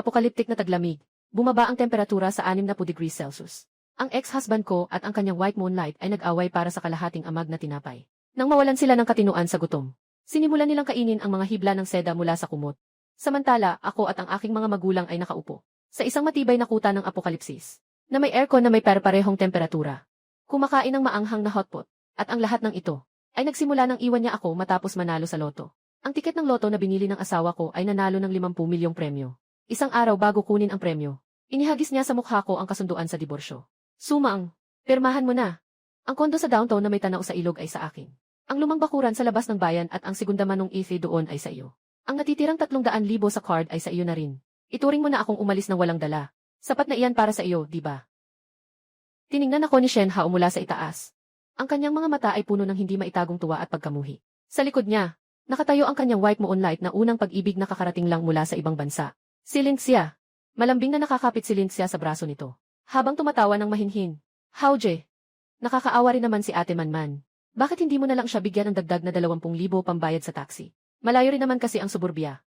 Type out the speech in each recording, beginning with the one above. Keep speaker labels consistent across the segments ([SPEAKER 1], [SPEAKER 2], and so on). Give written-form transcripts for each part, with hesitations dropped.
[SPEAKER 1] Apokaliptik na taglamig. Bumaba ang temperatura sa 60 degrees Celsius. Ang ex-husband ko at ang kanyang white moonlight ay nag-away para sa kalahating amag na tinapay. Nang mawalan sila ng katinuan sa gutom, sinimulan nilang kainin ang mga hibla ng seda mula sa kumot. Samantala, ako at ang aking mga magulang ay nakaupo sa isang matibay na kuta ng apokalipsis, na may aircon na may pare-parehong temperatura. Kumakain ng maanghang na hotpot, at ang lahat ng ito ay nagsimula nang iwan niya ako matapos manalo sa loto. Ang tiket ng loto na binili ng asawa ko ay nanalo ng 50 milyong premyo. Isang araw bago kunin ang premyo, inihagis niya sa mukha ko ang kasunduan sa diborsyo. Sumang, pirmahan mo na. Ang kondo sa downtown na may tanaw sa ilog ay sa akin. Ang lumang bakuran sa labas ng bayan at ang segunda manong ife doon ay sa iyo. Ang natitirang 300,000 sa card ay sa iyo na rin. Ituring mo na akong umalis ng walang dala. Sapat na iyan para sa iyo, di ba? Tiningnan ako ni Shen Hao mula sa itaas. Ang kanyang mga mata ay puno ng hindi maitagong tuwa at pagkamuhi. Sa likod niya, nakatayo ang kanyang white moonlight na unang pag-ibig na kakarating lang mula sa ibang bansa. Si Lindsay. Malambing na nakakapit si Lindsay sa braso nito. Habang tumatawa ng mahinhin. Howje? Nakakaawa rin naman si Ate Manman. Bakit hindi mo na lang siya bigyan ng dagdag na 20,000 pambayad sa taxi? Malayo rin naman kasi ang suburbia.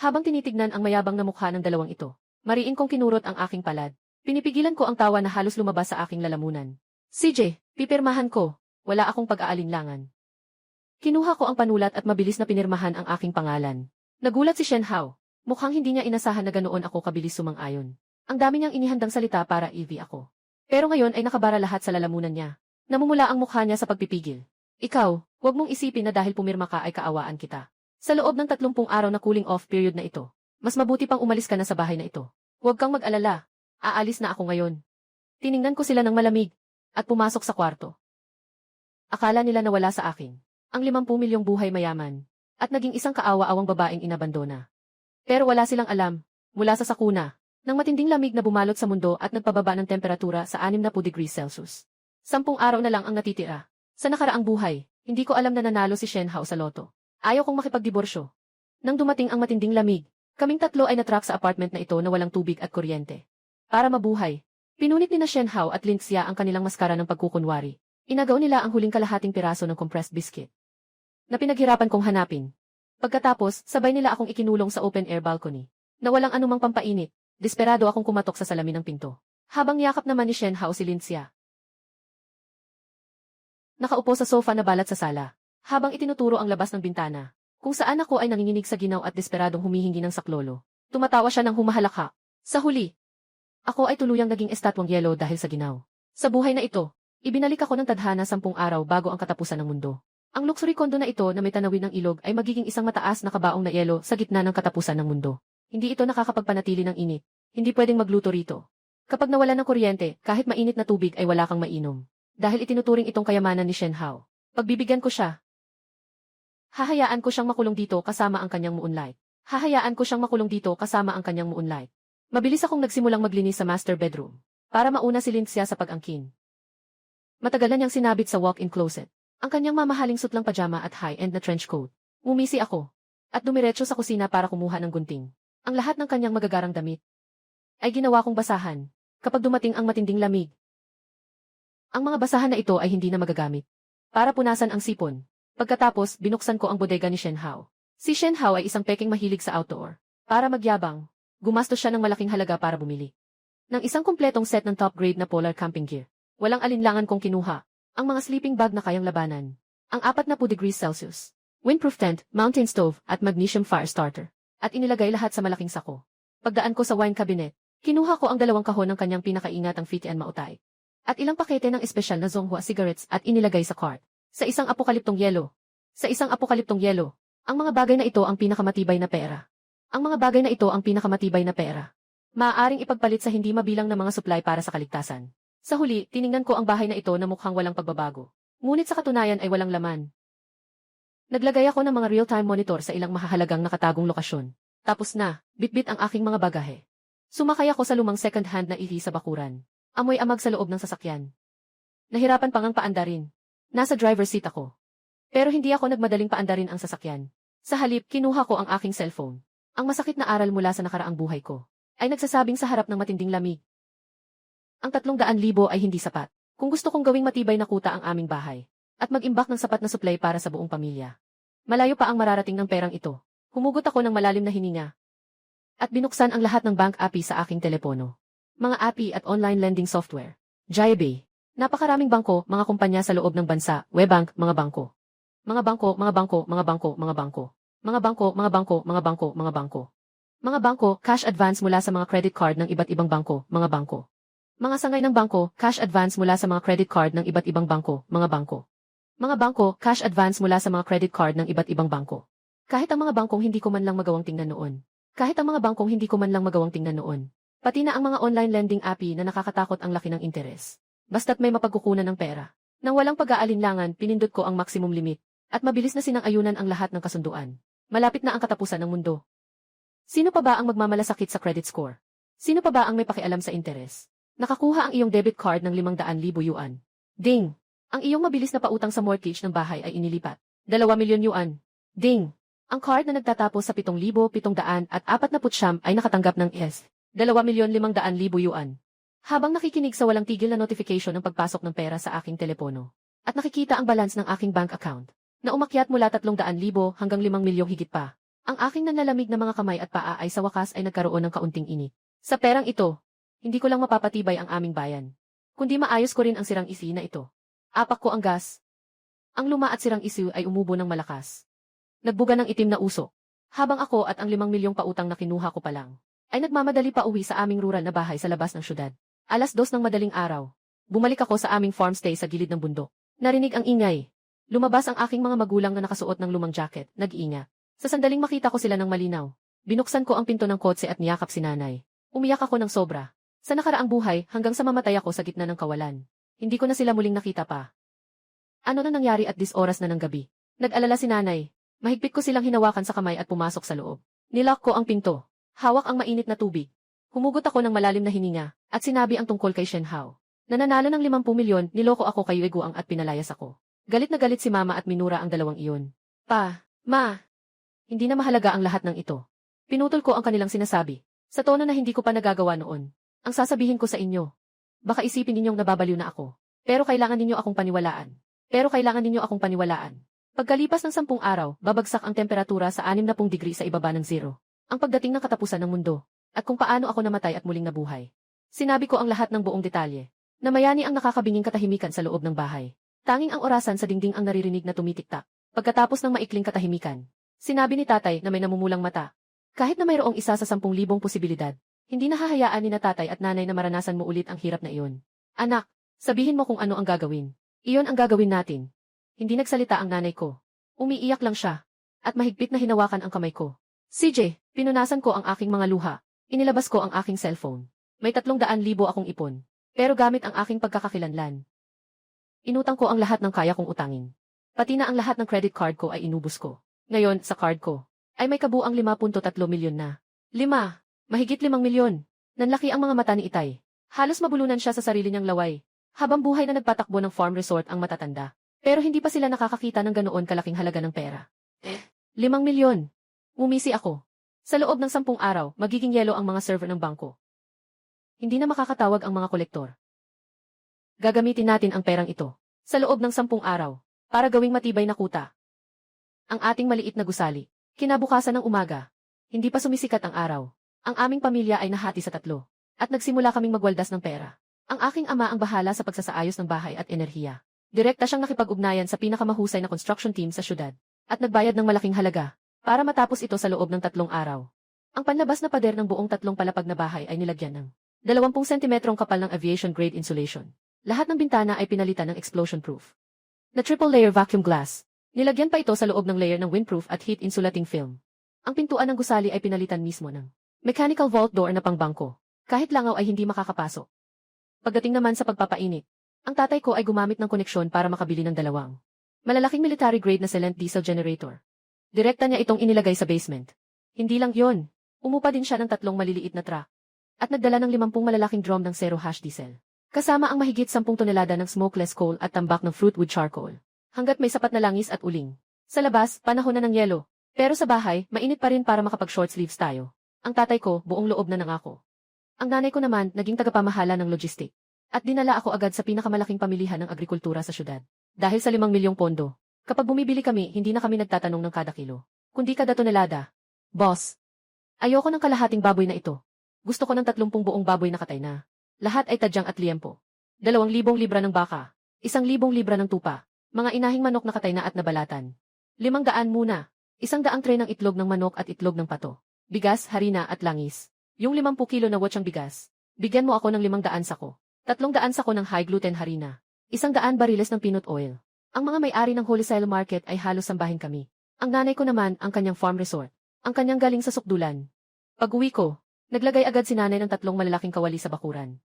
[SPEAKER 1] Habang tinitignan ang mayabang na mukha ng dalawang ito, mariin kong kinurot ang aking palad. Pinipigilan ko ang tawa na halos lumabas sa aking lalamunan. CJ, pipirmahan ko. Wala akong pag-aalinlangan. Kinuha ko ang panulat at mabilis na pinirmahan ang aking pangalan. Nagulat si Shen Hao. Mukhang hindi niya inasahan na ganoon ako kabilis sumang-ayon. Ang dami niyang inihandang salita para i-V ako. Pero ngayon ay nakabara lahat sa lalamunan niya. Namumula ang mukha niya sa pagpipigil. Ikaw, huwag mong isipin na dahil pumirma ka ay kaawaan kita. Sa loob ng 30 araw na cooling off period na ito, mas mabuti pang umalis ka na sa bahay na ito. Huwag kang mag-alala. Aalis na ako ngayon. Tiningnan ko sila ng malamig at pumasok sa kwarto. Akala nila na wala sa akin ang 50 milyong buhay mayaman at naging isang kaawa-awang babaeng inabandona. Pero wala silang alam, mula sa sakuna, ng matinding lamig na bumalot sa mundo at nagpababa ng temperatura sa 60 degrees Celsius. 10 araw na lang ang natitira. Sa nakaraang buhay, hindi ko alam na nanalo si Shen Hao sa loto. Ayaw kong makipagdiborsyo. Nang dumating ang matinding lamig, kaming tatlo ay natrap sa apartment na ito na walang tubig at kuryente. Para mabuhay, pinunit ni na Shen Hao at Lindsay ang kanilang maskara ng pagkukunwari. Inagaw nila ang huling kalahating piraso ng compressed biscuit na pinaghirapan kong hanapin. Pagkatapos, sabay nila akong ikinulong sa open-air balcony, na walang anumang pampainit. Desperado akong kumatok sa salamin ng pinto. Habang yakap naman ni Shen Hao si Lindsay. Nakaupo sa sofa na balat sa sala, habang itinuturo ang labas ng bintana, kung saan ako ay nanginginig sa ginaw at desperadong humihingi ng saklolo. Tumatawa siya ng humahalakha. Sa huli, ako ay tuluyang naging estatwang yelo dahil sa ginaw. Sa buhay na ito, ibinalik ako ng tadhana 10 araw bago ang katapusan ng mundo. Ang luxury condo na ito na may tanawin ng ilog ay magiging isang mataas na kabaong na yelo sa gitna ng katapusan ng mundo. Hindi ito nakakapagpanatili ng init. Hindi pwedeng magluto rito. Kapag nawala ng kuryente, kahit mainit na tubig ay wala kang mainom. Dahil itinuturing itong kayamanan ni Shen Hao. Pagbibigyan ko siya. Hahayaan ko siyang makulong dito kasama ang kanyang moonlight. Hahayaan ko siyang makulong dito kasama ang kanyang moonlight. Mabilis akong nagsimulang maglinis sa master bedroom para mauna si Lindsay sa pag-angkin. Matagal na niyang sinabit sa walk-in closet ang kanyang mamahaling sutlang pajama at high-end na trench coat. Umisi ako at dumiretso sa kusina para kumuha ng gunting. Ang lahat ng kanyang magagarang damit ay ginawa kong basahan kapag dumating ang matinding lamig. Ang mga basahan na ito ay hindi na magagamit para punasan ang sipon. Pagkatapos, binuksan ko ang bodega ni Shen Hao. Si Shen Hao ay isang peking mahilig sa outdoor. Para magyabang, gumastos siya ng malaking halaga para bumili ng isang kumpletong set ng top-grade na polar camping gear. Walang alinlangan kong kinuha ang mga sleeping bag na kayang labanan, ang 40 degrees Celsius, windproof tent, mountain stove, at magnesium fire starter, at inilagay lahat sa malaking sako. Pagdaan ko sa wine cabinet, kinuha ko ang 2 kahon ng kanyang pinakaingatang Fitian Mautay, at ilang pakete ng espesyal na Zonghua cigarettes at inilagay sa cart. Sa isang apokaliptong yelo. Sa isang apokaliptong yelo, ang mga bagay na ito ang pinakamatibay na pera. Ang mga bagay na ito ang pinakamatibay na pera. Maaaring ipagpalit sa hindi mabilang na mga supply para sa kaligtasan. Sa huli, tiningnan ko ang bahay na ito na mukhang walang pagbabago. Ngunit sa katunayan ay walang laman. Naglagay ako ng mga real-time monitor sa ilang mahahalagang nakatagong lokasyon. Tapos na, bitbit ang aking mga bagahe. Sumakay ako sa lumang second-hand na ihi sa bakuran. Amoy amag sa loob ng sasakyan. Nahirapan pang ang paandarin. Nasa driver's seat ako. Pero hindi ako nagmadaling paandarin ang sasakyan. Sa halip, kinuha ko ang aking cellphone. Ang masakit na aral mula sa nakaraang buhay ko ay nagsasabing sa harap ng matinding lamig. Ang 300,000 ay hindi sapat. Kung gusto kong gawing matibay na kuta ang aming bahay at mag-imbak ng sapat na supply para sa buong pamilya. Malayo pa ang mararating ng perang ito. Humugot ako ng malalim na hininga. At binuksan ang lahat ng bank API sa aking telepono. Mga API at online lending software. Jiaybay. Napakaraming bangko, mga kumpanya sa loob ng bansa, WeBank, mga bangko. Mga bangko, mga bangko, mga bangko, mga bangko. Mga bangko, mga bangko, mga bangko, mga bangko. Mga bangko, cash advance mula sa mga credit card ng iba't ibang bangko, mga bangko. Mga sangay ng bangko, cash advance mula sa mga credit card ng iba't ibang bangko, mga bangko. Mga bangko, cash advance mula sa mga credit card ng iba't ibang bangko. Kahit ang mga bangkong hindi ko man lang magawang tingnan noon. Kahit ang mga bangkong hindi ko man lang magawang tingnan noon. Pati na ang mga online lending API na nakakatakot ang laki ng interes. Basta't may mapagkukunan ng pera. Nang walang pag-aalinlangan, pinindot ko ang maximum limit. At mabilis na sinang-ayunan ang lahat ng kasunduan. Malapit na ang katapusan ng mundo. Sino pa ba ang magmamalasakit sa credit score? Sino pa ba ang may pakialam sa interes? Nakakuha ang iyong debit card ng 500,000 yuan. Ding! Ang iyong mabilis na pautang sa mortgage ng bahay ay inilipat. 2,000,000 yuan. Ding! Ang card na nagtatapos sa 7,749 ay nakatanggap ng 2,500,000 yuan. Habang nakikinig sa walang tigil na notification ng pagpasok ng pera sa aking telepono, at nakikita ang balance ng aking bank account, na umakyat mula 300,000 hanggang 5,000,000 higit pa, ang aking nanlalamig na mga kamay at paa ay sa wakas ay nagkaroon ng kaunting init. Sa perang ito, hindi ko lang mapapatibay ang aming bayan, kundi maayos ko rin ang sirang isi na ito. Apak ko ang gas. Ang luma at sirang isi ay umubo ng malakas. Nagbuga ng itim na usok. Habang ako at ang 5,000,000 pautang na kinuha ko pa lang, ay nagmamadali pa uwi sa aming rural na bahay sa labas ng syudad. 2:00 ng madaling araw. Bumalik ako sa aming farmstay sa gilid ng bundok. Narinig ang ingay. Lumabas ang aking mga magulang na nakasuot ng lumang jacket, nag-iingat. Sa sandaling makita ko sila ng malinaw. Binuksan ko ang pinto ng kotse at niyakap si nanay. Umiyak ako ng sobra. Sa nakaraang buhay hanggang sa mamatay ako sa gitna ng kawalan. Hindi ko na sila muling nakita pa. Ano na nangyari at 10 oras na ng gabi? Nag-alala si nanay. Mahigpit ko silang hinawakan sa kamay at pumasok sa loob. Nilock ko ang pinto. Hawak ang mainit na tubig. Humugot ako ng malalim na hininga at sinabi ang tungkol kay Shen Hao. Nananalo ng 50 milyon, niloko ako kay Yue Guang at pinalayas ako. Galit na galit si mama at minura ang dalawang iyon. Ma, hindi na mahalaga ang lahat ng ito. Pinutol ko ang kanilang sinasabi. Sa tono na hindi ko pa nagagawa noon. Ang sasabihin ko sa inyo. Baka isipin ninyong nababaliw na ako. Pero kailangan ninyo akong paniwalaan. Pagkalipas ng 10 araw, babagsak ang temperatura sa 60 degree sa ibaba ng zero. Ang pagdating ng katapusan ng mundo. At kung paano ako namatay at muling nabuhay. Sinabi ko ang lahat ng buong detalye. Namayani ang nakakabinging katahimikan sa loob ng bahay. Tanging ang orasan sa dingding ang naririnig na tumitiktak. Pagkatapos ng maikling katahimikan, sinabi ni tatay na may namumulang mata. Kahit na mayroong isa sa 10,000 posibilidad, hindi nahahayaan ni na tatay at nanay na maranasan mo ulit ang hirap na iyon. Anak, sabihin mo kung ano ang gagawin. Iyon ang gagawin natin. Hindi nagsalita ang nanay ko. Umiiyak lang siya. At mahigpit na hinawakan ang kamay ko. CJ, pinunasan ko ang aking mga luha. Inilabas ko ang aking cellphone. May 300,000 akong ipon. Pero gamit ang aking pagkakakilanlan. Inutang ko ang lahat ng kaya kong utangin. Pati na ang lahat ng credit card ko ay inubos ko. Ngayon, sa card ko, ay may kabuang 5.3 milyon na. 5. Mahigit 5 milyon. Nanlaki ang mga mata ni Itay. Halos mabulunan siya sa sarili niyang laway. Habang buhay na nagpatakbo ng farm resort ang matatanda. Pero hindi pa sila nakakakita ng ganoon kalaking halaga ng pera. 5 milyon. Ngumisi ako. Sa loob ng 10 araw, magiging yelo ang mga server ng bangko. Hindi na makakatawag ang mga kolektor. Gagamitin natin ang perang ito. Sa loob ng 10 araw. Para gawing matibay na kuta. Ang ating maliit na gusali. Kinabukasan ng umaga. Hindi pa sumisikat ang araw. Ang aming pamilya ay nahati sa 3. At nagsimula kaming magwaldas ng pera. Ang aking ama ang bahala sa pagsasaayos ng bahay at enerhiya. Direkta siyang nakipag-ugnayan sa pinakamahusay na construction team sa syudad. At nagbayad ng malaking halaga. Para matapos ito sa loob ng 3 araw. Ang panlabas na pader ng buong 3 palapag na bahay ay nilagyan ng 20 sentimetrong kapal ng aviation-grade insulation. Lahat ng bintana ay pinalitan ng explosion-proof na triple-layer vacuum glass. Nilagyan pa ito sa loob ng layer ng windproof at heat-insulating film. Ang pintuan ng gusali ay pinalitan mismo ng mechanical vault door na pangbangko. Kahit langaw ay hindi makakapasok. Pagdating naman sa pagpapainit, ang tatay ko ay gumamit ng koneksyon para makabili ng 2 malalaking military-grade na Celent diesel generator. Direkta niya itong inilagay sa basement. Hindi lang yon, umupa din siya ng 3 maliliit na truck. At nagdala ng 50 malalaking drum ng zero hash diesel. Kasama ang mahigit 10 tonelada ng smokeless coal at tambak ng fruitwood charcoal. Hanggat may sapat na langis at uling. Sa labas, panahon na ng yelo. Pero sa bahay, mainit pa rin para makapag-short sleeves tayo. Ang tatay ko, buong loob na nangako. Ang nanay ko naman, naging tagapamahala ng logistic. At dinala ako agad sa pinakamalaking pamilihan ng agrikultura sa syudad. Dahil sa 5 milyong pondo. Kapag bumibili kami, hindi na kami nagtatanong ng kada kilo, kundi kada tonelada. Boss, ayoko ng kalahating baboy na ito. Gusto ko ng 30 buong baboy na katay na. Lahat ay tadyang at liempo. 2,000 libra ng baka. 1,000 libra ng tupa. Mga inahing manok na katay na at nabalatan. 500 muna. 100 tray ng itlog ng manok at itlog ng pato. Bigas, harina at langis. Yung 50 kilo na watsang bigas. Bigyan mo ako ng 500 sako. 300 sako ng high gluten harina. 100 bariles ng peanut oil. Ang mga may-ari ng wholesale market ay halos sambahin kami. Ang nanay ko naman ang kanyang farm resort. Ang kanyang galing sa sukdulan. Pag-uwi ko, naglagay agad si nanay ng 3 malalaking kawali sa bakuran.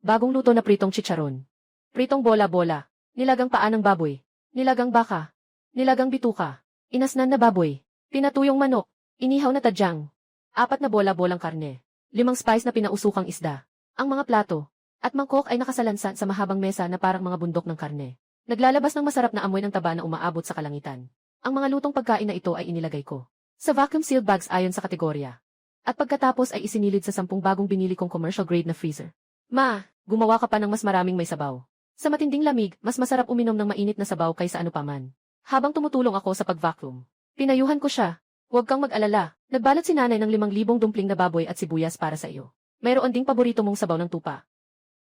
[SPEAKER 1] Bagong luto na pritong chicharon. Pritong bola-bola. Nilagang paa ng baboy. Nilagang baka. Nilagang bituka. Inasnan na baboy. Pinatuyong manok. Inihaw na tadyang. 4 na bola-bolang karne. 5 spice na pinausukang isda. Ang mga plato at mangkok ay nakasalansan sa mahabang mesa na parang mga bundok ng karne. Naglalabas ng masarap na amoy ng taba na umaabot sa kalangitan. Ang mga lutong pagkain na ito ay inilagay ko sa vacuum-sealed bags ayon sa kategorya. At pagkatapos ay isinilid sa 10 bagong binili kong commercial grade na freezer. Ma, gumawa ka pa ng mas maraming may sabaw. Sa matinding lamig, mas masarap uminom ng mainit na sabaw kaysa ano paman. Habang tumutulong ako sa pag-vacuum, pinayuhan ko siya. Huwag kang mag-alala. Nagbalot si nanay ng 5,000 dumpling na baboy at sibuyas para sa iyo. Mayroon ding paborito mong sabaw ng tupa.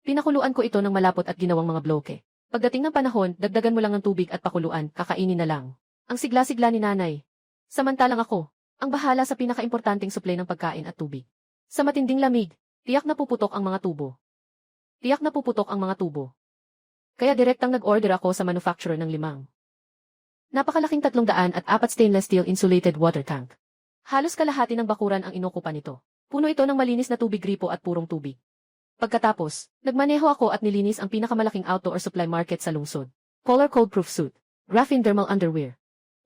[SPEAKER 1] Pinakuluan ko ito ng malapot at ginawang mga bloke. Pagdating ng panahon, dagdagan mo lang ng tubig at pakuluan, kakainin na lang. Ang sigla-sigla ni nanay. Samantalang ako, ang bahala sa pinakaimportanteng suplay ng pagkain at tubig. Sa matinding lamig, tiyak na puputok ang mga tubo. Tiyak na puputok ang mga tubo. Kaya direktang nag-order ako sa manufacturer ng 5. Napakalaking 304 stainless steel insulated water tank. Halos kalahati ng bakuran ang inukupan nito. Puno ito ng malinis na tubig gripo at purong tubig. Pagkatapos, nagmaneho ako at nilinis ang pinakamalaking outdoor supply market sa lungsod. Polar cold-proof suit. Graphene thermal underwear.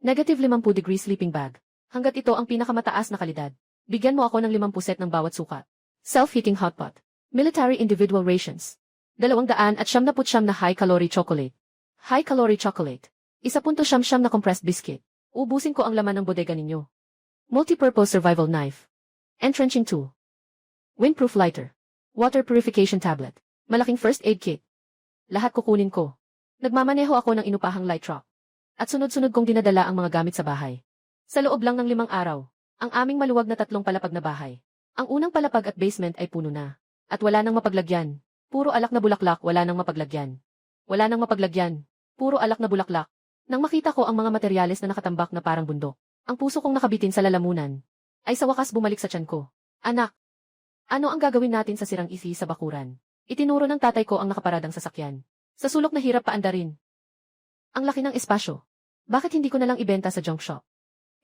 [SPEAKER 1] Negative 50 degree sleeping bag. Hanggat ito ang pinakamataas na kalidad. Bigyan mo ako ng 50 set ng bawat sukat. Self-heating hotpot. Military individual rations. 200 at 79 na high-calorie chocolate. High-calorie chocolate. 1.7 na compressed biscuit. Ubusin ko ang laman ng bodega ninyo. Multi-purpose survival knife. Entrenching tool. Windproof lighter. Water purification tablet. Malaking first aid kit. Lahat kukunin ko. Nagmamaneho ako ng inupahang light truck. At sunod-sunod kong dinadala ang mga gamit sa bahay. Sa loob lang ng 5 araw, ang aming maluwag na 3 palapag na bahay. Ang unang palapag at basement ay puno na. At wala nang mapaglagyan. Puro alak na bulaklak, wala nang mapaglagyan. Wala nang mapaglagyan. Puro alak na bulaklak. Nang makita ko ang mga materyales na nakatambak na parang bundok, ang puso kong nakabitin sa lalamunan, ay sa wakas bumalik sa tiyan ko. Anak, ano ang gagawin natin sa sirang isi sa bakuran? Itinuro ng tatay ko ang nakaparadang sasakyan. Sa sulok na hirap paandarin. Ang laki ng espasyo. Bakit hindi ko na lang ibenta sa junk shop?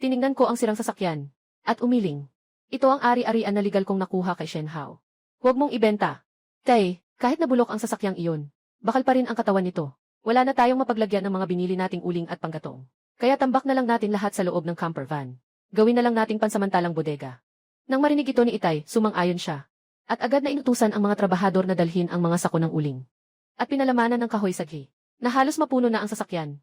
[SPEAKER 1] Tiningnan ko ang sirang sasakyan. At umiling. Ito ang ari-arian na legal kong nakuha kay Shen Hao. Huwag mong ibenta. Tay, kahit nabulok ang sasakyang iyon, bakal pa rin ang katawan nito. Wala na tayong mapaglagyan ng mga binili nating uling at panggatong. Kaya tambak na lang natin lahat sa loob ng camper van. Gawin na lang nating pansamantalang bodega. Nang marinig ito ni Itay, sumang-ayon siya. At agad na inutusan ang mga trabahador na dalhin ang mga sako ng uling. At pinalamanan ng kahoy saghi, na halos mapuno na ang sasakyan.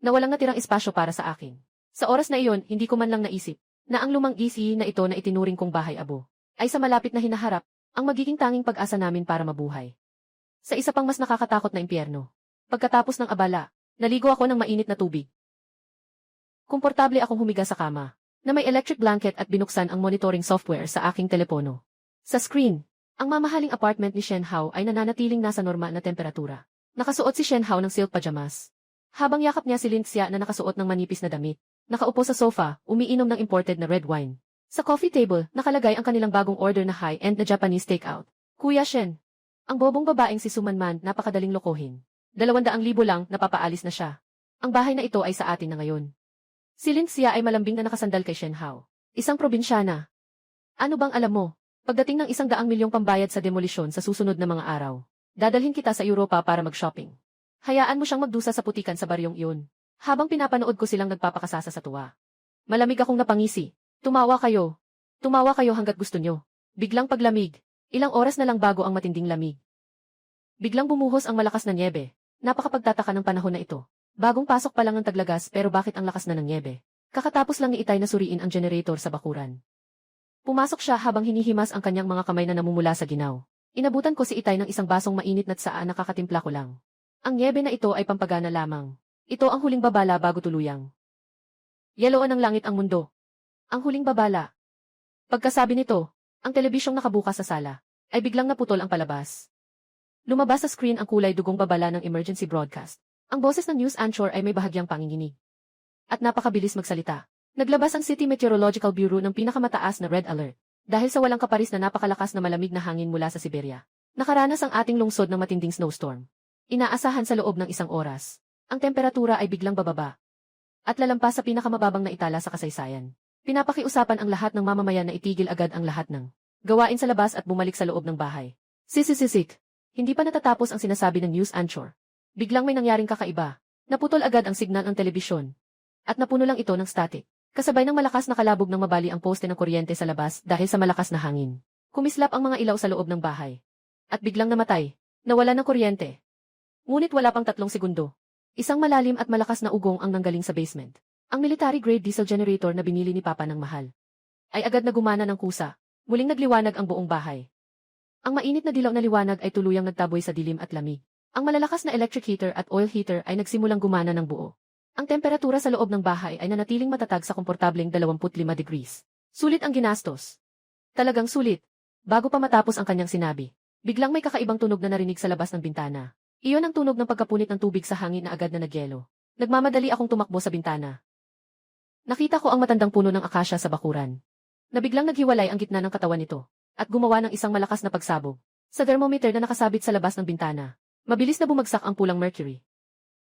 [SPEAKER 1] Na walang natirang espasyo para sa akin. Sa oras na iyon, hindi ko man lang naisip, na ang lumang isi na ito na itinuring kong bahay abo, ay sa malapit na hinaharap, ang magiging tanging pag-asa namin para mabuhay. Sa isa pang mas nakakatakot na impyerno. Pagkatapos ng abala, naligo ako ng mainit na tubig. Komportable akong humiga sa kama, na may electric blanket at binuksan ang monitoring software sa aking telepono. Sa screen, ang mamahaling apartment ni Shen Hao ay nananatiling nasa normal na temperatura. Nakasuot si Shen Hao ng silk pajamas. Habang yakap niya si Lindsay na nakasuot ng manipis na damit, nakaupo sa sofa, umiinom ng imported na red wine. Sa coffee table, nakalagay ang kanilang bagong order na high-end na Japanese takeout. Kuya Shen. Ang bobong babaeng si Sumanman napakadaling lokohin. 200,000 lang, napapaalis na siya. Ang bahay na ito ay sa atin na ngayon. Si Lindsay ay malambing na nakasandal kay Shen Hao. Isang probinsyana. Ano bang alam mo? Pagdating ng 100 milyong pambayad sa demolisyon sa susunod na mga araw, dadalhin kita sa Europa para mag-shopping. Hayaan mo siyang magdusa sa putikan sa baryong iyon. Habang pinapanood ko silang nagpapakasasa sa tuwa. Malamig akong napangisi. Tumawa kayo. Tumawa kayo hanggat gusto nyo. Biglang paglamig. Ilang oras na lang bago ang matinding lamig. Biglang bumuhos ang malakas na nyebe. Napakapagtataka ng panahon na ito. Bagong pasok pa lang ng taglagas pero bakit ang lakas na ng nyebe? Kakatapos lang ni Itay na suriin ang generator sa bakuran. Pumasok siya habang hinihimas ang kanyang mga kamay na namumula sa ginaw. Inabutan ko si Itay ng isang basong mainit na tsaa na kakatimpla ko lang. Ang nyebe na ito ay pampagana lamang. Ito ang huling babala bago tuluyang. Yellow ang langit ang mundo. Ang huling babala. Pagkasabi nito, ang telebisyong nakabukas sa sala, ay biglang naputol ang palabas. Lumabas sa screen ang kulay dugong babala ng emergency broadcast. Ang boses ng news anchor ay may bahagyang panginginig. At napakabilis magsalita. Naglabas ang City Meteorological Bureau ng pinakamataas na red alert. Dahil sa walang kaparis na napakalakas na malamig na hangin mula sa Siberia. Nakaranas ang ating lungsod ng matinding snowstorm. Inaasahan sa loob ng 1 oras. Ang temperatura ay biglang bababa. At lalampas sa pinakamababang na itala sa kasaysayan. Pinapakiusapan ang lahat ng mamamayan na itigil agad ang lahat ng gawain sa labas at bumalik sa loob ng bahay. Sisisisik. Hindi pa natatapos ang sinasabi ng news anchor. Biglang may nangyaring kakaiba. Naputol agad ang signal ng telebisyon. At napuno lang ito ng static. Kasabay ng malakas na kalabog ng mabali ang poste ng kuryente sa labas dahil sa malakas na hangin. Kumislap ang mga ilaw sa loob ng bahay. At biglang namatay. Nawala ng kuryente. Ngunit wala pang 3 segundo. Isang malalim at malakas na ugong ang nanggaling sa basement. Ang military-grade diesel generator na binili ni Papa ng mahal. Ay agad na gumana ng kusa. Muling nagliwanag ang buong bahay. Ang mainit na dilaw na liwanag ay tuluyang nagtaboy sa dilim at lamig. Ang malalakas na electric heater at oil heater ay nagsimulang gumana ng buo. Ang temperatura sa loob ng bahay ay nanatiling matatag sa komportableng 25 degrees. Sulit ang ginastos. Talagang sulit. Bago pa matapos ang kanyang sinabi, biglang may kakaibang tunog na narinig sa labas ng bintana. Iyon ang tunog ng pagkapunit ng tubig sa hangin na agad na nagyelo. Nagmamadali akong tumakbo sa bintana. Nakita ko ang matandang puno ng akasya sa bakuran. Na biglang naghiwalay ang gitna ng katawan nito. At gumawa ng isang malakas na pagsabog. Sa thermometer na nakasabit sa labas ng bintana, mabilis na bumagsak ang pulang mercury.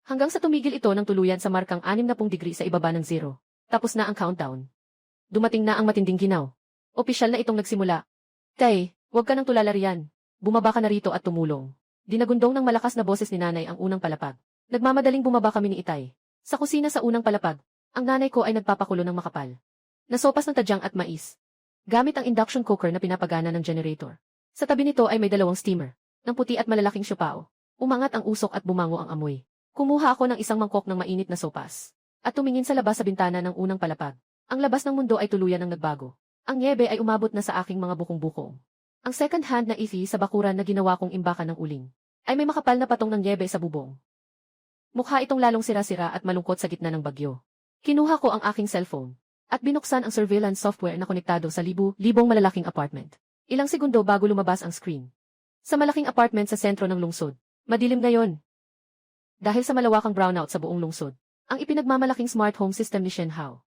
[SPEAKER 1] Hanggang sa tumigil ito ng tuluyan sa markang 60 degree sa ibaba ng 0. Tapos na ang countdown. Dumating na ang matinding ginaw. Opisyal na itong nagsimula. Tay, huwag ka nang tulala riyan. Bumaba ka na rito at tumulong. Dinagundong ng malakas na boses ni nanay ang unang palapag. Nagmamadaling bumaba kami ni Itay. Sa kusina sa unang palapag, ang nanay ko ay nagpapakulo ng makapal. Nasopas ng tadyang at mais. Gamit ang induction cooker na pinapagana ng generator. Sa tabi nito ay may 2 steamer, ng puti at malalaking siopao. Umangat ang usok at bumango ang amoy. Kumuha ako ng isang mangkok ng mainit na sopas. At tumingin sa labas sa bintana ng unang palapag. Ang labas ng mundo ay tuluyan ng nagbago. Ang niebe ay umabot na sa aking mga bukong-bukong. Ang second hand na ifi sa bakuran na ginawa kong imbakan ng uling. Ay may makapal na patong ng niebe sa bubong. Mukha itong lalong sira-sira at malungkot sa gitna ng bagyo. Kinuha ko ang aking cellphone. At binuksan ang surveillance software na konektado sa libu-libong malalaking apartment. Ilang segundo bago lumabas ang screen. Sa malaking apartment sa sentro ng lungsod. Madilim ngayon. Dahil sa malawakang brownout sa buong lungsod, ang ipinagmamalaking smart home system ni Shenhao,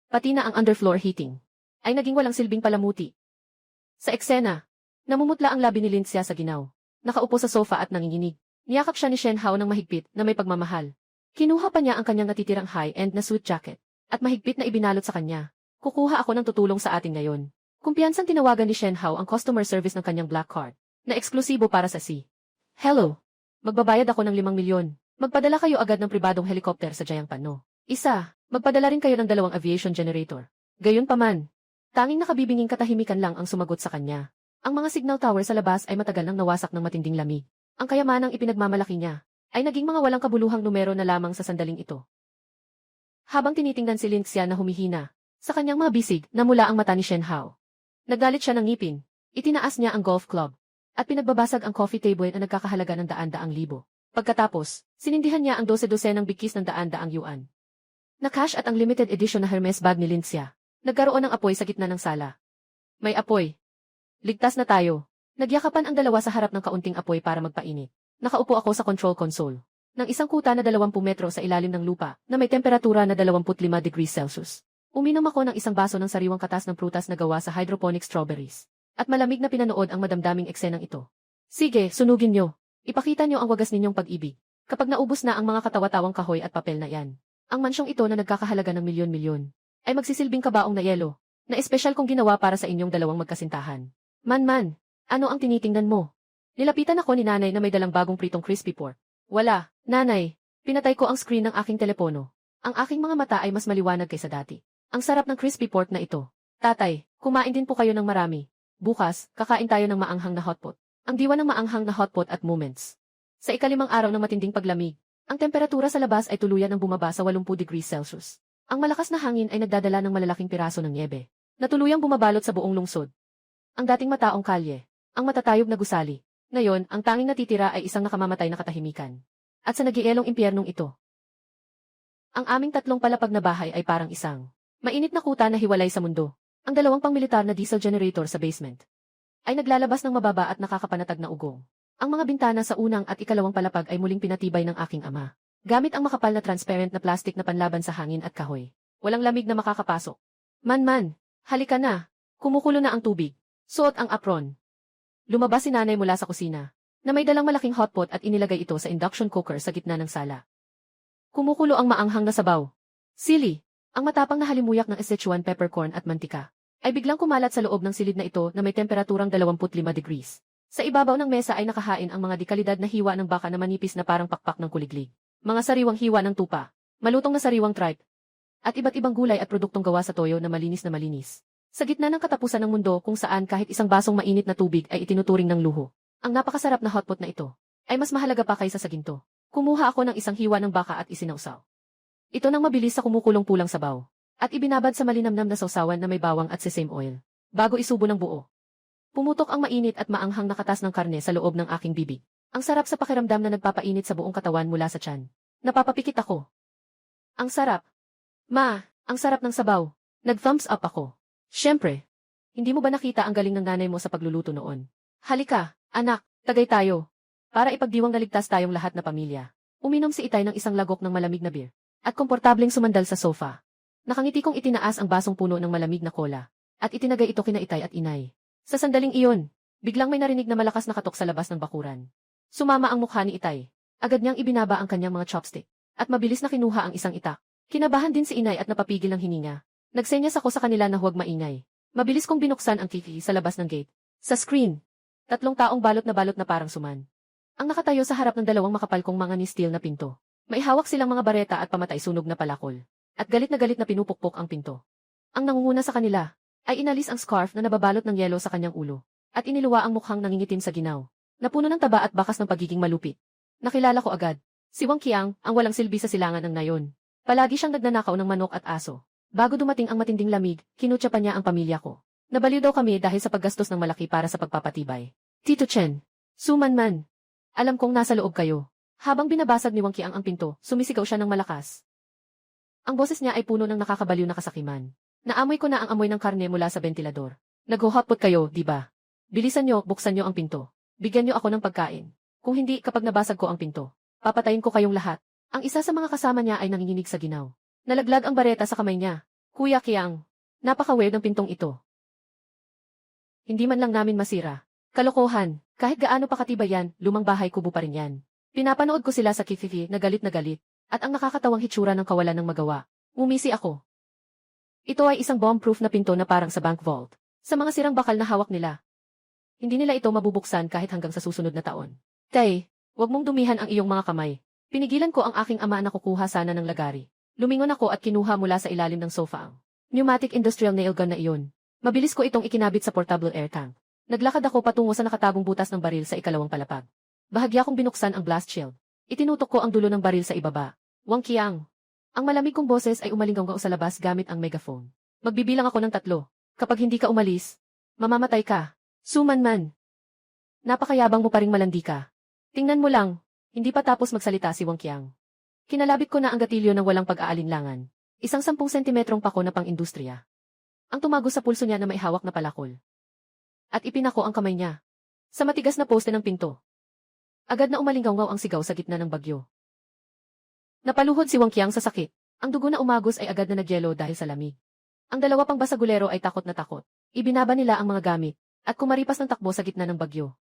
[SPEAKER 1] pati na ang underfloor heating, ay naging walang silbing palamuti. Sa eksena, namumutla ang labi ni Lindsay sa ginaw. Nakaupo sa sofa at nanginginig. Niyakap siya ni Shenhao ng mahigpit na may pagmamahal. Kinuha pa niya ang kanyang natitirang high-end na suit jacket. At mahigpit na ibinalot sa kanya. Kukuha ako ng tutulong sa atin ngayon. Kumpiyansang tinawagan ni Shenhao ang customer service ng kanyang black card, na eksklusibo para sa si. Hello. Magbabayad ako ng 5 milyon. Magpadala kayo agad ng pribadong helicopter sa Jayanpano. Isa, magpadala rin kayo ng 2 aviation generator. Gayunpaman, tanging nakabibinging katahimikan lang ang sumagot sa kanya. Ang mga signal tower sa labas ay matagal nang nawasak ng matinding lamig. Ang kayamanang ipinagmamalaki niya, ay naging mga walang kabuluhang numero na lamang sa sandaling ito. Habang tinitingnan si Lindsay na humihina, sa kanyang mga bisig, namula ang mata ni Shenhao. Naggalit siya ng ngipin, itinaas niya ang golf club, at pinagbabasag ang coffee table na nagkakahalaga ng 100,000 libo. Pagkatapos, sinindihan niya ang 12 ng bigkis ng 100,000 yuan. Na cash at ang limited edition na Hermes bag ni Lindsay. Nagkaroon ng apoy sa gitna ng sala. May apoy. Ligtas na tayo. Nagyakapan ang dalawa sa harap ng kaunting apoy para magpainit. Nakaupo ako sa control console ng isang kuta na 20 metro sa ilalim ng lupa na may temperatura na 25 degrees Celsius. Uminom ako ng isang baso ng sariwang katas ng prutas na gawa sa hydroponic strawberries. At malamig na pinanood ang madamdaming eksenang ito. Sige, sunugin nyo. Ipakita nyo ang wagas ninyong pag-ibig. Kapag naubos na ang mga katawa-tawang kahoy at papel na yan, ang mansyong ito na nagkakahalaga ng milyon-milyon, ay magsisilbing kabaong na yelo, na espesyal kong ginawa para sa inyong dalawang magkasintahan. Man, ano ang tinitingnan mo? Nilapitan ako ni nanay na may dalang bagong pritong crispy pork. Wala, nanay. Pinatay ko ang screen ng aking telepono. Ang aking mga mata ay mas maliwanag kaysa dati. Ang sarap ng crispy pork na ito. Tatay, kumain din po kayo ng marami. Bukas, kakain tayo ng maanghang na hotpot. Ang diwa ng maanghang na hotpot at moments. Sa ika-5 araw ng matinding paglamig, ang temperatura sa labas ay tuluyan ng bumaba sa 80 degrees Celsius. Ang malakas na hangin ay nagdadala ng malalaking piraso ng niebe, na tuluyang bumabalot sa buong lungsod. Ang dating mataong kalye, ang matatayog na gusali. Ngayon, ang tanging natitira ay isang nakamamatay na katahimikan. At sa nagielong impyernong ito, ang aming 3 palapag na bahay ay parang isang Mainit na kuta na hiwalay sa mundo. Ang dalawang pangmilitar na diesel generator sa basement ay naglalabas ng mababa at nakakapanatag na ugong. Ang mga bintana sa unang at ikalawang palapag ay muling pinatibay ng aking ama. Gamit ang makapal na transparent na plastic na panlaban sa hangin at kahoy. Walang lamig na makakapasok. Man, halika na. Kumukulo na ang tubig. Suot ang apron. Lumabas si nanay mula sa kusina, na may dalang malaking hotpot at inilagay ito sa induction cooker sa gitna ng sala. Kumukulo ang maanghang na sabaw. Sili, ang matapang na halimuyak ng Szechuan peppercorn at mantika, ay biglang kumalat sa loob ng silid na ito na may temperaturang 25 degrees. Sa ibabaw ng mesa ay nakahain ang mga dekalidad na hiwa ng baka na manipis na parang pakpak ng kuliglig. Mga sariwang hiwa ng tupa, malutong na sariwang tripe, at iba't ibang gulay at produktong gawa sa toyo na malinis na malinis. Sa gitna ng katapusan ng mundo kung saan kahit isang basong mainit na tubig ay itinuturing ng luho, ang napakasarap na hotpot na ito ay mas mahalaga pa kaysa sa ginto. Kumuha ako ng isang hiwa ng baka at isinausaw. Ito nang mabilis sa kumukulong pulang sabaw, at ibinabad sa malinamnam na sausawan na may bawang at sesame oil, bago isubo ng buo. Pumutok ang mainit at maanghang na katas ng karne sa loob ng aking bibig. Ang sarap sa pakiramdam na nagpapainit sa buong katawan mula sa tiyan. Napapapikit ako. Ang sarap. Ma, ang sarap ng sabaw. Nag-thumbs up ako. Siyempre. Hindi mo ba nakita ang galing ng nanay mo sa pagluluto noon? Halika, anak, tagay tayo. Para ipagdiwang naligtas tayong lahat na pamilya. Uminom si Itay ng isang lagok ng malamig na beer. At komportableng sumandal sa sofa. Nakangiti kong itinaas ang basong puno ng malamig na cola. At itinagay ito kina Itay at Inay. Sa sandaling iyon, biglang may narinig na malakas na katok sa labas ng bakuran. Sumama ang mukha ni Itay. Agad niyang ibinaba ang kanyang mga chopstick. At mabilis na kinuha ang isang itak. Kinabahan din si Inay at napapigil ng hininga. Nagsenyas ako sa kanila na huwag maingay. Mabilis kong binuksan ang kiki sa labas ng gate. Sa screen, 3 taong balot na parang suman. Ang nakatayo sa harap ng dalawang makapal kong mga ni-steel na pinto. May hawak silang mga bareta at pamatay sunog na palakol. At galit na pinupukpok ang pinto. Ang nangunguna sa kanila ay inalis ang scarf na nababalot ng yelo sa kanyang ulo. At iniluwa ang mukhang nangingitim sa ginaw. Napuno ng taba at bakas ng pagiging malupit. Nakilala ko agad. Si Wang Qiang, ang walang silbi sa silangan ng nayon. Palagi siyang nagnanakaw ng manok at aso. Bago dumating ang matinding lamig, kinutya pa niya ang pamilya ko. Nabaliw daw kami dahil sa paggastos ng malaki para sa pagpapatibay. Tito Chen, Suman, alam kong nasa loob kayo. Habang binabasag ni Wang Qiang ang pinto, sumisigaw siya ng malakas. Ang boses niya ay puno ng nakakabaliw na kasakiman. Naamoy ko na ang amoy ng karne mula sa bentilador. Nag-hotpot kayo, di ba? Bilisan niyo, buksan niyo ang pinto. Bigyan niyo ako ng pagkain. Kung hindi, kapag nabasag ko ang pinto, papatayin ko kayong lahat. Ang isa sa mga kasama niya ay nanginginig sa ginaw. Nalaglag ang bareta sa kamay niya. Kuya Qiang, napaka-weird ng pintong ito. Hindi man lang namin masira. Kalokohan, kahit gaano pa katibay yan, lumang bahay kubo pa rin yan. Pinapanood ko sila sa kikifi na galit, at ang nakakatawang hitsura ng kawalan ng magawa. Umisi ako. Ito ay isang bomb-proof na pinto na parang sa bank vault. Sa mga sirang bakal na hawak nila. Hindi nila ito mabubuksan kahit hanggang sa susunod na taon. Tay, wag mong dumihan ang iyong mga kamay. Pinigilan ko ang aking ama na kukuha sana ng lagari. Lumingon ako at kinuha mula sa ilalim ng sofa ang pneumatic industrial nail gun na iyon. Mabilis ko itong ikinabit sa portable air tank. Naglakad ako patungo sa nakatagong butas ng baril sa ikalawang palapag. Bahagya kong binuksan ang blast shield. Itinutok ko ang dulo ng baril sa ibaba. Wang Qiang. Ang malamig kong boses ay umalinggaw sa labas gamit ang megaphone. Magbibilang ako ng 3. Kapag hindi ka umalis, mamamatay ka. Suman. Napakayabang mo pa ring malandi ka. Tingnan mo lang, hindi pa tapos magsalita si Wang Qiang. Kinalabit ko na ang gatilyo ng walang pag-aalinlangan. Isang 10 sentimetrong pako na pang-industriya. Ang tumago sa pulso niya na may hawak na palakol. At ipinako ang kamay niya sa matigas na poste ng pinto. Agad na umalinggaw ang sigaw sa gitna ng bagyo. Napaluhod si Wang Qiang sa sakit. Ang dugo na umagos ay agad na nagyelo dahil sa lamig. Ang dalawa pang basagulero ay takot na takot. Ibinaba nila ang mga gamit at kumaripas ng takbo sa gitna ng bagyo.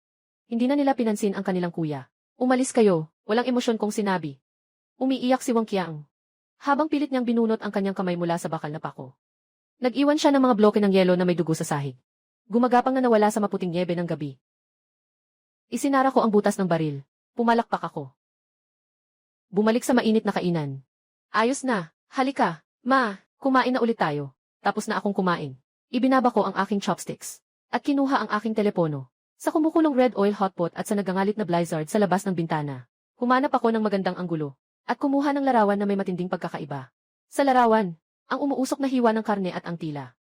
[SPEAKER 1] Hindi na nila pinansin ang kanilang kuya. Umalis kayo, walang emosyon kong sinabi. Umiiyak si Wang Qiang. Habang pilit niyang binunot ang kanyang kamay mula sa bakal na pako. Nag-iwan siya ng mga bloke ng yelo na may dugo sa sahig. Gumagapang na nawala sa maputing niebe ng gabi. Isinara ko ang butas ng baril. Pumalakpak ako. Bumalik sa mainit na kainan. Ayos na, halika, ma, kumain na ulit tayo. Tapos na akong kumain. Ibinaba ko ang aking chopsticks. At kinuha ang aking telepono. Sa kumukulong red oil hotpot at sa nagangalit na blizzard sa labas ng bintana. Humanap ako ng magandang anggulo. At kumuha ng larawan na may matinding pagkakaiba. Sa larawan, ang umuusok na hiwa ng karne at ang tila.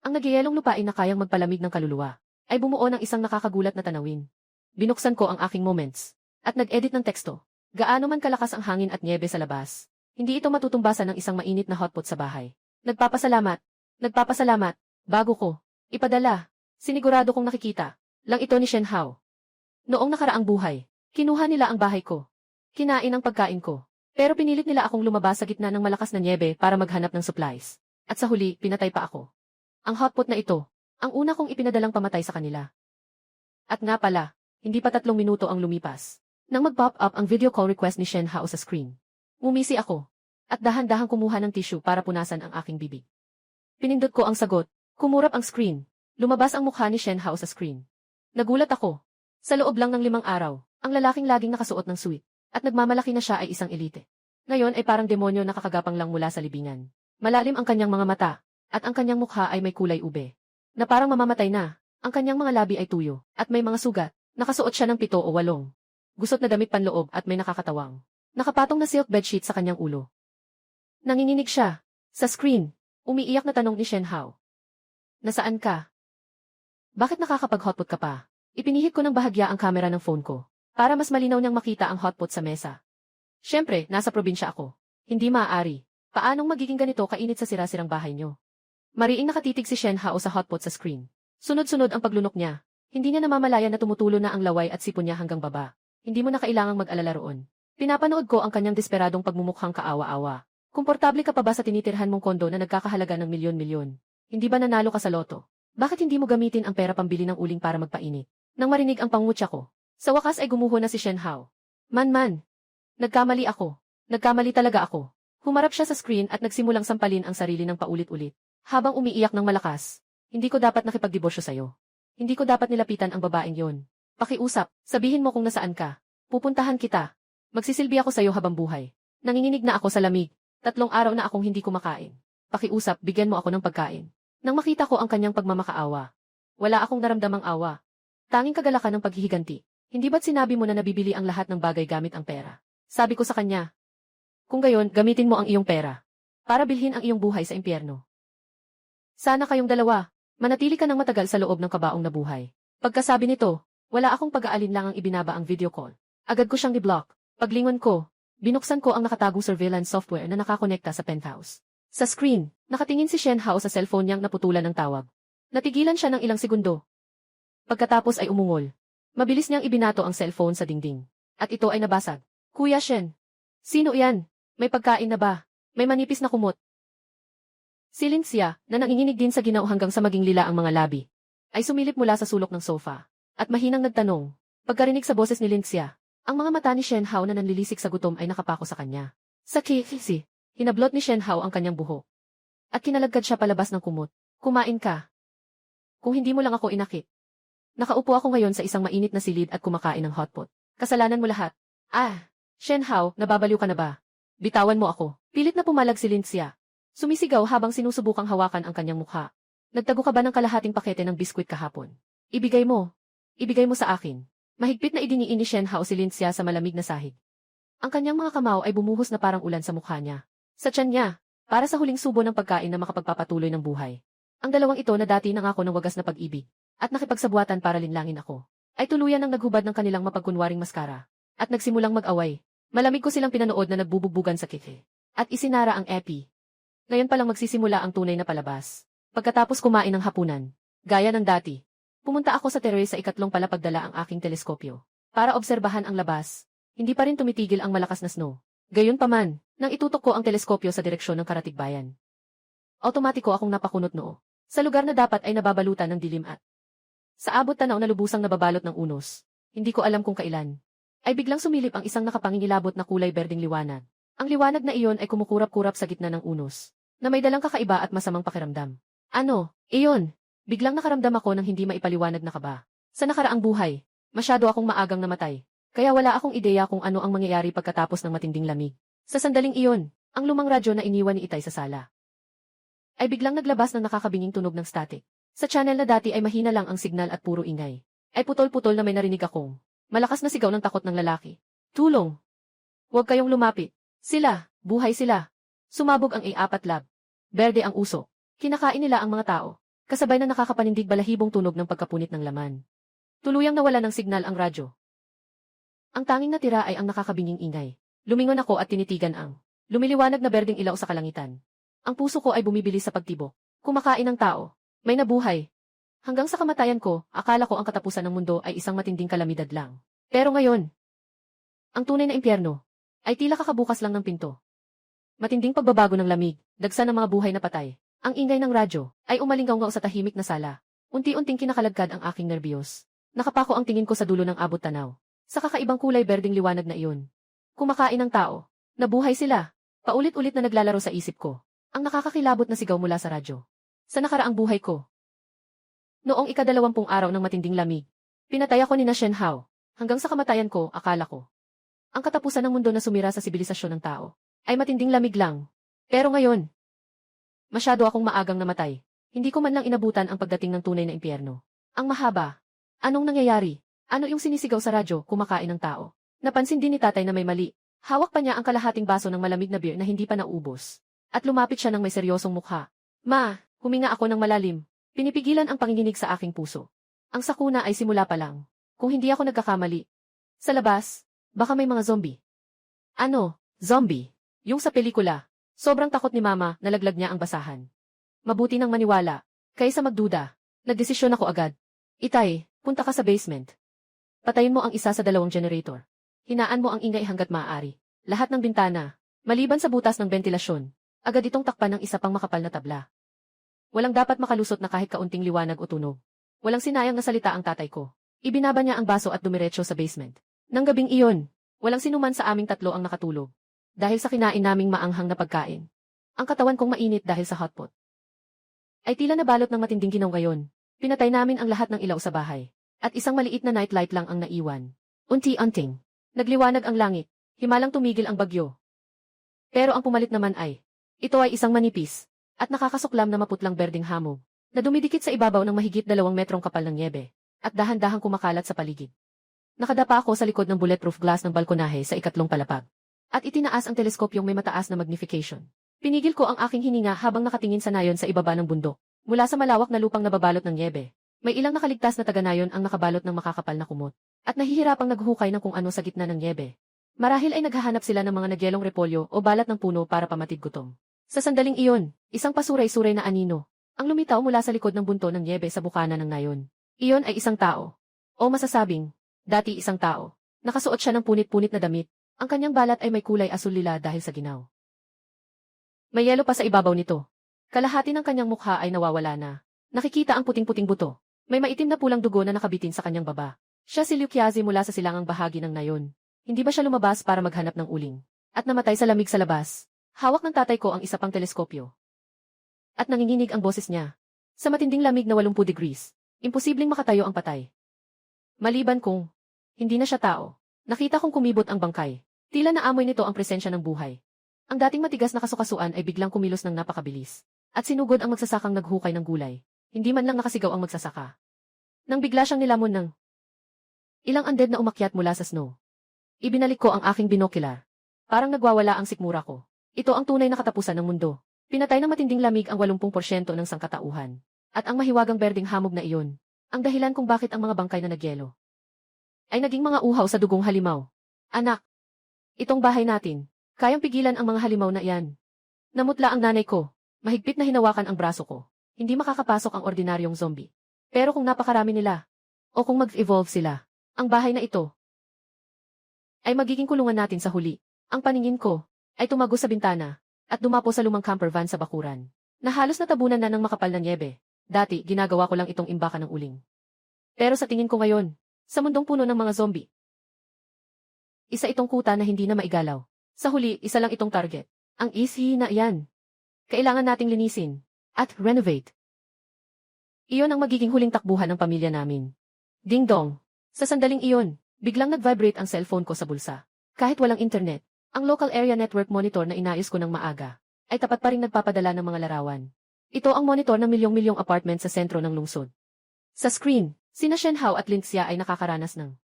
[SPEAKER 1] Ang nagyayelong lupain na kayang magpalamig ng kaluluwa, ay bumuo ng isang nakakagulat na tanawin. Binuksan ko ang aking moments, at nag-edit ng teksto. Gaano man kalakas ang hangin at niebe sa labas, hindi ito matutumbasan ng isang mainit na hotpot sa bahay. Nagpapasalamat. Nagpapasalamat. Bago ko. Ipadala. Sinigurado kong nakikita. Lang ito ni Shen Hao. Noong nakaraang buhay, kinuha nila ang bahay ko. Kinain ang pagkain ko. Pero pinilit nila akong lumabas sa gitna ng malakas na nyebe para maghanap ng supplies. At sa huli, pinatay pa ako. Ang hotpot na ito, ang una kong ipinadalang pamatay sa kanila. At nga pala, hindi pa 3 minuto ang lumipas. Nang mag-pop up ang video call request ni Shen Hao sa screen. Ngumisi ako. At dahan-dahang kumuha ng tissue para punasan ang aking bibig. Pinindot ko ang sagot. Kumurap ang screen. Lumabas ang mukha ni Shen Hao sa screen. Nagulat ako. Sa loob lang ng 5 araw, ang lalaking laging nakasuot ng suit. At nagmamalaki na siya ay isang elite. Ngayon ay parang demonyo na kakagapang lang mula sa libingan. Malalim ang kanyang mga mata. At ang kanyang mukha ay may kulay ube. Na parang mamamatay na. Ang kanyang mga labi ay tuyo. At may mga sugat. Nakasuot siya ng 7 o 8. Gusot na damit panloob at may nakakatawang. Nakapatong na silk bedsheet sa kanyang ulo. Nanginginig siya. Sa screen, umiiyak na tanong ni Shen Hao. Nasaan ka? Bakit nakakapag-hotpot ka pa? Ipinihit ko ng bahagya ang kamera ng phone ko, para mas malinaw niyang makita ang hotpot sa mesa. Siyempre, nasa probinsya ako. Hindi maaari. Paanong magiging ganito kainit sa sira-sirang bahay niyo? Mariing nakatitig si Shen Hao sa hotpot sa screen. Sunod-sunod ang paglunok niya. Hindi niya namamalayan na tumutulo na ang laway at sipon niya hanggang baba. Hindi mo na kailangang mag-alala roon. Pinapanood ko ang kanyang desperadong pagmumukhang kaawa-awa. Komportable ka pa ba sa tinitirhan mong kondo na nagkakahalaga ng milyon-milyon? Hindi ba nanalo ka sa loto? Bakit hindi mo gamitin ang pera pambili ng uling para magpainit? Nang marinig ang pangungutya ko, sa wakas ay gumuho na si Shen Hao. Man. Nagkamali ako. Nagkamali talaga ako. Humarap siya sa screen at nagsimulang sampalin ang sarili ng paulit-ulit. Habang umiiyak ng malakas, hindi ko dapat nakipagdibosyo sa'yo. Hindi ko dapat nilapitan ang babaeng yon. Pakiusap, sabihin mo kung nasaan ka. Pupuntahan kita. Magsisilbi ako sa'yo habang buhay. Nanginginig na ako sa lamig. 3 araw na akong hindi kumakain. Pakiusap, bigyan mo ako ng pagkain. Nang makita ko ang kanyang pagmamakaawa, wala akong naramdamang awa. Tanging kagalakan ng paghihiganti. Hindi ba't sinabi mo na nabibili ang lahat ng bagay gamit ang pera? Sabi ko sa kanya. Kung gayon, gamitin mo ang iyong pera. Para bilhin ang iyong buhay sa impyerno. Sana kayong dalawa, manatili ka ng matagal sa loob ng kabaong na buhay. Pagkasabi nito, wala akong pag-aalinlangang ibinaba ang video call. Agad ko siyang ni-block. Paglingon ko, binuksan ko ang nakatagong surveillance software na nakakonekta sa penthouse. Sa screen, nakatingin si Shen Hao sa cellphone niyang naputulan ng tawag. Natigilan siya ng ilang segundo. Pagkatapos ay umungol. Mabilis niyang ibinato ang cellphone sa dingding. At ito ay nabasag. Kuya Shen. Sino yan? May pagkain na ba? May manipis na kumot. Si Linxia, na nanginginig din sa ginao hanggang sa maging lila ang mga labi, ay sumilip mula sa sulok ng sofa. At mahinang nagtanong. Pagkarinig sa boses ni Linxia, ang mga mata ni Shen Hao na nanlilisik sa gutom ay nakapako sa kanya. Sa kisi, hinablot ni Shen Hao ang kanyang buhok. At kinalagkad siya palabas ng kumot. Kumain ka. Kung hindi mo lang ako inakit. Nakaupo ako ngayon sa isang mainit na silid at kumakain ng hotpot. Kasalanan mo lahat. Shen Hao, nababaliw ka na ba? Bitawan mo ako. Pilit na pumalag si Linxia. Sumisigaw habang sinusubukang hawakan ang kanyang mukha. Nagtago ka ba ng kalahating pakete ng biskwit kahapon? Ibigay mo. Ibigay mo sa akin. Mahigpit na idiniin ni Shen Hao si Linxia sa malamig na sahig. Ang kanyang mga kamao ay bumuhos na parang ulan sa mukha niya. Sa tiyan niya, para sa huling subo ng pagkain na makapagpapatuloy ng buhay. Ang dalawang ito na dati nangako ng wagas na pag-ibig, at nakipagsabuatan para linlangin ako, ay tuluyan ng naghubad ng kanilang mapagkunwaring maskara, at nagsimulang mag-away. Malamig ko silang pinanood na nagbubugbugan sa kike, at isinara ang epi. Ngayon palang magsisimula ang tunay na palabas. Pagkatapos kumain ng hapunan, gaya ng dati, pumunta ako sa terrace sa ikatlong palapagdala ang aking teleskopyo, para obserbahan ang labas. Hindi pa rin tumitigil ang malakas na snow. Gayunpaman, nang itutok ko ang teleskopyo sa direksyon ng Karatigbayan, automatiko akong napakunot noo. Sa lugar na dapat ay nababalutan ng dilim at sa abot tanaw na lubusang nababalot ng unos, hindi ko alam kung kailan, ay biglang sumilip ang isang nakapangingilabot na kulay berdeng liwanag. Ang liwanag na iyon ay kumukurap-kurap sa gitna ng unos, na may dalang kakaiba at masamang pakiramdam. Ano, iyon? Biglang nakaramdam ako ng hindi maipaliwanag na kaba. Sa nakaraang buhay, masyado akong maagang namatay, kaya wala akong ideya kung ano ang mangyayari pagkatapos ng matinding lamig. Sa sandaling iyon, ang lumang radyo na iniwan ni Itay sa sala ay biglang naglabas ng nakakabinging tunog ng static. Sa channel na dati ay mahina lang ang signal at puro ingay, ay putol-putol na may narinig akong malakas na sigaw ng takot ng lalaki. Tulong! Huwag kayong lumapit. Sila, buhay sila. Sumabog ang A4 lab. Berde ang uso. Kinakain nila ang mga tao. Kasabay na nakakapanindig balahibong tunog ng pagkapunit ng laman. Tuluyang nawala ng signal ang radyo. Ang tanging natira ay ang nakakabinging ingay. Lumingon ako at tinitigan ang lumiliwanag na berdeng ilaw sa kalangitan. Ang puso ko ay bumibilis sa pagtibok. Kumakain ng tao. May nabuhay. Hanggang sa kamatayan ko, akala ko ang katapusan ng mundo ay isang matinding kalamidad lang. Pero ngayon, ang tunay na impyerno ay tila kakabukas lang ng pinto. Matinding pagbabago ng lamig, dagsa ng mga buhay na patay. Ang ingay ng radyo ay umalinggaw-ngaw sa tahimik na sala. Unti-unting kinakalagkad ang aking nerbiyos. Nakapako ang tingin ko sa dulo ng abot tanaw. Sa kakaibang kulay berdeng liwanag na iyon. Kumakain ng tao. Nabuhay sila. Paulit-ulit na naglalaro sa isip ko. Ang nakakakilabot na sigaw mula sa radyo. Sa nakaraang buhay ko. Noong ika-20 araw ng matinding lamig, pinatay ako ni na Shen Hao. Hanggang sa kamatayan ko, akala ko. Ang katapusan ng mundo na sumira sa sibilisasyon ng tao ay matinding lamig lang. Pero ngayon, masyado akong maagang namatay. Hindi ko man lang inabutan ang pagdating ng tunay na impyerno. Ang mahaba. Anong nangyayari? Ano yung sinisigaw sa radyo, kumakain ng tao? Napansin din ni tatay na may mali. Hawak pa niya ang kalahating baso ng malamig na beer na hindi pa naubos. At lumapit siya ng may seryosong mukha. Ma, huminga ako ng malalim. Pinipigilan ang panginginig sa aking puso. Ang sakuna ay simula pa lang. Kung hindi ako nagkakamali. Sa labas, baka may mga zombie. Ano? Zombie? Yung sa pelikula. Sobrang takot ni mama, nalaglag niya ang basahan. Mabuti nang maniwala. Kaysa magduda. Nagdesisyon ako agad. Itay, punta ka sa basement. Patayin mo ang isa sa 2 generator. Hinaan mo ang ingay hanggat maaari. Lahat ng bintana, maliban sa butas ng bentilasyon, agad itong takpan ng isa pang makapal na tabla. Walang dapat makalusot na kahit kaunting liwanag o tunog. Walang sinayang na salita ang tatay ko. Ibinaba niya ang baso at dumiretso sa basement. Nang gabing iyon, walang sinuman sa aming 3 ang nakatulog. Dahil sa kinain naming maanghang na pagkain. Ang katawan kong mainit dahil sa hotpot. Ay tila nabalot ng matinding ginaw ngayon. Pinatay namin ang lahat ng ilaw sa bahay. At isang maliit na nightlight lang ang naiwan. Unti-unting. Nagliwanag ang langit. Himalang tumigil ang bagyo. Pero ang pumalit naman ay, ito ay isang manipis. At nakakasuklam na maputlang berdeng hamog, na dumidikit sa ibabaw ng mahigit 2 metrong kapal ng nyebe, at dahan-dahang kumakalat sa paligid. Nakadapa ako sa likod ng bulletproof glass ng balkonahe sa 2 palapag. At itinaas ang teleskopyong may mataas na magnification. Pinigil ko ang aking hininga habang nakatingin sa nayon sa ibaba ng bundok. Mula sa malawak na lupang nababalot ng nyebe, may ilang nakaligtas na taga-nayon ang nakabalot ng makakapal na kumot. At nahihirapang naghukay ng kung ano sa gitna ng nyebe. Marahil ay naghahanap sila ng mga nagyelong repolyo o balat ng puno para pamatid gutom. Sa sandaling iyon, isang pasuray-suray na anino, ang lumitaw mula sa likod ng bunto ng nyebe sa bukana ng nayon. Iyon ay isang tao. O masasabing, dati isang tao. Nakasuot siya ng punit-punit na damit. Ang kanyang balat ay may kulay asul-lila dahil sa ginaw. May yelo pa sa ibabaw nito. Kalahati ng kanyang mukha ay nawawala na. Nakikita ang puting-puting buto. May maitim na pulang dugo na nakabitin sa kanyang baba. Siya si Liu Qiazi mula sa silangang bahagi ng nayon. Hindi ba siya lumabas para maghanap ng uling? At namatay sa lamig sa labas. Hawak ng tatay ko ang isa pang teleskopyo. At nanginginig ang boses niya. Sa matinding lamig na 80 degrees, imposibleng makatayo ang patay. Maliban kung hindi na siya tao. Nakita kong kumibot ang bangkay. Tila naamoy nito ang presensya ng buhay. Ang dating matigas na kasukasuan ay biglang kumilos ng napakabilis. At sinugod ang magsasakang naghukay ng gulay. Hindi man lang nakasigaw ang magsasaka. Nang bigla siyang nilamon ng ilang undead na umakyat mula sa snow. Ibinalik ko ang aking binocular. Parang nagwawala ang sikmura ko. Ito ang tunay na katapusan ng mundo. Pinatay ng matinding lamig ang 80% ng sangkatauhan. At ang mahiwagang berdeng hamog na iyon, ang dahilan kung bakit ang mga bangkay na nagyelo ay naging mga uhaw sa dugong halimaw. Anak, itong bahay natin, kayang pigilan ang mga halimaw na iyan. Namutla ang nanay ko, mahigpit na hinawakan ang braso ko. Hindi makakapasok ang ordinaryong zombie. Pero kung napakarami nila, o kung mag-evolve sila, ang bahay na ito ay magiging kulungan natin sa huli. Ang paningin ko ay tumago sa bintana at dumapo sa lumang camper van sa bakuran, na halos natabunan na ng makapal na nyebe. Dati, ginagawa ko lang itong imbakan ng uling. Pero sa tingin ko ngayon, sa mundong puno ng mga zombie, isa itong kuta na hindi na maigalaw. Sa huli, isa lang itong target. Ang easy na iyan. Kailangan nating linisin at renovate. Iyon ang magiging huling takbuhan ng pamilya namin. Ding dong. Sa sandaling iyon, biglang nag-vibrate ang cellphone ko sa bulsa. Kahit walang internet, ang local area network monitor na inayos ko ng maaga, ay tapat pa rin nagpapadala ng mga larawan. Ito ang monitor ng milyong-milyong apartment sa sentro ng lungsod. Sa screen, sina Shen Hao at Lin Xia ay nakakaranas ng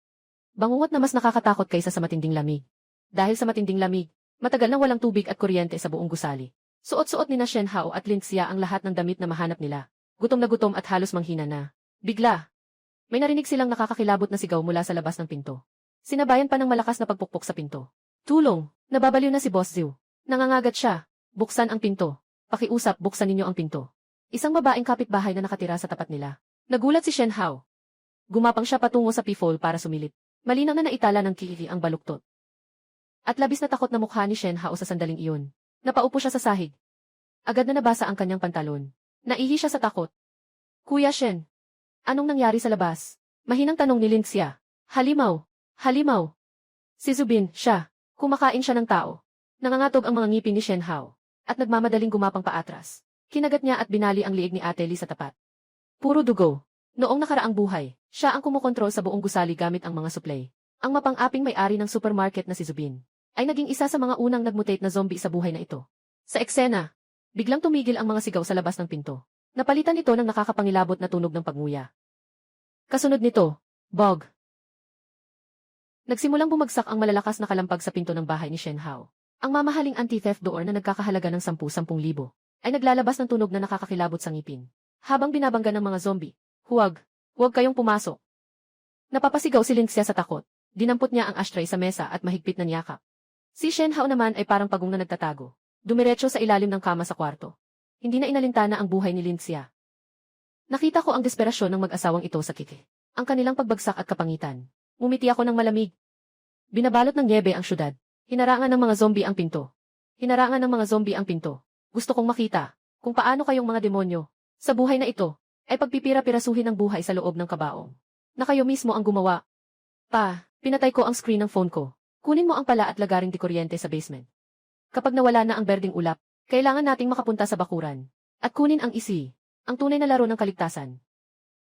[SPEAKER 1] bangungot na mas nakakatakot kaysa sa matinding lamig. Dahil sa matinding lamig, matagal na walang tubig at kuryente sa buong gusali. Suot-suot ni na Shen Hao at Lin Xia ang lahat ng damit na mahanap nila. Gutom na gutom at halos manghina na. Bigla, may narinig silang nakakakilabot na sigaw mula sa labas ng pinto. Sinabayan pa ng malakas na pagpukpok sa pinto. Tulong! Nababaliw na si Boss Zhu. Nangangagat siya. Buksan ang pinto. Pakiusap, buksan ninyo ang pinto. Isang babaeng kapitbahay na nakatira sa tapat nila. Nagulat si Shen Hao. Gumapang siya patungo sa pifol para sumilip. Malinaw na naitala ng kiili ang baluktot. At labis na takot na mukha ni Shen Hao sa sandaling iyon. Napaupo siya sa sahig. Agad na nabasa ang kanyang pantalon. Naihi siya sa takot. Kuya Shen, anong nangyari sa labas? Mahinang tanong ni Linxia. Halimaw, halimaw. Si Zubin, siya. Kumakain siya ng tao. Nangangatog ang mga ngipin ni Shen Hao. At nagmamadaling gumapang paatras. Kinagat niya at binali ang liig ni Ate Li sa tapat. Puro dugo. Noong nakaraang buhay, siya ang kumokontrol sa buong gusali gamit ang mga suplay. Ang mapang-aping may-ari ng supermarket na si Zubin ay naging isa sa mga unang nagmutate na zombie sa buhay na ito. Sa eksena, biglang tumigil ang mga sigaw sa labas ng pinto. Napalitan ito ng nakakapangilabot na tunog ng pagnguya. Kasunod nito, Bog. Nagsimulang bumagsak ang malalakas na kalampag sa pinto ng bahay ni Shen Hao. Ang mamahaling anti-theft door na nagkakahalaga ng 10,000 ay naglalabas ng tunog na nakakakilabot sa ngipin. Habang binabangga ng mga zombie, huwag kayong pumasok. Napapasigaw si Linxia sa takot. Dinampot niya ang ashtray sa mesa at mahigpit na niyakap. Si Shen Hao naman ay parang pagong na nagtatago. Dumiretso sa ilalim ng kama sa kwarto. Hindi na inalintana ang buhay ni Linxia. Nakita ko ang desperasyon ng mag-asawang ito sa kiki. Ang kanilang pagbagsak at kapangitan. Ngumiti ako ng malamig. Binabalot ng niebe ang syudad. Hinarangan ng mga zombie ang pinto. Hinarangan ng mga zombie ang pinto. Gusto kong makita kung paano kayong mga demonyo sa buhay na ito ay pagpipira-pirasuhin ng buhay sa loob ng kabaong. Na kayo mismo ang gumawa. Pinatay ko ang screen ng phone ko. Kunin mo ang pala at lagaring di kuryente sa basement. Kapag nawala na ang berdeng ulap, kailangan nating makapunta sa bakuran. At kunin ang isi, ang tunay na laro ng kaligtasan.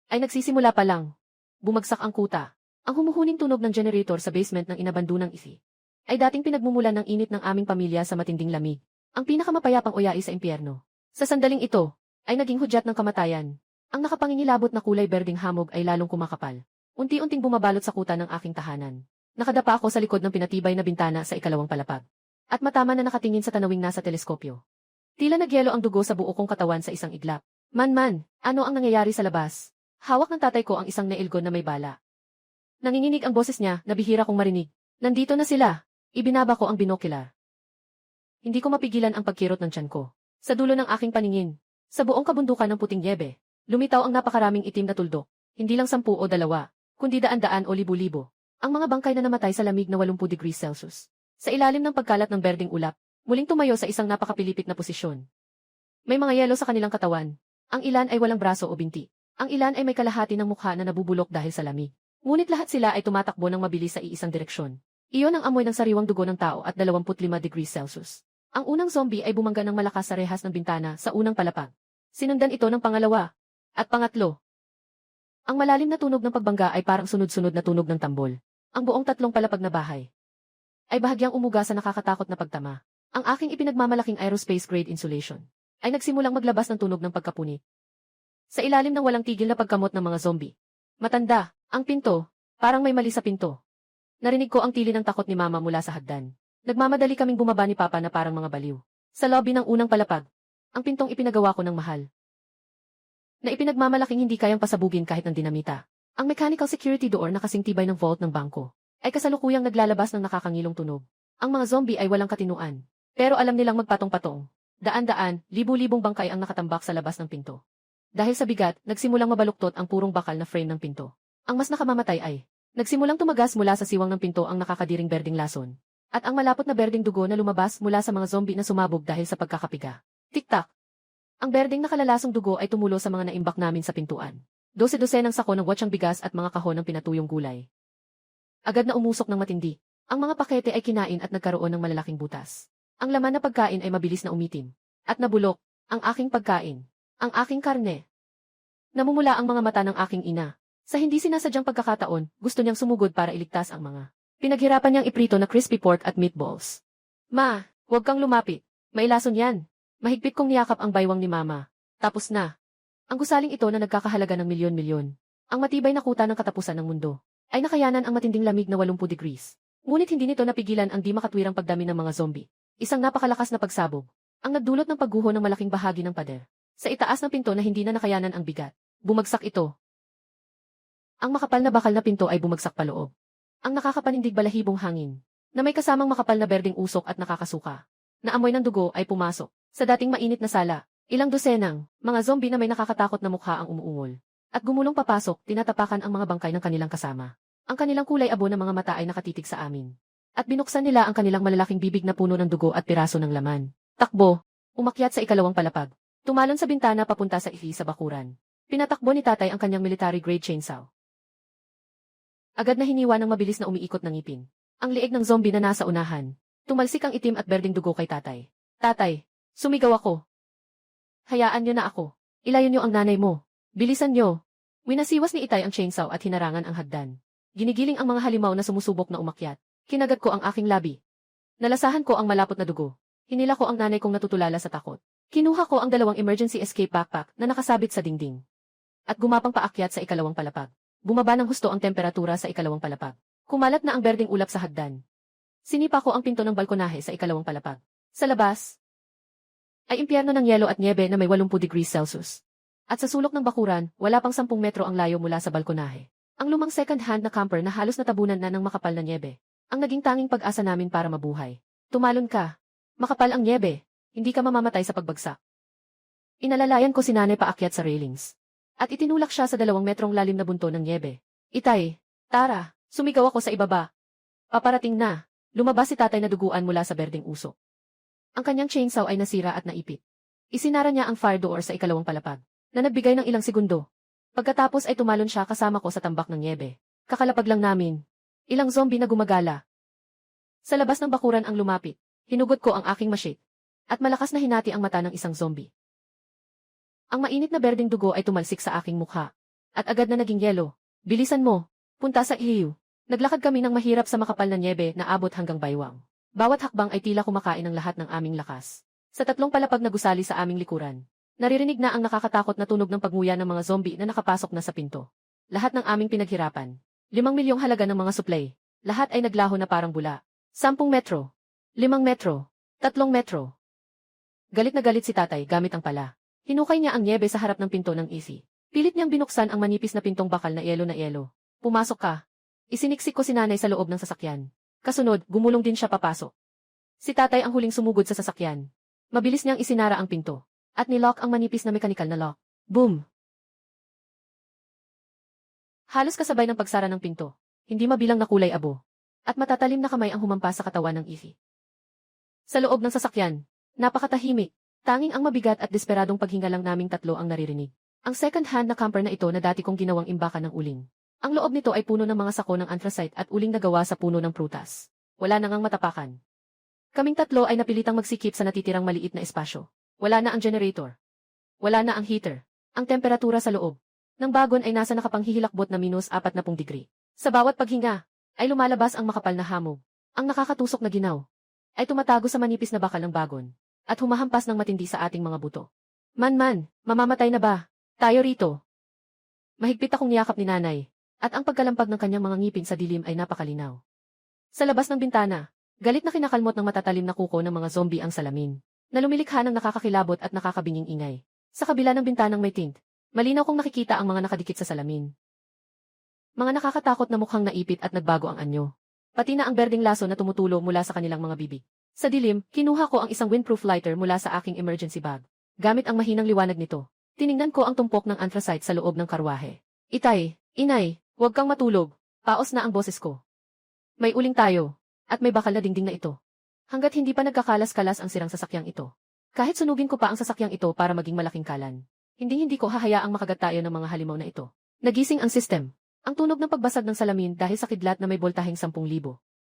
[SPEAKER 1] Ay nagsisimula pa lang. Bumagsak ang kuta. Ang humuhuning tunog ng generator sa basement ng inabandunang isi ay dating pinagmumulan ng init ng aming pamilya sa matinding lamig. Ang pinakamapayapang uyai sa impyerno. Sa sandaling ito, ay naging hudyat ng kamatayan. Ang nakapangingilabot na kulay berdeng hamog ay lalong kumakapal. Unti-unting bumabalot sa kuta ng aking tahanan. Nakadapa ako sa likod ng pinatibay na bintana sa ikalawang palapag. At matama na nakatingin sa tanawing nasa teleskopyo. Tila nagyelo ang dugo sa buo kong katawan sa isang iglap. Man, ano ang nangyayari sa labas? Hawak ng tatay ko ang isang nailgon na may bala. Nanginginig ang boses niya na bihira kong marinig. Nandito na sila. Ibinaba ko ang binocular. Hindi ko mapigilan ang pagkirot ng tiyan ko. Sa dulo ng aking paningin, sa buong kabundukan ng puting niebe, lumitaw ang napakaraming itim na tuldok. Hindi lang 10 o 2, kundi daan-daan o libu-libo. Ang mga bangkay na namatay sa lamig na 80 degrees Celsius. Sa ilalim ng pagkalat ng berdeng ulap, muling tumayo sa isang napakapilipit na posisyon. May mga yelo sa kanilang katawan. Ang ilan ay walang braso o binti. Ang ilan ay may kalahati ng mukha na nabubulok dahil sa lamig. Ngunit lahat sila ay tumatakbo ng mabilis sa iisang direksyon. Iyon ang amoy ng sariwang dugo ng tao at 25 degrees Celsius. Ang unang zombie ay bumangga ng malakas sa rehas ng bintana sa unang palapag. Sinundan ito ng pangalawa at pangatlo. Ang malalim na tunog ng pagbangga ay parang sunod-sunod na tunog ng tambol. Ang buong 3 palapag na bahay ay bahagyang umuga sa nakakatakot na pagtama. Ang aking ipinagmamalaking aerospace-grade insulation ay nagsimulang maglabas ng tunog ng pagkapunit. Sa ilalim ng walang tigil na pagkamot ng mga zombie. Matanda, ang pinto, parang may mali sa pinto. Narinig ko ang tili ng takot ni Mama mula sa hagdan. Nagmamadali kaming bumaba ni Papa na parang mga baliw. Sa lobby ng unang palapag, ang pintong ipinagawa ko ng mahal. Na ipinagmamalaking hindi kayang pasabugin kahit ng dinamita. Ang mechanical security door na kasing tibay ng vault ng bangko ay kasalukuyang naglalabas ng nakakangilong tunog. Ang mga zombie ay walang katinuan. Pero alam nilang magpatong-patong. Daan-daan, libu-libong bangkay ang nakatambak sa labas ng pinto. Dahil sa bigat, nagsimulang mabaluktot ang purong bakal na frame ng pinto. Ang mas nakamamatay ay nagsimulang tumagas mula sa siwang ng pinto ang nakakadiring berdeng lason. At ang malapot na berdeng dugo na lumabas mula sa mga zombie na sumabog dahil sa pagkakapiga. Tik-tak. Ang berdeng nakalalasong dugo ay tumulo sa mga naimbak namin sa pintuan. 12 ng sako ng watsyang bigas at mga kahon ng pinatuyong gulay. Agad na umusok ng matindi. Ang mga pakete ay kinain at nagkaroon ng malalaking butas. Ang laman na pagkain ay mabilis na umitim. At nabulok, ang aking pagkain. Ang aking karne. Namumula ang mga mata ng aking ina. Sa hindi sinasadyang pagkakataon, gusto niyang sumugod para iligtas ang mga pinaghirapan niyang iprito na crispy pork at meatballs. Ma, huwag kang lumapit. May lason yan. Mahigpit kong niyakap ang baywang ni Mama. Tapos na. Ang gusaling ito na nagkakahalaga ng milyon-milyon. Ang matibay na kuta ng katapusan ng mundo ay nakayanan ang matinding lamig na 80 degrees. Ngunit hindi nito napigilan ang di makatwirang pagdami ng mga zombie. Isang napakalakas na pagsabog ang nagdulot ng pagguho ng malaking bahagi ng pader. Sa itaas ng pinto na hindi na nakayanan ang bigat. Bumagsak ito. Ang makapal na bakal na pinto ay bumagsak paloob. Ang nakakapanindig balahibong hangin, na may kasamang makapal na berdeng usok at nakakasuka, na amoy ng dugo ay pumasok. Sa dating mainit na sala, ilang dosenang mga zombie na may nakakatakot na mukha ang umuungol. At gumulong papasok, tinatapakan ang mga bangkay ng kanilang kasama. Ang kanilang kulay abo ng mga mata ay nakatitig sa amin. At binuksan nila ang kanilang malalaking bibig na puno ng dugo at piraso ng laman. Takbo, umakyat sa ikalawang palapag. Tumalon sa bintana papunta sa ihi sa bakuran. Pinatakbo ni tatay ang kanyang military-grade chainsaw. Agad na hiniwa ng mabilis na umiikot ng ngipin. Ang liig ng zombie na nasa unahan. Tumalsik ang itim at berdeng dugo kay tatay. Tatay, sumigaw ako. Hayaan niyo na ako. Ilayon niyo ang nanay mo. Bilisan niyo. Winasiwas ni Itay ang chainsaw at hinarangan ang hagdan. Ginigiling ang mga halimaw na sumusubok na umakyat. Kinagat ko ang aking labi. Nalasahan ko ang malapot na dugo. Hinila ko ang nanay kong natutulala sa takot. Kinuha ko ang dalawang emergency escape backpack na nakasabit sa dingding. At gumapang paakyat sa ikalawang palapag. Bumaba ng husto ang temperatura sa ikalawang palapag. Kumalat na ang berdeng ulap sa hagdan. Sinipa ko ang pinto ng balkonahe sa ikalawang palapag. Sa labas ay impyerno ng yelo at niebe na may 80 degrees Celsius. At sa sulok ng bakuran, wala pang 10 metro ang layo mula sa balkonahe. Ang lumang second-hand na camper na halos natabunan na ng makapal na niebe. Ang naging tanging pag-asa namin para mabuhay. Tumalon ka. Makapal ang niebe. Hindi ka mamamatay sa pagbagsak. Inalalayan ko si nanay paakyat sa railings. At itinulak siya sa 2 metrong lalim na bunto ng niebe. Itay, tara, sumigaw ako sa ibaba. Paparating na. Lumabas si tatay na duguan mula sa berdeng usok. Ang kanyang chainsaw ay nasira at naipit. Isinara niya ang fire door sa ikalawang palapag, na nagbigay ng ilang segundo. Pagkatapos ay tumalon siya kasama ko sa tambak ng niebe. Kakalapag lang namin. Ilang zombie na gumagala. Sa labas ng bakuran ang lumapit. Hinugot ko ang aking machete. At malakas na hinati ang mata ng isang zombie. Ang mainit na berdeng dugo ay tumalsik sa aking mukha. At agad na naging yelo. Bilisan mo. Punta sa ihiw. Naglakad kami ng mahirap sa makapal na niebe na abot hanggang baywang. Bawat hakbang ay tila kumakain ng lahat ng aming lakas. Sa 3 palapag na gusali sa aming likuran, naririnig na ang nakakatakot na tunog ng pagnguya ng mga zombie na nakapasok na sa pinto. Lahat ng aming pinaghirapan. 5 milyong halaga ng mga supply. Lahat ay naglaho na parang bula. 10 metro. 5 metro. 3 metro. Galit na galit si tatay gamit ang pala. Hinukay niya ang niebe sa harap ng pinto ng easy. Pilit niyang binuksan ang manipis na pintong bakal na yelo. Pumasok ka. Isiniksik ko si nanay sa loob ng sasakyan. Kasunod, gumulong din siya papasok. Si tatay ang huling sumugod sa sasakyan. Mabilis niyang isinara ang pinto. At nilock ang manipis na mekanikal na lock. Boom! Halos kasabay ng pagsara ng pinto. Hindi mabilang na kulay abo. At matatalim na kamay ang humampas sa katawan ng Ify. Sa loob ng sasakyan, napakatahimik. Tanging ang mabigat at desperadong paghinga lang naming tatlo ang naririnig. Ang second-hand na camper na ito na dati kong ginawang imbakan ng uling. Ang loob nito ay puno ng mga sako ng anthracite at uling na gawa sa puno ng prutas. Wala nang ang matapakan. Kaming tatlo ay napilitang magsikip sa natitirang maliit na espasyo. Wala na ang generator. Wala na ang heater. Ang temperatura sa loob ng bagon ay nasa nakapanghihilakbot na -40 degree. Sa bawat paghinga, ay lumalabas ang makapal na hamog. Ang nakakatusok na ginaw ay tumatago sa manipis na bakal ng bagon at humahampas ng matindi sa ating mga buto. Man, mamamatay na ba? Tayo rito. Mahigpit akong niyakap ni nanay, at ang pagkalampag ng kanyang mga ngipin sa dilim ay napakalinaw. Sa labas ng bintana, galit na kinakalmot ng matatalim na kuko ng mga zombie ang salamin, na lumilikha ng nakakakilabot at nakakabinging ingay. Sa kabila ng bintanang may tint, malinaw kong nakikita ang mga nakadikit sa salamin. Mga nakakatakot na mukhang naipit at nagbago ang anyo. Pati na ang berdeng laso na tumutulo mula sa kanilang mga bibig. Sa dilim, kinuha ko ang isang windproof lighter mula sa aking emergency bag. Gamit ang mahinang liwanag nito, tiningnan ko ang tumpok ng anthracite sa loob ng karwahe. Itay, inay, huwag kang matulog. Paos na ang boses ko. May uling tayo, at may bakal na dingding na ito. Hanggat hindi pa nagkakalas-kalas ang sirang sasakyang ito. Kahit sunugin ko pa ang sasakyang ito para maging malaking kalan. Hindi ko hahayaang makagat tayo ng mga halimaw na ito. Nagising ang system. Ang tunog ng pagbasag ng salamin dahil sa kidlat na may boltaheng 10,000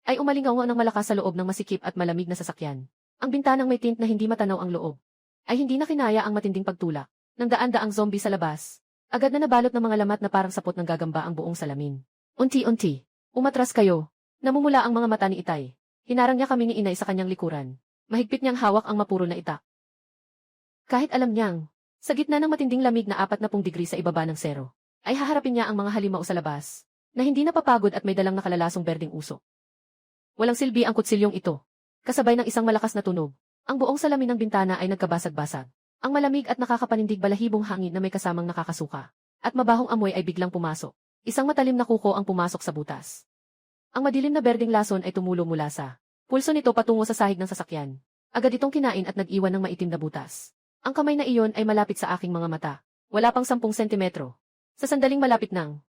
[SPEAKER 1] ay umalingaw ng malakas sa loob ng masikip at malamig na sasakyan. Ang bintanang may tint na hindi matanaw ang loob ay hindi na kinaya ang matinding pagtulak ng daan-daang zombie sa labas. Agad na nabalot ng mga lamat na parang sapot ng gagamba ang buong salamin. Unti-unti, umatras kayo. Namumula ang mga mata ni Itay. Hinarang niya kami ni Inay sa kanyang likuran. Mahigpit niyang hawak ang mapuro na itak. Kahit alam niyang, sa gitna ng matinding lamig na 40 degree sa ibaba ng zero, ay haharapin niya ang mga halimaw sa labas, na hindi napapagod at may dalang nakalalasong berdeng usok. Walang silbi ang kutsilyong ito. Kasabay ng isang malakas na tunog, ang buong salamin ng bintana ay nagkabasag-basag. Ang malamig at nakakapanindig balahibong hangin na may kasamang nakakasuka, at mabahong amoy ay biglang pumasok. Isang matalim na kuko ang pumasok sa butas. Ang madilim na berdeng lason ay tumulo mula sa pulso nito patungo sa sahig ng sasakyan. Agad itong kinain at nag-iwan ng maitim na butas. Ang kamay na iyon ay malapit sa aking mga mata. Wala pang 10 sentimetro. Sa sandaling malapit nang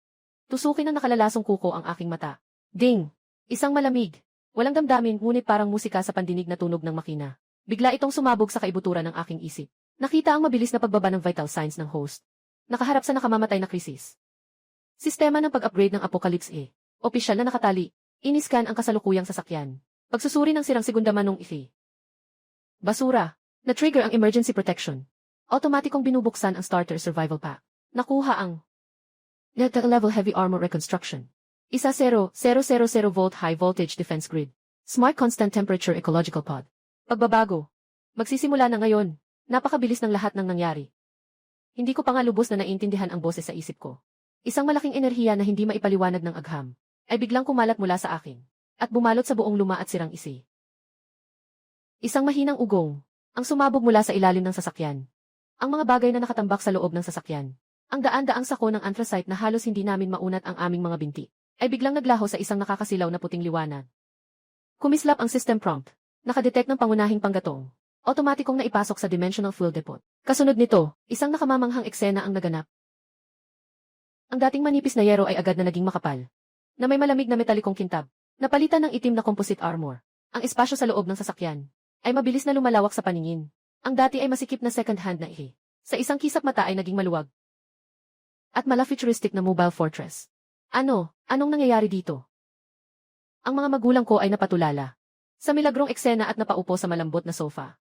[SPEAKER 1] tusukin ng nakalalasong kuko ang aking mata. Ding! Isang malamig. Walang damdamin ngunit parang musika sa pandinig na tunog ng makina. Bigla itong sumabog sa kaibuturan ng aking isip. Nakita ang mabilis na pagbaba ng vital signs ng host. Nakaharap sa nakamamatay na krisis. Sistema ng pag-upgrade ng Apocalypse E. Opisyal na nakatali. Iniskan ang kasalukuyang sasakyan. Pagsusuri ng sirang segunda manong ifi. Basura. Na-trigger ang emergency protection. Automatikong binubuksan ang starter survival pack. Nakuha ang Delta Level Heavy Armor Reconstruction. 1.000 volt High Voltage Defense Grid. Smart Constant Temperature Ecological Pod. Pagbabago. Magsisimula na ngayon. Napakabilis ng lahat ng nangyari. Hindi ko pa nga lubos na naiintindihan ang boses sa isip ko. Isang malaking enerhiya na hindi maipaliwanag ng agham, ay biglang kumalat mula sa akin, at bumalot sa buong luma at sirang isi. Isang mahinang ugong, ang sumabog mula sa ilalim ng sasakyan. Ang mga bagay na nakatambak sa loob ng sasakyan. Ang daan-daang sako ng anthracite na halos hindi namin maunat ang aming mga binti, ay biglang naglaho sa isang nakakasilaw na puting liwanag. Kumislap ang system prompt, nakadetect ng pangunahing panggatong. Otomatikong naipasok sa dimensional fuel depot. Kasunod nito, isang nakamamanghang eksena ang naganap. Ang dating manipis na yero ay agad na naging makapal, na may malamig na metalikong kintab, napalitan ng itim na composite armor. Ang espasyo sa loob ng sasakyan ay mabilis na lumalawak sa paningin. Ang dati ay masikip na second-hand na ihi. Sa isang kisap mata ay naging maluwag. At mala-futuristic na mobile fortress. Anong nangyayari dito? Ang mga magulang ko ay napatulala. Sa milagrong eksena at napaupo sa malambot na sofa.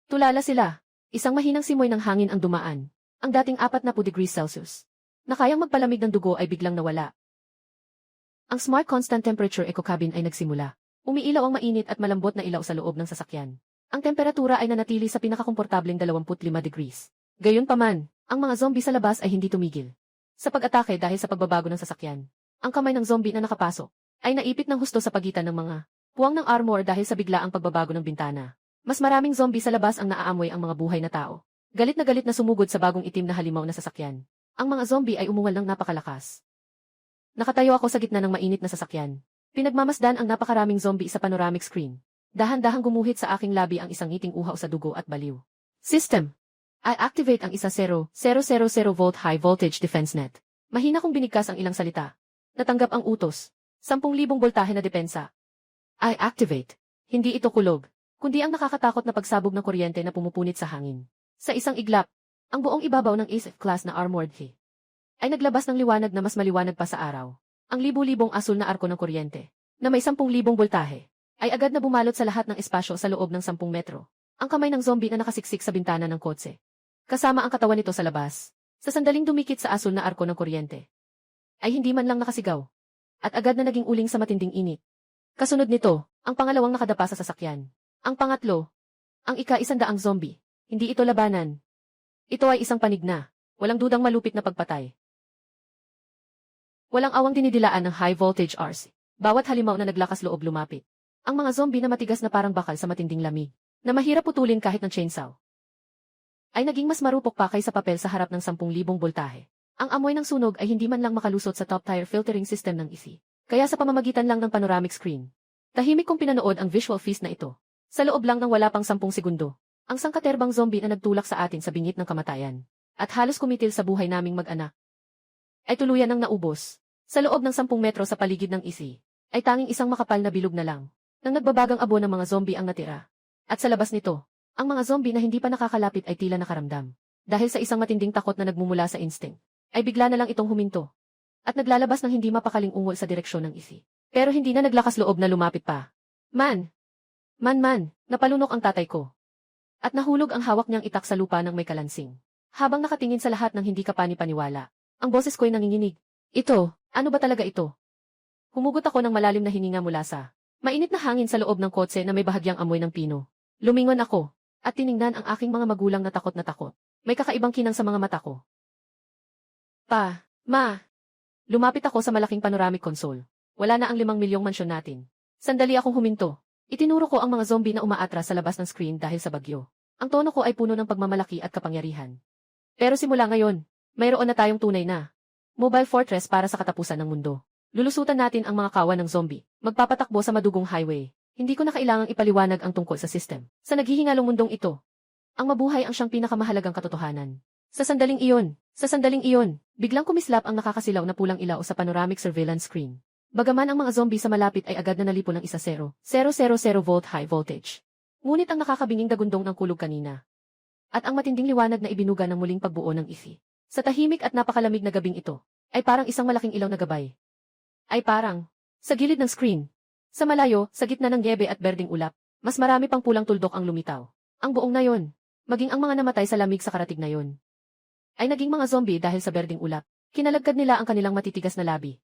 [SPEAKER 1] Tulala sila. Isang mahinang simoy ng hangin ang dumaan. Ang dating 40 degrees Celsius na kayang magpalamig ng dugo ay biglang nawala. Ang Smart Constant Temperature Eco Cabin ay nagsimula. Umiilaw ang mainit at malambot na ilaw sa loob ng sasakyan. Ang temperatura ay nanatili sa pinakakomportableng 25 degrees. Gayunpaman, ang mga zombie sa labas ay hindi tumigil sa pag-atake dahil sa pagbabago ng sasakyan. Ang kamay ng zombie na nakapasok ay naipit ng husto sa pagitan ng mga puwang ng armor dahil sa biglaang pagbabago ng bintana. Mas maraming zombie sa labas ang naaamoy ang mga buhay na tao. Galit na sumugod sa bagong itim na halimaw na sasakyan. Ang mga zombie ay umungal ng napakalakas. Nakatayo ako sa gitna ng mainit na sasakyan. Pinagmamasdan ang napakaraming zombie sa panoramic screen. Dahan-dahang gumuhit sa aking labi ang isang ngiting uhaw sa dugo at baliw. System. I activate ang 1.000 volt High Voltage Defense Net. Mahina kong binigkas ang ilang salita. Natanggap ang utos. 10,000 boltahe na depensa. I activate. Hindi ito kulog, kundi ang nakakatakot na pagsabog ng kuryente na pumupunit sa hangin. Sa isang iglap, ang buong ibabaw ng Ace class na armored he ay naglabas ng liwanag na mas maliwanag pa sa araw. Ang libu-libong asul na arko ng kuryente, na may 10,000 boltahe, ay agad na bumalot sa lahat ng espasyo sa loob ng 10 metro. Ang kamay ng zombie na nakasiksik sa bintana ng kotse, kasama ang katawan nito sa labas, sa sandaling dumikit sa asul na arko ng kuryente, ay hindi man lang nakasigaw, at agad na naging uling sa matinding init. Kasunod nito, ang pangalawang nakadapa sa sasakyan. Ang pangatlo, ang ika-100 zombie. Hindi ito labanan. Ito ay isang panig na, walang dudang malupit na pagpatay. Walang awang dinidilaan ng high voltage RC. Bawat halimaw na naglakas loob lumapit. Ang mga zombie na matigas na parang bakal sa matinding lamig, na mahirap putulin kahit ng chainsaw, ay naging mas marupok pa kaysa papel sa harap ng 10,000 boltahe. Ang amoy ng sunog ay hindi man lang makalusot sa top-tier filtering system ng IC. Kaya sa pamamagitan lang ng panoramic screen, tahimik kong pinanood ang visual feast na ito. Sa loob lang ng wala pang 10 segundo, ang sangkaterbang zombie na nagtulak sa atin sa bingit ng kamatayan, at halos kumitil sa buhay naming mag-anak, ay tuluyan ng naubos. Sa loob ng 10 metro sa paligid ng IC, ay tanging isang makapal na bilog na lang, nang nagbabagang abo ng mga zombie ang natira. At sa labas nito, ang mga zombie na hindi pa nakakalapit ay tila nakaramdam. Dahil sa isang matinding takot na nagmumula sa instinct, ay bigla na lang itong huminto. At naglalabas ng hindi mapakaling ungol sa direksyon ng IC. Pero hindi na naglakas loob na lumapit pa. Man, napalunok ang tatay ko. At nahulog ang hawak niyang itak sa lupa ng may kalansing. Habang nakatingin sa lahat ng hindi kapani-paniwala, ang boses ko'y nanginginig. Ano ba talaga ito? Humugot ako ng malalim na hininga mula sa mainit na hangin sa loob ng kotse na may bahagyang amoy ng pino. Lumingon ako, at tiningnan ang aking mga magulang na takot na takot. May kakaibang kinang sa mga mata ko. Ma. Lumapit ako sa malaking panoramic console. Wala na ang 5 milyong mansyon natin. Sandali akong huminto. Itinuro ko ang mga zombie na umaatras sa labas ng screen dahil sa bagyo. Ang tono ko ay puno ng pagmamalaki at kapangyarihan. Pero simula ngayon, mayroon na tayong tunay na mobile fortress para sa katapusan ng mundo. Lulusutan natin ang mga kawan ng zombie. Magpapatakbo sa madugong highway. Hindi ko na kailangang ipaliwanag ang tungkol sa system. Sa naghihingalong mundong ito, ang mabuhay ang siyang pinakamahalagang katotohanan. Sa sandaling iyon, biglang kumislap ang nakakasilaw na pulang ilaw sa panoramic surveillance screen. Bagaman ang mga zombie sa malapit ay agad na nalipo ng 1-0 volt high voltage. Ngunit ang nakakabinging dagundong ng kulog kanina. At ang matinding liwanag na ibinuga ng muling pagbuo ng ifi. Sa tahimik at napakalamig na gabing ito, ay parang isang malaking ilaw na gabay. Ay parang, sa gilid ng screen. Sa malayo, sa gitna ng niebe at berdeng ulap, mas marami pang pulang tuldok ang lumitaw. Ang buong nayon, maging ang mga namatay sa lamig sa karatig na yon, ay naging mga zombie dahil sa berdeng ulap. Kinalagkad nila ang kanilang matitigas na labi.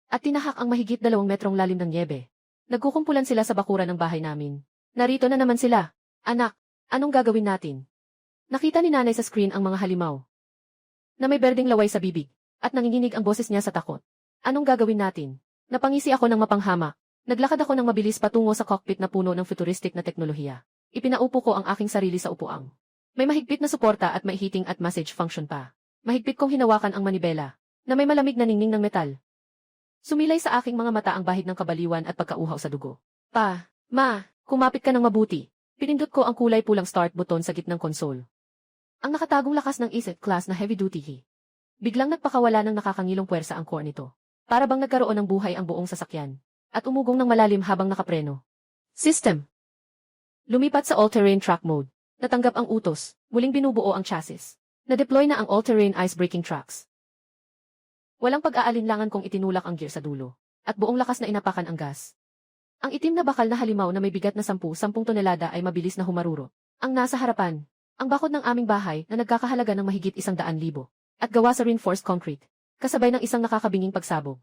[SPEAKER 1] At tinahak ang mahigit 2 metrong lalim ng niebe. Nagkukumpulan sila sa bakuran ng bahay namin. Narito na naman sila. Anak, anong gagawin natin? Nakita ni nanay sa screen ang mga halimaw na may berdeng laway sa bibig, at nanginginig ang boses niya sa takot. Anong gagawin natin? Napangisi ako ng mapanghamak. Naglakad ako ng mabilis patungo sa cockpit na puno ng futuristic na teknolohiya. Ipinaupo ko ang aking sarili sa upuang. May mahigpit na suporta at may heating at massage function pa. Mahigpit kong hinawakan ang manibela, na may malamig na ningning ng metal. Sumilay sa aking mga mata ang bahid ng kabaliwan at pagkauhaw sa dugo. Kumapit ka ng mabuti. Pinindot ko ang kulay pulang start button sa gitnang konsol. Ang nakatagong lakas ng isip class na heavy-duty HE. Biglang nagpakawala ng nakakangilong puwersa ang core nito. Para bang nagkaroon ng buhay ang buong sasakyan. At umugong ng malalim habang nakapreno. System. Lumipat sa all-terrain track mode. Natanggap ang utos. Muling binubuo ang chassis. Na-deploy na ang all-terrain ice-breaking tracks. Walang pag-aalinlangan kong itinulak ang gear sa dulo. At buong lakas na inapakan ang gas. Ang itim na bakal na halimaw na may bigat na 10 tonelada ay mabilis na humaruro. Ang nasa harapan. Ang bakod ng aming bahay na nagkakahalaga ng mahigit 100,000 at gawa sa reinforced concrete, kasabay ng isang nakakabinging pagsabog,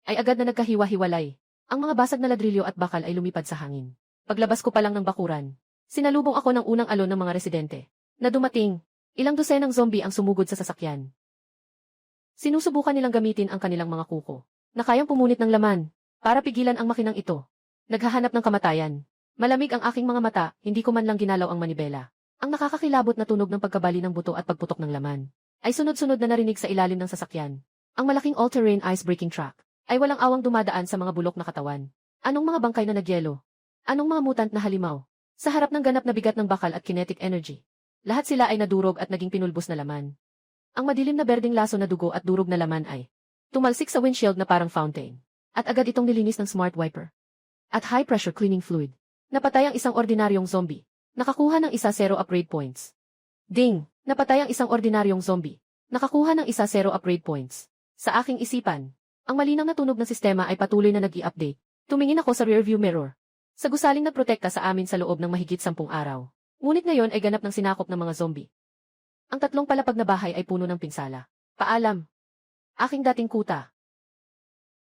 [SPEAKER 1] ay agad na nagkahiwa-hiwalay. Ang mga basag na ladrilyo at bakal ay lumipad sa hangin. Paglabas ko pa lang ng bakuran, sinalubong ako ng unang alon ng mga residente. Na dumating, ilang dosenang zombie ang sumugod sa sasakyan. Sinusubukan nilang gamitin ang kanilang mga kuko, na kayang pumunit ng laman, para pigilan ang makinang ito. Naghahanap ng kamatayan. Malamig ang aking mga mata, hindi ko man lang ginalaw ang manibela. Ang nakakakilabot na tunog ng pagkabali ng buto at pagputok ng laman ay sunod-sunod na narinig sa ilalim ng sasakyan. Ang malaking all-terrain ice-breaking track ay walang awang dumadaan sa mga bulok na katawan. Anong mga bangkay na nagyelo? Anong mga mutant na halimaw? Sa harap ng ganap na bigat ng bakal at kinetic energy, lahat sila ay nadurog at naging pinulbos na laman. Ang madilim na berdeng laso na dugo at durog na laman ay tumalsik sa windshield na parang fountain. At agad itong nilinis ng smart wiper at high-pressure cleaning fluid. Napatay ang isang ordinaryong zombie. Nakakuha ng 1-0 upgrade points. Ding! Napatay ang isang ordinaryong zombie. Nakakuha ng 1-0 upgrade points. Sa aking isipan, ang malinaw na tunog ng sistema ay patuloy na nag-i-update. Tumingin ako sa rearview mirror. Sa gusaling na protekta sa amin sa loob ng mahigit 10 araw. Ngunit ngayon ay ganap ng sinakop ng mga zombie. Ang 3 palapag na bahay ay puno ng pinsala. Paalam. Aking dating kuta.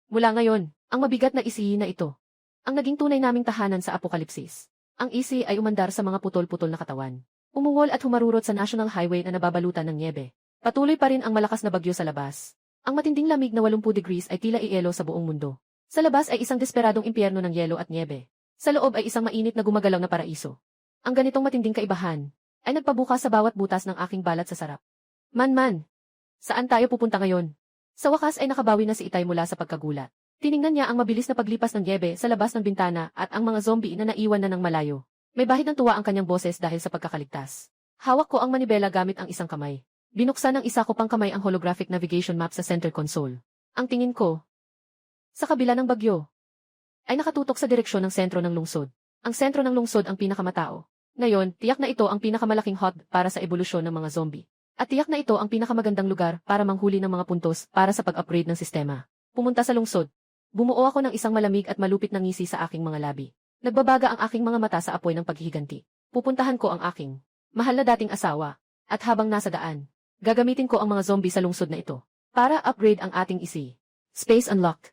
[SPEAKER 1] Mula ngayon, ang mabigat na isihi na ito. Ang naging tunay naming tahanan sa apokalipsis. Ang isi ay umandar sa mga putol-putol na katawan. Umungol at humarurot sa National Highway na nababalutan ng niebe. Patuloy pa rin ang malakas na bagyo sa labas. Ang matinding lamig na 80 degrees ay tila ielo sa buong mundo. Sa labas ay isang desperadong impyerno ng yelo at niebe. Sa loob ay isang mainit na gumagalaw na paraiso. Ang ganitong matinding kaibahan ay nagpabukas sa bawat butas ng aking balat sa sarap. Man, saan tayo pupunta ngayon? Sa wakas ay nakabawi na si Itay mula sa pagkagulat. Tiningnan niya ang mabilis na paglipas ng niebe sa labas ng bintana at ang mga zombie na naiwan na ng malayo. May bahid ng tuwa ang kanyang boses dahil sa pagkakaligtas. Hawak ko ang manibela gamit ang isang kamay. Binuksan ng isa ko pang kamay ang holographic navigation map sa center console. Ang tingin ko, sa kabila ng bagyo, ay nakatutok sa direksyon ng sentro ng lungsod. Ang sentro ng lungsod ang pinakamatao. Ngayon, tiyak na ito ang pinakamalaking hotspot para sa ebolusyon ng mga zombie. At tiyak na ito ang pinakamagandang lugar para manghuli ng mga puntos para sa pag-upgrade ng sistema. Pumunta sa lungsod. Bumuo ako ng isang malamig at malupit na ngisi sa aking mga labi. Nagbabaga ang aking mga mata sa apoy ng paghihiganti. Pupuntahan ko ang aking mahal na dating asawa. At habang nasa daan, gagamitin ko ang mga zombie sa lungsod na ito para upgrade ang ating isi. Space unlocked.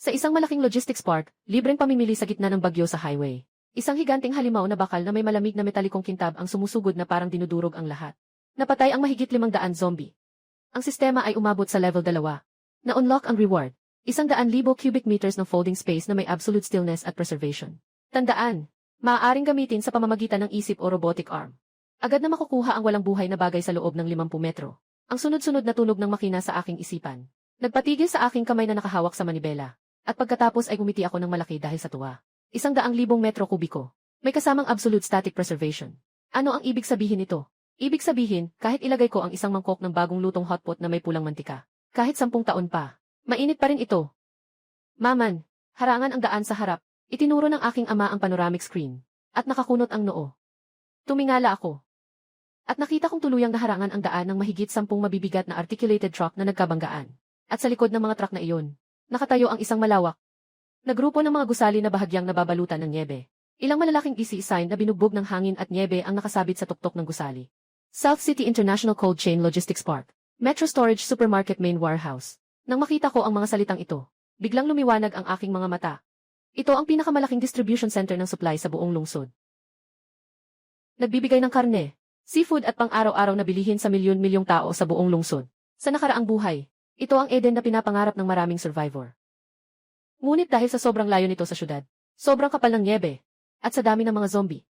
[SPEAKER 1] Sa isang malaking logistics park, libreng pamimili sa gitna ng bagyo sa highway. Isang higanting halimaw na bakal na may malamig na metalikong kintab ang sumusugod na parang dinudurog ang lahat. Napatay ang mahigit 500 zombie. Ang sistema ay umabot sa level 2. Na-unlock ang reward. 100,000 cubic meters ng folding space na may absolute stillness at preservation. Tandaan, maaaring gamitin sa pamamagitan ng isip o robotic arm. Agad na makukuha ang walang buhay na bagay sa loob ng 50 metro. Ang sunod-sunod na tunog ng makina sa aking isipan. Nagpatigil sa aking kamay na nakahawak sa manibela. At pagkatapos ay umiti ako ng malaki dahil sa tuwa. 100,000 metro kubiko. May kasamang absolute static preservation. Ano ang ibig sabihin nito? Ibig sabihin, kahit ilagay ko ang isang mangkok ng bagong lutong hotpot na may pulang mantika, kahit 10 taon pa, mainit pa rin ito. Maman, harangan ang daan sa harap. Itinuro ng aking ama ang panoramic screen. At nakakunot ang noo. Tumingala ako. At nakita kong tuluyang naharangan ang daan ng mahigit 10 mabibigat na articulated truck na nagkabanggaan. At sa likod ng mga truck na iyon, nakatayo ang isang malawak na grupo ng mga gusali na bahagyang nababalutan ng nyebe. Ilang malalaking easy sign na binugbog ng hangin at nyebe ang nakasabit sa tuktok ng gusali. South City International Cold Chain Logistics Park. Metro Storage Supermarket Main Warehouse. Nang makita ko ang mga salitang ito, biglang lumiwanag ang aking mga mata. Ito ang pinakamalaking distribution center ng supply sa buong lungsod. Nagbibigay ng karne, seafood at pang-araw-araw na bilihin sa milyon-milyong tao sa buong lungsod. Sa nakaraang buhay, ito ang Eden na pinapangarap ng maraming survivor. Ngunit dahil sa sobrang layo nito sa syudad, sobrang kapal ng nyebe, at sa dami ng mga zombie,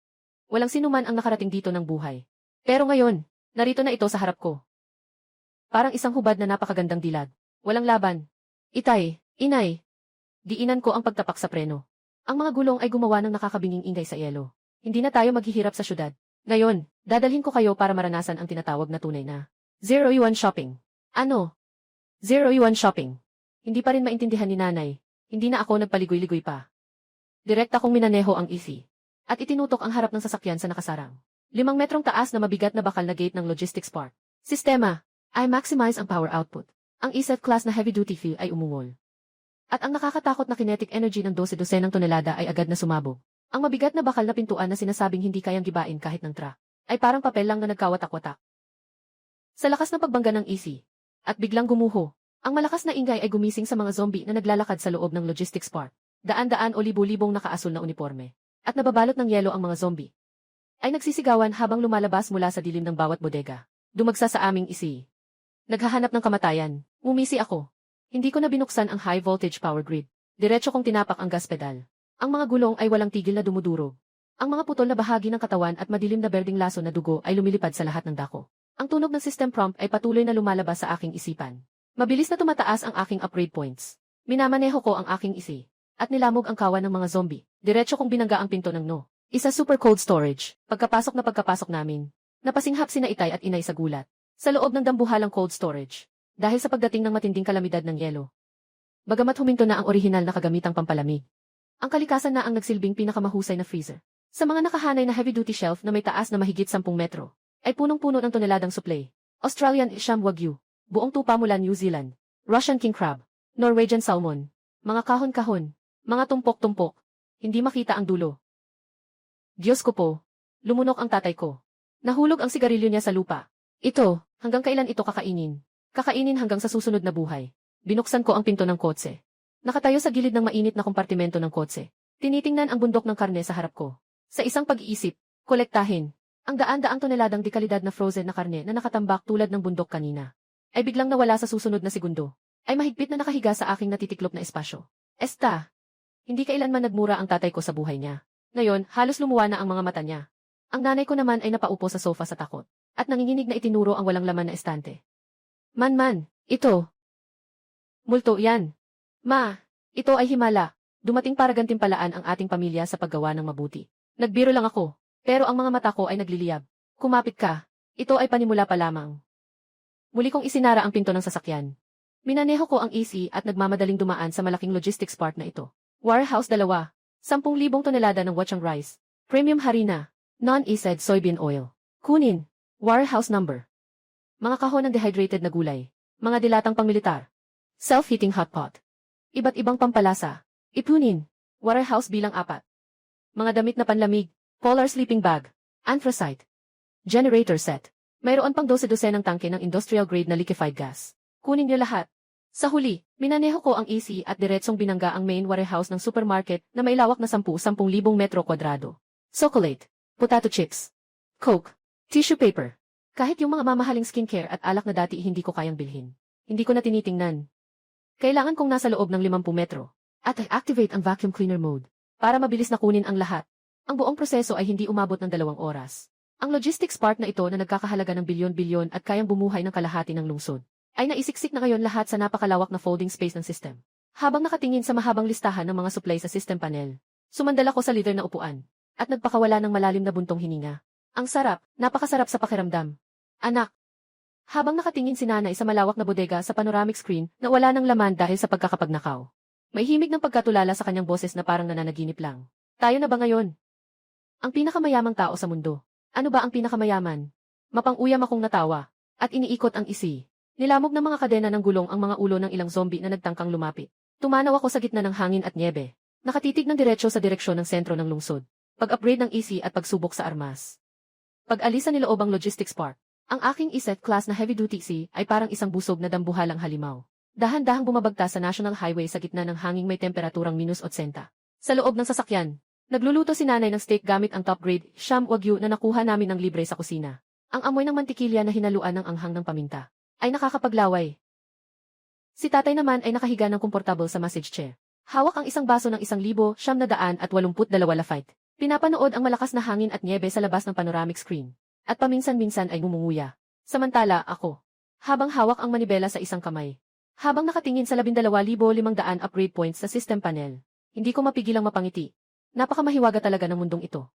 [SPEAKER 1] walang sinuman ang nakarating dito ng buhay. Pero ngayon, narito na ito sa harap ko. Parang isang hubad na napakagandang dilag. Walang laban. Itay, inay. Diinan ko ang pagtapak sa preno. Ang mga gulong ay gumawa ng nakakabinging ingay sa yelo. Hindi na tayo maghihirap sa syudad. Ngayon, dadalhin ko kayo para maranasan ang tinatawag na tunay na zero-yuan shopping. Ano? Zero-yuan shopping. Hindi pa rin maintindihan ni nanay. Hindi na ako nagpaligoy-ligoy pa. Direkta kong minaneho ang easy. At itinutok ang harap ng sasakyan sa nakasarang 5 metrong taas na mabigat na bakal na gate ng logistics park. Sistema. I maximize ang power output. Ang ESET class na heavy-duty fuel ay umungol. At ang nakakatakot na kinetic energy ng 12 ng tonelada ay agad na sumabog. Ang mabigat na bakal na pintuan na sinasabing hindi kayang gibain kahit ng truck, ay parang papel lang na nagkawatak-watak. Sa lakas ng pagbangga ng easy, at biglang gumuho, ang malakas na ingay ay gumising sa mga zombie na naglalakad sa loob ng logistics park. Daan-daan o libo-libong nakaasul na uniforme, at nababalot ng yelo ang mga zombie. Ay nagsisigawan habang lumalabas mula sa dilim ng bawat bodega. Dumagsa sa aming easy. Naghahanap ng kamatayan, ngumisi ako. Hindi ko na binuksan ang high voltage power grid. Diretso kong tinapak ang gas pedal. Ang mga gulong ay walang tigil na dumudurog. Ang mga putol na bahagi ng katawan at madilim na berdeng laso na dugo ay lumilipad sa lahat ng dako. Ang tunog ng system prompt ay patuloy na lumalabas sa aking isipan. Mabilis na tumataas ang aking upgrade points. Minamaneho ko ang aking isi. At nilamog ang kawan ng mga zombie. Diretso kong binangga ang pinto ng no. Isa super cold storage. Pagkapasok namin, napasinghap sina Itay at Inay sa gulat. Sa loob ng dambuhalang cold storage. Dahil sa pagdating ng matinding kalamidad ng yelo. Bagamat huminto na ang orihinal na kagamitang pampalamig. Ang kalikasan na ang nagsilbing pinakamahusay na freezer. Sa mga nakahanay na heavy-duty shelf na may taas na mahigit 10 metro, ay punong-puno ng toneladang supply. Australian Isham Wagyu, buong tupa mula New Zealand, Russian King Crab, Norwegian Salmon, mga kahon-kahon, mga tumpok-tumpok, hindi makita ang dulo. Diyos ko po, lumunok ang tatay ko. Nahulog ang sigarilyo niya sa lupa. Ito, hanggang kailan ito kakainin? Kakainin hanggang sa susunod na buhay. Binuksan ko ang pinto ng kotse. Nakatayo sa gilid ng mainit na kompartimento ng kotse. Tinitingnan ang bundok ng karne sa harap ko. Sa isang pag-iisip, kolektahin. Ang daan-daang toneladang dekalidad na frozen na karne na nakatambak tulad ng bundok kanina. Ay biglang nawala sa susunod na segundo. Ay mahigpit na nakahiga sa aking natitiklop na espasyo. Esta! Hindi kailanman nagmura ang tatay ko sa buhay niya. Ngayon, halos lumuwa na ang mga mata niya. Ang nanay ko naman ay napaupo sa sofa sa takot. At nanginginig na itinuro ang walang laman na estante. Man, ito. Multo yan. Ma, ito ay himala. Dumating para gantimpalaan ang ating pamilya sa paggawa ng mabuti. Nagbiro lang ako, pero ang mga mata ko ay nagliliyab. Kumapit ka. Ito ay panimula pa lamang. Muli kong isinara ang pinto ng sasakyan. Minaneho ko ang easy at nagmamadaling dumaan sa malaking logistics park na ito. Warehouse 2, 10,000 tonelada ng wachang rice, premium harina, non-acid soybean oil. Kunin, warehouse number. Mga kahon ng dehydrated na gulay, mga dilatang pangmilitar, self-heating hot pot. Iba't ibang pampalasa. Ipunin. Warehouse bilang 4. Mga damit na panlamig. Polar sleeping bag. Anthracite. Generator set. Mayroon pang 12 ng tangke ng industrial grade na liquefied gas. Kunin niyo lahat. Sa huli, minaneho ko ang easy at diretsong binangga ang main warehouse ng supermarket na may lawak na 10,000 metro kwadrado. Chocolate. Potato chips. Coke. Tissue paper. Kahit yung mga mamahaling skincare at alak na dati hindi ko kayang bilhin. Hindi ko na tinitingnan. Kailangan kong nasa loob ng 50 metro. At i-activate ang vacuum cleaner mode. Para mabilis na kunin ang lahat. Ang buong proseso ay hindi umabot ng 2 oras. Ang logistics park na ito na nagkakahalaga ng bilyon-bilyon at kayang bumuhay ng kalahati ng lungsod, ay naisiksik na ngayon lahat sa napakalawak na folding space ng system. Habang nakatingin sa mahabang listahan ng mga supply sa system panel, Sumandal ako sa leather na upuan, at nagpakawala ng malalim na buntong hininga. Ang sarap, napakasarap sa pakiramdam. Anak. Habang nakatingin si nanay sa malawak na bodega sa panoramic screen na wala ng laman dahil sa pagkakapagnakaw. May himig ng pagkatulala sa kanyang boses na parang nananaginip lang. Tayo na ba ngayon? Ang pinakamayamang tao sa mundo. Ano ba ang pinakamayaman? Mapang-uyam akong natawa. At iniikot ang isi. Nilamog ng mga kadena ng gulong ang mga ulo ng ilang zombie na nagtangkang lumapit. Tumanaw ako sa gitna ng hangin at niebe. Nakatitig ng diretsyo sa direksyon ng sentro ng lungsod. Pag-upgrade ng EC at pagsubok sa armas. Pag-alis sa niloobang logistics park. Ang aking ESET class na heavy-duty C ay parang isang busog na dambuhalang halimaw. Dahan-dahang bumabagta sa National Highway sa gitna ng hanging may temperaturang -80. Sa loob ng sasakyan, nagluluto si nanay ng steak gamit ang top-grade Sham Wagyu na nakuha namin ng libre sa kusina. Ang amoy ng mantikilya na hinaluan ng anghang ng paminta ay nakakapaglaway. Si tatay naman ay nakahiga ng komportable sa massage chair. Hawak ang isang baso ng 1,982 lafite. Pinapanood ang malakas na hangin at niebe sa labas ng panoramic screen. At paminsan-minsan ay ngumunguya. Samantala, ako. Habang hawak ang manibela sa isang kamay. Habang nakatingin sa 12,500 upgrade points sa system panel. Hindi ko mapigilang mapangiti. Napakamahiwaga talaga ng mundong ito.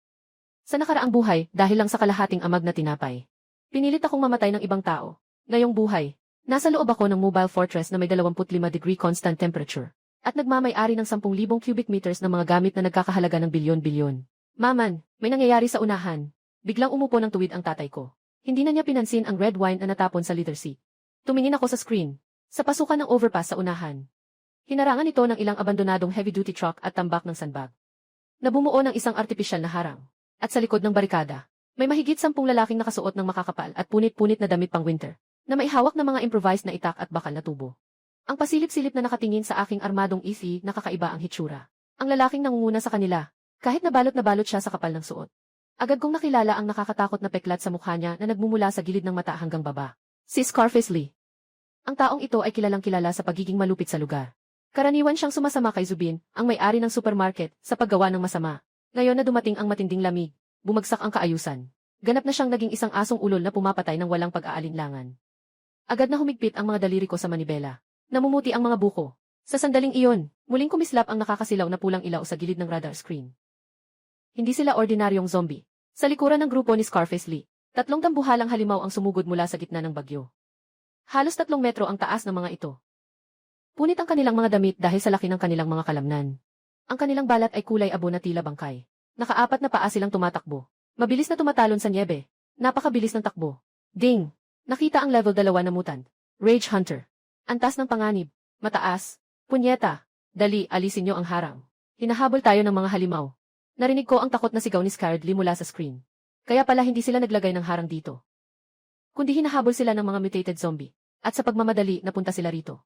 [SPEAKER 1] Sa nakaraang buhay, dahil lang sa kalahating amag na tinapay. Pinilit akong mamatay ng ibang tao. Ngayong buhay, nasa loob ako ng mobile fortress na may 25-degree constant temperature. At nagmamay-ari ng 10,000 cubic meters ng mga gamit na nagkakahalaga ng bilyon-bilyon. Maman, may nangyayari sa unahan. Biglang umupo ng tuwid ang tatay ko. Hindi na niya pinansin ang red wine na natapon sa leather seat. Tumingin ako sa screen. Sa pasukan ng overpass sa unahan. Hinarangan ito ng ilang abandonadong heavy-duty truck at tambak ng sandbag. Nabumuo ng isang artipisyal na harang. At sa likod ng barikada, may mahigit 10 lalaking nakasuot ng makakapal at punit-punit na damit pang winter, na may hawak na mga improvised na itak at bakal na tubo. Ang pasilip-silip na nakatingin sa aking armadong EC nakakaiba ang hitsura. Ang lalaking nangunguna sa kanila, kahit na balot siya sa kapal ng suot. Agad kong nakilala ang nakakatakot na peklat sa mukha niya na nagmumula sa gilid ng mata hanggang baba. Si Scarface Lee. Ang taong ito ay kilalang-kilala sa pagiging malupit sa lugar. Karaniwan siyang sumasama kay Zubin, ang may-ari ng supermarket, sa paggawa ng masama. Ngayon na dumating ang matinding lamig, bumagsak ang kaayusan. Ganap na siyang naging isang asong ulol na pumapatay ng walang pag-aalinlangan. Agad na humigpit ang mga daliri ko sa manibela. Namumuti ang mga buko. Sa sandaling iyon, muling kumislap ang nakakasilaw na pulang ilaw sa gilid ng radar screen. Hindi sila ordinaryong zombie. Sa likuran ng grupo ni Scarface Lee, 3 tambuhalang halimaw ang sumugod mula sa gitna ng bagyo. Halos 3 metro ang taas ng mga ito. Punit ang kanilang mga damit dahil sa laki ng kanilang mga kalamnan. Ang kanilang balat ay kulay abo na tila bangkay. Nakaapat na paa silang tumatakbo. Mabilis na tumatalon sa niebe. Napakabilis ng takbo. Ding! Nakita ang level 2 na mutant. Rage Hunter. Antas ng panganib. Mataas. Punyeta. Dali, alisin niyo ang harang. Hinahabol tayo ng mga halimaw. Narinig ko ang takot na sigaw ni Scarred Lee mula sa screen. Kaya pala hindi sila naglagay ng harang dito. Kundi hinahabol sila ng mga mutated zombie. At sa pagmamadali, napunta sila rito.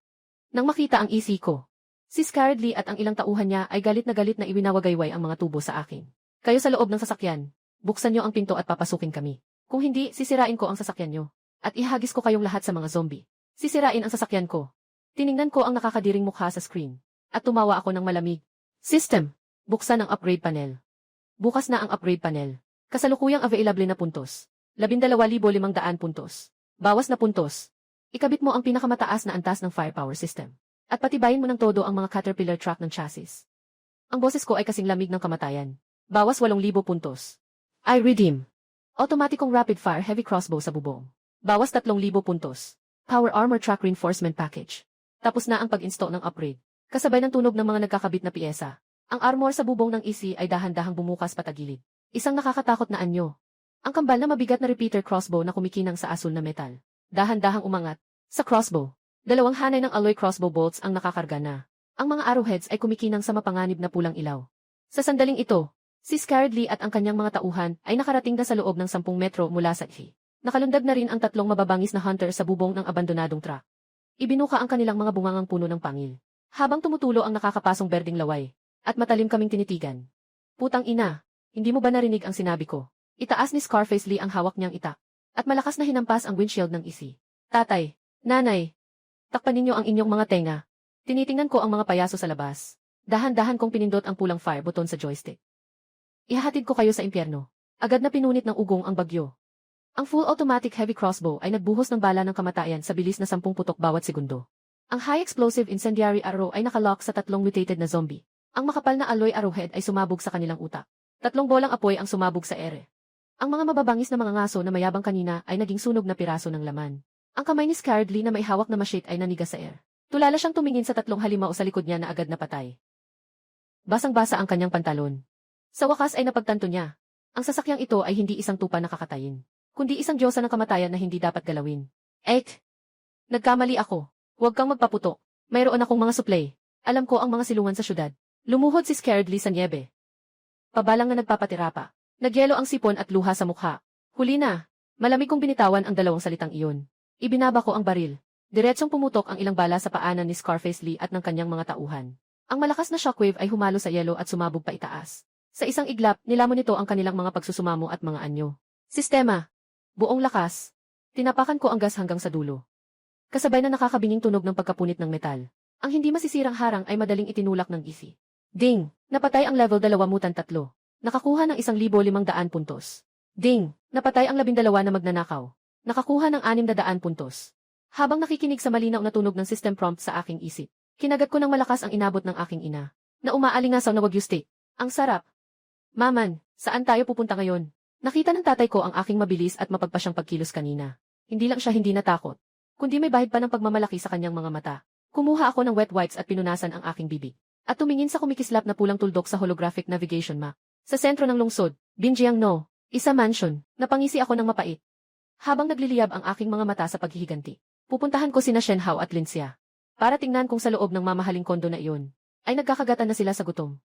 [SPEAKER 1] Nang makita ang EC ko, si Scarred Lee at ang ilang tauhan niya ay galit na iwinawagayway ang mga tubo sa akin. Kayo sa loob ng sasakyan, buksan niyo ang pinto at papasukin kami. Kung hindi, sisirain ko ang sasakyan niyo. At ihagis ko kayong lahat sa mga zombie. Sisirain ang sasakyan ko. Tiningnan ko ang nakakadiring mukha sa screen. At tumawa ako ng malamig. System. Buksan ang upgrade panel. Bukas na ang upgrade panel. Kasalukuyang available na puntos. 12,500 puntos. Bawas na puntos. Ikabit mo ang pinakamataas na antas ng firepower system. At patibayin mo ng todo ang mga Caterpillar truck ng chassis. Ang boses ko ay kasing lamig ng kamatayan. Bawas 8,000 puntos. I redeem. Automatikong rapid-fire heavy crossbow sa bubong. Bawas 3,000 puntos. Power armor truck reinforcement package. Tapos na ang pag-install ng upgrade. Kasabay ng tunog ng mga nagkakabit na piyesa. Ang armor sa bubong ng EC ay dahan-dahang bumukas patagilid. Isang nakakatakot na anyo. Ang kambal na mabigat na repeater crossbow na kumikinang sa asul na metal. Dahan-dahang umangat. Sa crossbow, 2 hanay ng alloy crossbow bolts ang nakakarga na. Ang mga arrowheads ay kumikinang sa mapanganib na pulang ilaw. Sa sandaling ito, si Scarred Lee at ang kanyang mga tauhan ay nakarating na sa loob ng 10 metro mula sa EC. Nakalundag na rin ang 3 mababangis na hunter sa bubong ng abandonadong truck. Ibinuka ang kanilang mga bungangang puno ng pangil. Habang tumutulo ang nakakapasong berdeng laway. At matalim kaming tinitigan. Putang ina, hindi mo ba narinig ang sinabi ko? Itaas ni Scarface Lee ang hawak niyang itak. At malakas na hinampas ang windshield ng EC. Tatay, nanay, takpan ninyo ang inyong mga tenga. Tinitingnan ko ang mga payaso sa labas. Dahan-dahan kong pinindot ang pulang fire button sa joystick. Ihahatid ko kayo sa impyerno. Agad na pinunit ng ugong ang bagyo. Ang full automatic heavy crossbow ay nagbuhos ng bala ng kamatayan sa bilis na 10 putok bawat segundo. Ang high explosive incendiary arrow ay nakalock sa 3 mutated na zombie. Ang makapal na alloy arrowhead ay sumabog sa kanilang utak. 3 bolang apoy ang sumabog sa ere. Ang mga mababangis na mga ngaso na mayabang kanina ay naging sunog na piraso ng laman. Ang kamay ni Scared Lee na may hawak na machete ay nanigas sa air. Tulala siyang tumingin sa 3 halimaw sa likod niya na agad na patay. Basang-basa ang kanyang pantalon. Sa wakas ay napagtanto niya. Ang sasakyang ito ay hindi isang tupa na kakatayin, kundi isang diyosa ng kamatayan na hindi dapat galawin. Nagkamali ako. Huwag kang magpaputok. Mayroon akong mga suplay. Alam ko ang mga silungan sa syudad. Lumuhod si Scared Lee sa niebe. Pabalang na nagpapatira pa. Nagyelo ang sipon at luha sa mukha. Huli na. Malamig kong binitawan ang 2 salitang iyon. Ibinaba ko ang baril. Diretsong pumutok ang ilang bala sa paanan ni Scarface Lee at ng kanyang mga tauhan. Ang malakas na shockwave ay humalo sa yelo at sumabog pa itaas. Sa isang iglap, nilamon nito ang kanilang mga pagsusumamo at mga anyo. Sistema. Buong lakas. Tinapakan ko ang gas hanggang sa dulo. Kasabay na nakakabinging tunog ng pagkapunit ng metal. Ang hindi masisirang harang ay madaling itinulak ng isi. Ding! Napatay ang level 23. Nakakuha ng 1,500 puntos. Ding! Napatay ang 12 na magnanakaw. Nakakuha ng 600 puntos. Habang nakikinig sa malinaw na tunog ng system prompt sa aking isip, kinagat ko ng malakas ang inabot ng aking ina, na umaalingasaw na wagyu steak. Ang sarap! Maman, saan tayo pupunta ngayon? Nakita ng tatay ko ang aking mabilis at mapagpasyang pagkilos kanina. Hindi lang siya hindi natakot, kundi may bahid pa ng pagmamalaki sa kanyang mga mata. Kumuha ako ng wet wipes at pinunasan ang aking bibig. At tumingin sa kumikislap na pulang tuldok sa holographic navigation map. Sa sentro ng lungsod, Binjiang-no, isa mansion, napangisi ako ng mapait. Habang nagliliyab ang aking mga mata sa paghihiganti, pupuntahan ko sina Shenhao at Linxia. Para tingnan kung sa loob ng mamahaling kondo na iyon, ay nagkakagatan na sila sa gutom.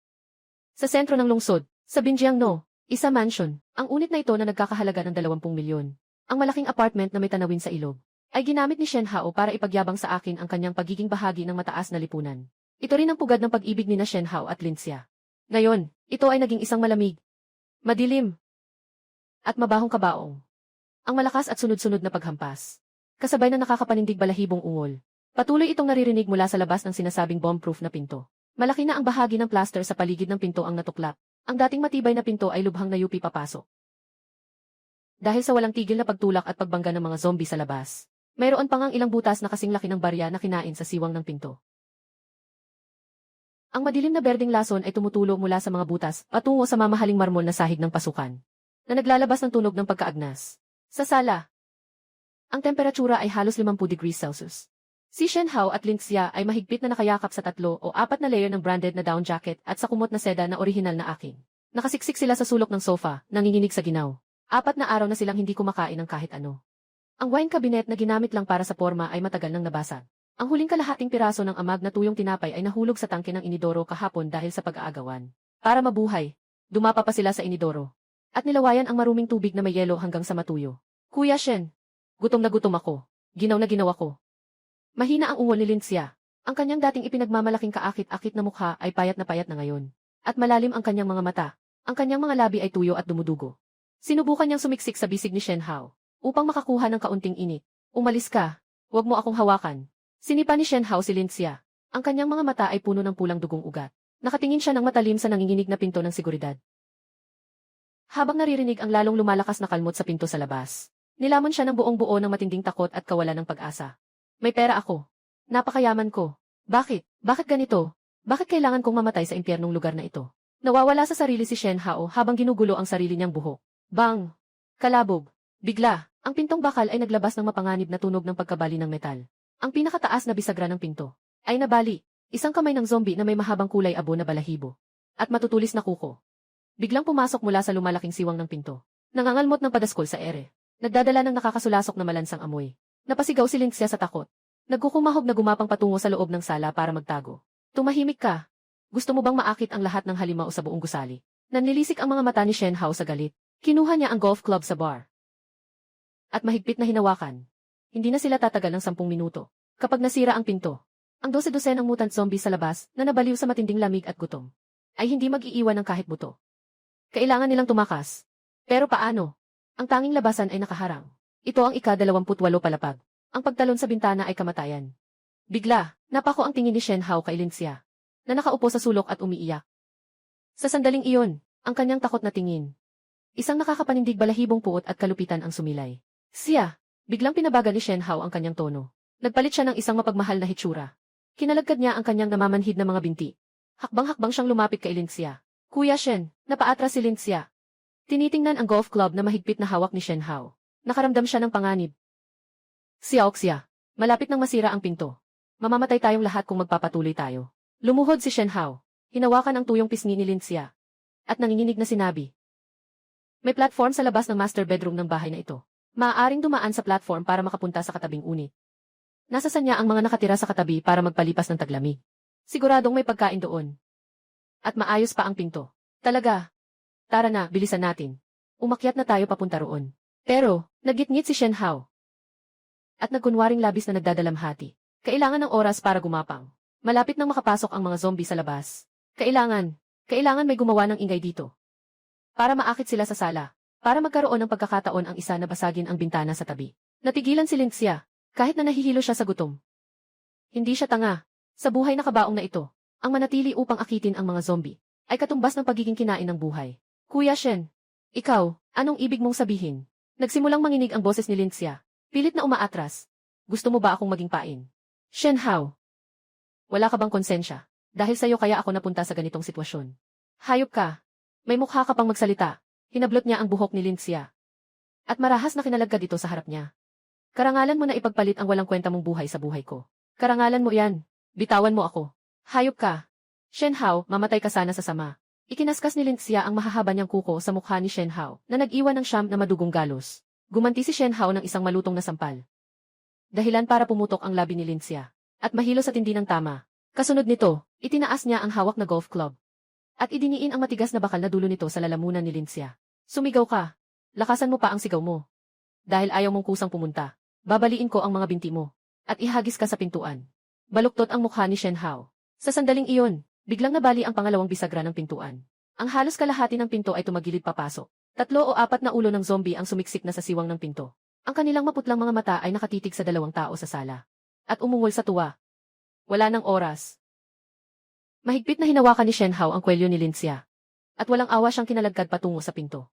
[SPEAKER 1] Sa sentro ng lungsod, sa Binjiang-no, isa mansion, ang unit na ito na nagkakahalaga ng 20 milyon. Ang malaking apartment na may tanawin sa ilog, ay ginamit ni Shenhao para ipagyabang sa akin ang kanyang pagiging bahagi ng mataas na lipunan. Ito rin ang pugad ng pag-ibig ni na Shenhao at Linxia. Ngayon, ito ay naging isang malamig, madilim, at mabahong kabaong. Ang malakas at sunod-sunod na paghampas. Kasabay na nakakapanindig balahibong ungol. Patuloy itong naririnig mula sa labas ng sinasabing bomb-proof na pinto. Malaki na ang bahagi ng plaster sa paligid ng pinto ang natuklap. Ang dating matibay na pinto ay lubhang nayupi papasok. Dahil sa walang tigil na pagtulak at pagbangga ng mga zombie sa labas, mayroon pang ang ilang butas na kasing laki ng barya na kinain sa siwang ng pinto. Ang madilim na berdeng lason ay tumutulo mula sa mga butas patungo sa mamahaling marmol na sahig ng pasukan, na naglalabas ng tunog ng pagkaagnas. Sa sala, ang temperatura ay halos 50 degrees Celsius. Si Shenhao at Linxia ay mahigpit na nakayakap sa 3 o 4 na layer ng branded na down jacket at sa kumot na seda na orihinal na aking. Nakasiksik sila sa sulok ng sofa, nanginginig sa ginaw. 4 na araw na silang hindi kumakain ng kahit ano. Ang wine cabinet na ginamit lang para sa porma ay matagal nang nabasag. Ang huling kalahating piraso ng amag na tuyong tinapay ay nahulog sa tangke ng inidoro kahapon dahil sa pag-aagawan. Para mabuhay, dumapa pa sila sa inidoro. At nilawayan ang maruming tubig na may yelo hanggang sa matuyo. Kuya Shen, gutom na gutom ako. Ginaw na ginaw ako. Mahina ang ungol ni Linxia. Ang kanyang dating ipinagmamalaking kaakit-akit na mukha ay payat na ngayon. At malalim ang kanyang mga mata. Ang kanyang mga labi ay tuyo at dumudugo. Sinubukan niyang sumiksik sa bisig ni Shenhao upang makakuha ng kaunting init. Umalis ka. Huwag mo akong hawakan. Sinipa ni Shenhao si Linxia. Ang kanyang mga mata ay puno ng pulang dugong ugat. Nakatingin siya ng matalim sa nanginginig na pinto ng seguridad. Habang naririnig ang lalong lumalakas na kalmot sa pinto sa labas, nilamon siya ng buong buo ng matinding takot at kawalan ng pag-asa. May pera ako. Napakayaman ko. Bakit? Bakit ganito? Bakit kailangan kong mamatay sa impyernong lugar na ito? Nawawala sa sarili si Shenhao habang ginugulo ang sarili niyang buhok. Bang! Kalabog! Bigla, ang pintong bakal ay naglabas ng mapanganib na tunog ng pagkabali ng metal. Ang pinakataas na bisagra ng pinto ay nabali, isang kamay ng zombie na may mahabang kulay abo na balahibo. At matutulis na kuko. Biglang pumasok mula sa lumalaking siwang ng pinto. Nangangalmot ng padaskol sa ere. Nagdadala ng nakakasulasok na malansang amoy. Napasigaw si Linxia sa takot. Nagkukumahog na gumapang patungo sa loob ng sala para magtago. Tumahimik ka. Gusto mo bang maakit ang lahat ng halimaw sa buong gusali? Nanlilisik ang mga mata ni Shenhao sa galit. Kinuha niya ang golf club sa bar. At mahigpit na hinawakan. Hindi na sila tatagal ng 10 minuto. Kapag nasira ang pinto, ang 12 ang mutant zombie sa labas na nabaliw sa matinding lamig at gutom, ay hindi mag-iiwan ng kahit buto. Kailangan nilang tumakas. Pero paano? Ang tanging labasan ay nakaharang. Ito ang ika-28 palapag. Ang pagtalon sa bintana ay kamatayan. Bigla, napako ang tingin ni Shenhao kay Linxia, na nakaupo sa sulok at umiiyak. Sa sandaling iyon, ang kanyang takot na tingin. Isang nakakapanindig balahibong puot at kalupitan ang sumilay. Siya, biglang pinabagal ni Shenhao ang kanyang tono. Nagpalit siya ng isang mapagmahal na hitsura. Kinalagkad niya ang kanyang namamanhid na mga binti. Hakbang-hakbang siyang lumapit kay Linxia. Kuya Shen, napaatras si Linxia. Tinitingnan ang golf club na mahigpit na hawak ni Shen Hao. Nakaramdam siya ng panganib. Xiaoxia, malapit nang masira ang pinto. Mamamatay tayong lahat kung magpapatuloy tayo. Lumuhod si Shen Hao. Hinawakan ang tuyong pisngi ni Linxia. At nanginginig na sinabi. May platform sa labas ng master bedroom ng bahay na ito. Maaaring dumaan sa platform para makapunta sa katabing unit. Nasasanya ang mga nakatira sa katabi para magpalipas ng taglamig. Siguradong may pagkain doon. At maayos pa ang pinto. Talaga. Tara na, bilisan natin. Umakyat na tayo papunta roon. Pero, nagitngit si Shen Hao. At nagkunwaring labis na nagdadalamhati. Kailangan ng oras para gumapang. Malapit nang makapasok ang mga zombie sa labas. Kailangan may gumawa ng ingay dito. Para maakit sila sa sala. Para magkaroon ng pagkakataon ang isa na basagin ang bintana sa tabi. Natigilan si Linxia. Kahit na nahihilo siya sa gutom. Hindi siya tanga. Sa buhay na kabaong na ito, ang manatili upang akitin ang mga zombie, ay katumbas ng pagiging kinain ng buhay. Kuya Shen, ikaw, anong ibig mong sabihin? Nagsimulang manginig ang boses ni Linxia. Pilit na umaatras. Gusto mo ba akong maging pain? Shen Hao. Wala ka bang konsensya? Dahil sa'yo kaya ako napunta sa ganitong sitwasyon. Hayop ka. May mukha ka pang magsalita. Hinablot niya ang buhok ni Linxia. At marahas na kinalagka dito sa harap niya. Karangalan mo na ipagpalit ang walang kwenta mong buhay sa buhay ko. Karangalan mo yan. Bitawan mo ako. Hayop ka. Shen Hao, mamatay ka sana sa sama. Ikinaskas ni Linxia ang mahahaba niyang kuko sa mukha ni Shen Hao na nag-iwan ng siyam na madugong galos. Gumanti si Shen Hao ng isang malutong na sampal. Dahilan para pumutok ang labi ni Linxia. At mahilo sa tindi ng tama. Kasunod nito, itinaas niya ang hawak na golf club. At idiniin ang matigas na bakal na dulo nito sa lalamunan ni Linxia. Sumigaw ka. Lakasan mo pa ang sigaw mo. Dahil ayaw mong kusang pumunta. Babaliin ko ang mga binti mo. At ihagis ka sa pintuan. Baluktot ang mukha ni Shen Hao. Sa sandaling iyon, biglang nabali ang pangalawang bisagra ng pintuan. Ang halos kalahati ng pinto ay tumagilid papasok. 3 o 4 na ulo ng zombie ang sumiksik na sa siwang ng pinto. Ang kanilang maputlang mga mata ay nakatitig sa 2 tao sa sala. At umungol sa tuwa. Wala ng oras. Mahigpit na hinawakan ni Shen Hao ang kwelyo ni Linxia. At walang awa siyang kinalagkad patungo sa pinto.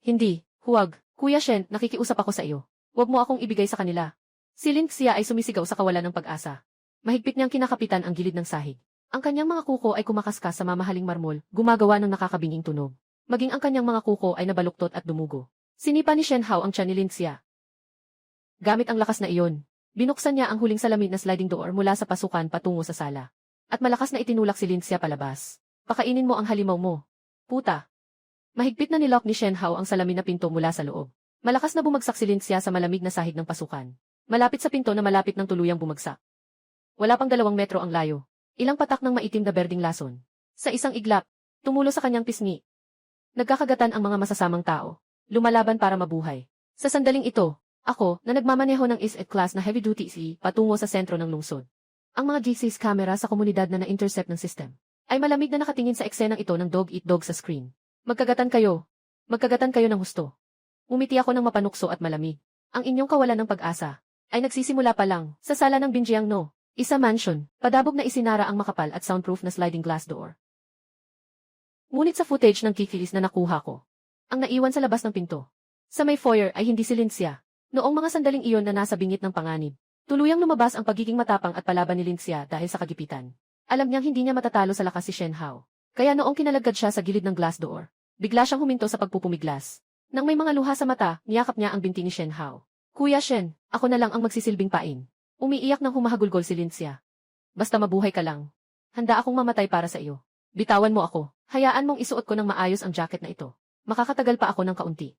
[SPEAKER 1] Hindi, huwag. Kuya Shen, nakikiusap ako sa iyo. Huwag mo akong ibigay sa kanila. Si Linxia ay sumisigaw sa kawalan ng pag-asa. Mahigpit niyang kinakapitan ang gilid ng sahig. Ang kanyang mga kuko ay kumakaskas sa mamahaling marmol, gumagawa ng nakakabinging tunog. Maging ang kanyang mga kuko ay nabaluktot at dumugo. Sinipa ni Shen Hao ang tiyan ni Linxia. Gamit ang lakas na iyon, binuksan niya ang huling salamin na sliding door mula sa pasukan patungo sa sala. At malakas na itinulak si Linxia palabas. Pakainin mo ang halimaw mo. Puta. Mahigpit na nilock ni Shen Hao ang salamin na pinto mula sa loob. Malakas na bumagsak si Linxia sa malamig na sahig ng pasukan. Malapit sa pinto na malapit ng tuluyang bumagsak. Wala pang 2 metro ang layo. Ilang patak ng maitim na berding lason. Sa isang iglap, tumulo sa kanyang pisngi. Nagkakagatan ang mga masasamang tao. Lumalaban para mabuhay. Sa sandaling ito, ako, na nagmamaneho ng IS-8 class na heavy-duty C, patungo sa sentro ng lungsod. Ang mga G6 camera sa komunidad na na-intercept ng system, ay malamig na nakatingin sa eksenang ito ng dog-eat-dog sa screen. Magkagatan kayo ng husto. Umiti ako ng mapanukso at malamig. Ang inyong kawalan ng pag-asa ay nagsisimula pa lang sa sala ng Binjiang No. Isa mansion, padabog na isinara ang makapal at soundproof na sliding glass door. Ngunit sa footage ng kikilis na nakuha ko, ang naiwan sa labas ng pinto. Sa may foyer ay hindi si Linxia. Noong mga sandaling iyon na nasa bingit ng panganib, tuluyang lumabas ang pagiging matapang at palaban ni Linxia dahil sa kagipitan. Alam niyang hindi niya matatalo sa lakas si Shen Hao. Kaya noong kinalagad siya sa gilid ng glass door, bigla siyang huminto sa pagpupumiglas. Nang may mga luha sa mata, niyakap niya ang binti ni Shen Hao. Kuya Shen, ako na lang ang magsisilbing pain. Umiiyak ng humahagulgol si Linxia. Basta mabuhay ka lang. Handa akong mamatay para sa iyo. Bitawan mo ako. Hayaan mong isuot ko ng maayos ang jacket na ito. Makakatagal pa ako ng kaunti.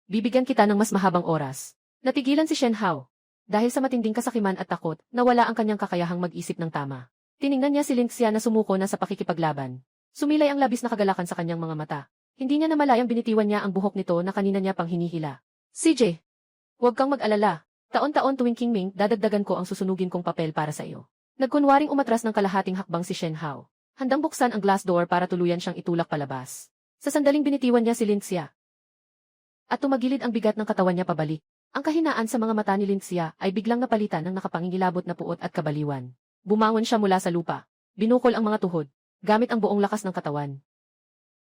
[SPEAKER 1] Bibigyan kita ng mas mahabang oras. Natigilan si Shen Hao. Dahil sa matinding kasakiman at takot, nawala ang kanyang kakayahang mag-isip ng tama. Tiningnan niya si Linxia na sumuko na sa pakikipaglaban. Sumilay ang labis na kagalakan sa kanyang mga mata. Hindi niya namalayang binitiwan niya ang buhok nito na kanina niya pang hinihila. CJ, huwag kang mag-alala. Taon-taon tuwing Qingming, dadagdagan ko ang susunugin kong papel para sa iyo. Nagkunwaring umatras ng kalahating hakbang si Shen Hao. Handang buksan ang glass door para tuluyan siyang itulak palabas. Sa sandaling binitiwan niya si Linxia. At tumagilid ang bigat ng katawan niya pabalik. Ang kahinaan sa mga mata ni Linxia ay biglang napalitan ng nakapangingilabot na puot at kabaliwan. Bumangon siya mula sa lupa. Binukol ang mga tuhod, gamit ang buong lakas ng katawan.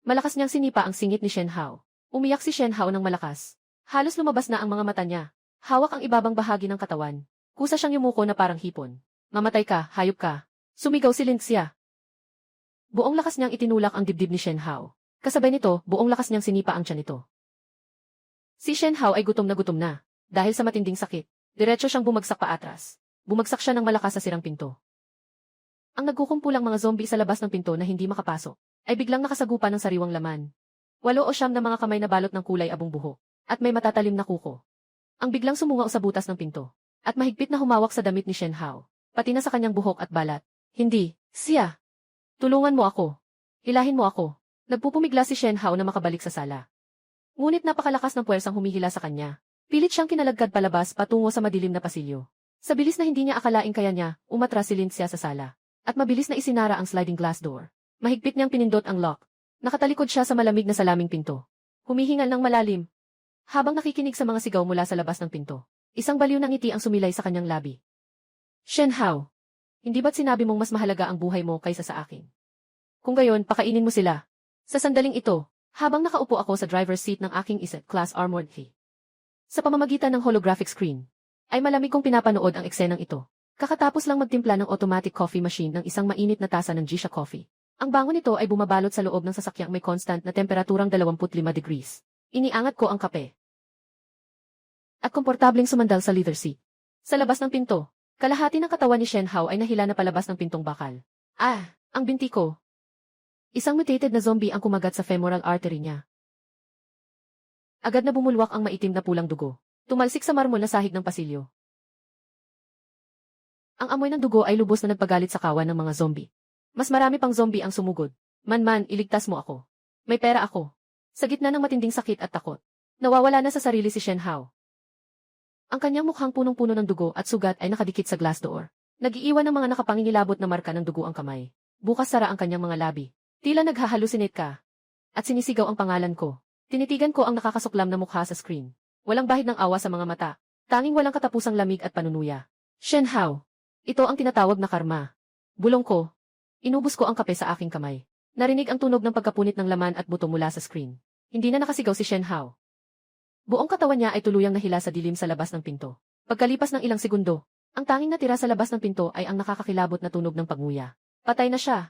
[SPEAKER 1] Malakas niyang sinipa ang singit ni Shen Hao. Umiyak si Shen Hao ng malakas. Halos lumabas na ang mga mata niya. Hawak ang ibabang bahagi ng katawan. Kusa siyang yumuko na parang hipon. Mamatay ka, hayop ka. Sumigaw si Linxia. Buong lakas niyang itinulak ang dibdib ni Shen Hao. Kasabay nito, buong lakas niyang sinipa ang tiyan nito. Si Shen Hao ay gutom na. Dahil sa matinding sakit, diretso siyang bumagsak paatras. Bumagsak siya ng malakas sa sirang pinto. Ang nagkukumpulang mga zombie sa labas ng pinto na hindi makapasok, ay biglang nakasagupa ng sariwang laman. 8 o 9 na mga kamay na balot ng kulay abong buhok, at may matatalim na kuko. Ang biglang sumungaw sa butas ng pinto, at mahigpit na humawak sa damit ni Shen Hao, pati na sa kanyang buhok at balat. Hindi, siya. Tulungan mo ako. Hilahin mo ako. Nagpupumigla si Shen Hao na makabalik sa sala. Ngunit napakalakas ng puwersang humihila sa kanya. Pilit siyang kinalagkad palabas patungo sa madilim na pasilyo. Sa bilis na hindi niya akalaing kaya niya, umatras si Lindsay sa sala. At mabilis na isinara ang sliding glass door. Mahigpit niyang pinindot ang lock. Nakatalikod siya sa malamig na salaming pinto. Humihingal ng malalim. Habang nakikinig sa mga sigaw mula sa labas ng pinto, isang baliw ng ngiti ang sumilay sa kanyang labi. Shen Hao, hindi ba't sinabi mong mas mahalaga ang buhay mo kaysa sa akin? Kung gayon, pakainin mo sila. Sa sandaling ito, habang nakaupo ako sa driver's seat ng aking class armored V. Sa pamamagitan ng holographic screen, ay malamig kong pinapanood ang eksenang ito. Kakatapos lang magtimpla ng automatic coffee machine ng isang mainit na tasa ng Jisha Coffee. Ang bango nito ay bumabalot sa loob ng sasakyang may constant na temperaturang 25 degrees. Iniangat ko ang kape. At komportableng sumandal sa leather seat. Sa labas ng pinto, kalahati ng katawan ni Shen Hao ay nahila na palabas ng pintong bakal. Ang binti ko. Isang mutated na zombie ang kumagat sa femoral artery niya. Agad na bumulwak ang maitim na pulang dugo. Tumalsik sa marmol na sahig ng pasilyo. Ang amoy ng dugo ay lubos na nagpagalit sa kawan ng mga zombie. Mas marami pang zombie ang sumugod. Man, iligtas mo ako. May pera ako. Sa gitna ng matinding sakit at takot, nawawala na sa sarili si Shen Hao. Ang kanyang mukhang punong-puno ng dugo at sugat ay nakadikit sa glass door. Nag-iiwan ng mga nakapangingilabot na marka ng dugo ang kamay. Bukas sara ang kanyang mga labi. Tila naghahalusinate ka. At sinisigaw ang pangalan ko. Tinitigan ko ang nakakasuklam na mukha sa screen. Walang bahid ng awa sa mga mata. Tanging walang katapusang lamig at panunuya. Shen Hao. Ito ang tinatawag na karma. Bulong ko. Inubos ko ang kape sa aking kamay. Narinig ang tunog ng pagkapunit ng laman at buto mula sa screen. Hindi na nakasigaw si Shen Hao. Buong katawan niya ay tuluyang nahila sa dilim sa labas ng pinto. Pagkalipas ng ilang segundo, ang tanging natira sa labas ng pinto ay ang nakakakilabot na tunog ng pagnguya. Patay na siya.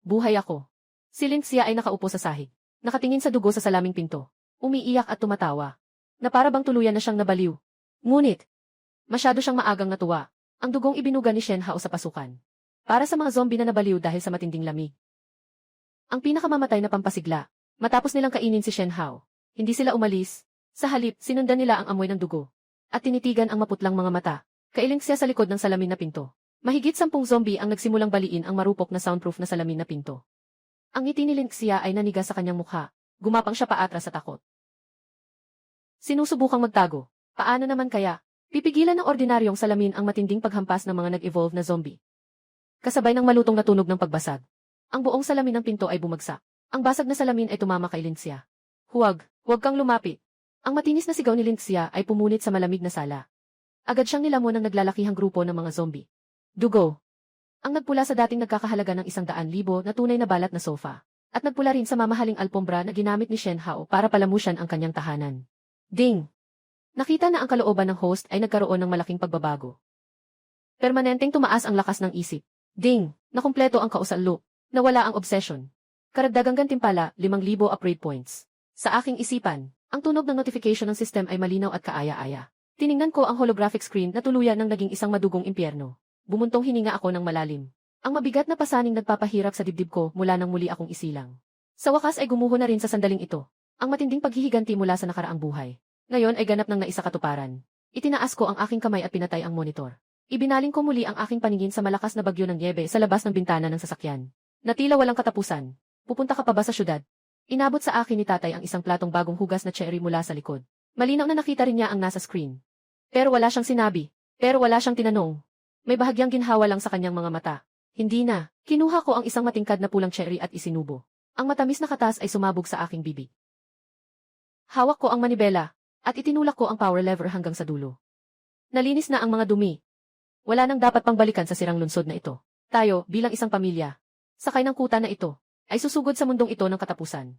[SPEAKER 1] Buhay ako. Si Lindsay ay nakaupo sa sahig. Nakatingin sa dugo sa salaming pinto. Umiiyak at tumatawa. Na para bang tuluyan na siyang nabaliw. Ngunit, masyado siyang maagang natuwa. Ang dugong ibinuga ni Shen Hao sa pasukan. Para sa mga zombie na nabaliw dahil sa matinding lamig. Ang pinakamamamatay na pampasigla. Matapos nilang kainin si Shen Hao, hindi sila umalis. Sa halip, sinundan nila ang amoy ng dugo. At tinitigan ang maputlang mga mata. Kailing siya sa likod ng salamin na pinto. Mahigit 10 zombie ang nagsimulang baliin ang marupok na soundproof na salamin na pinto. Ang ngiti ni Lindsay ay naniga sa kanyang mukha. Gumapang siya paatras sa takot. Sinusubukang magtago. Paano naman kaya? Pipigilan ng ordinaryong salamin ang matinding paghampas ng mga nag-evolve na zombie. Kasabay ng malutong na tunog ng pagbasag. Ang buong salamin ng pinto ay bumagsak. Ang basag na salamin ay tumama kay Lindsay. Huwag kang lumapit. Ang matinis na sigaw ni Lindsay ay pumunit sa malamig na sala. Agad siyang nilamon ng naglalakihang grupo ng mga zombie. Dugo. Ang nagpula sa dating nagkakahalaga ng 100,000 na tunay na balat na sofa. At nagpula rin sa mamahaling alpombra na ginamit ni Shen Hao para palamusan ang kanyang tahanan. Ding! Nakita na ang kalooban ng host ay nagkaroon ng malaking pagbabago. Permanenteng tumaas ang lakas ng isip. Ding! Nakumpleto ang kausal loop. Nawala ang obsession. Karagdagang gantimpala, 5,000 upgrade points. Sa aking isipan, ang tunog ng notification ng system ay malinaw at kaaya-aya. Tiningnan ko ang holographic screen na tuluyan ng naging isang madugong impyerno. Bumuntong hininga ako ng malalim. Ang mabigat na pasaning nagpapahirap sa dibdib ko mula nang muli akong isilang. Sa wakas ay gumuho na rin sa sandaling ito. Ang matinding paghihiganti mula sa nakaraang buhay. Ngayon ay ganap ng naisakatuparan. Itinaas ko ang aking kamay at pinatay ang monitor. Ibinaling ko muli ang aking paningin sa malakas na bagyo ng niebe sa labas ng bintana ng sasakyan. Natila walang katapusan. Pupunta ka pa ba sa syudad? Inabot sa akin ni tatay ang isang platong bagong hugas na cherry mula sa likod. Malinaw na nakita rin niya ang nasa screen. Pero wala siyang sinabi. Pero wala siyang tinanong. May bahagyang ginhawa lang sa kanyang mga mata. Hindi na. Kinuha ko ang isang matingkad na pulang cherry at isinubo. Ang matamis na katas ay sumabog sa aking bibig. Hawak ko ang manibela at itinulak ko ang power lever hanggang sa dulo. Nalinis na ang mga dumi. Wala nang dapat pang balikan sa sirang lunsod na ito. Tayo, bilang isang pamilya, sakay ng kuta na ito, ay susugod sa mundong ito ng katapusan.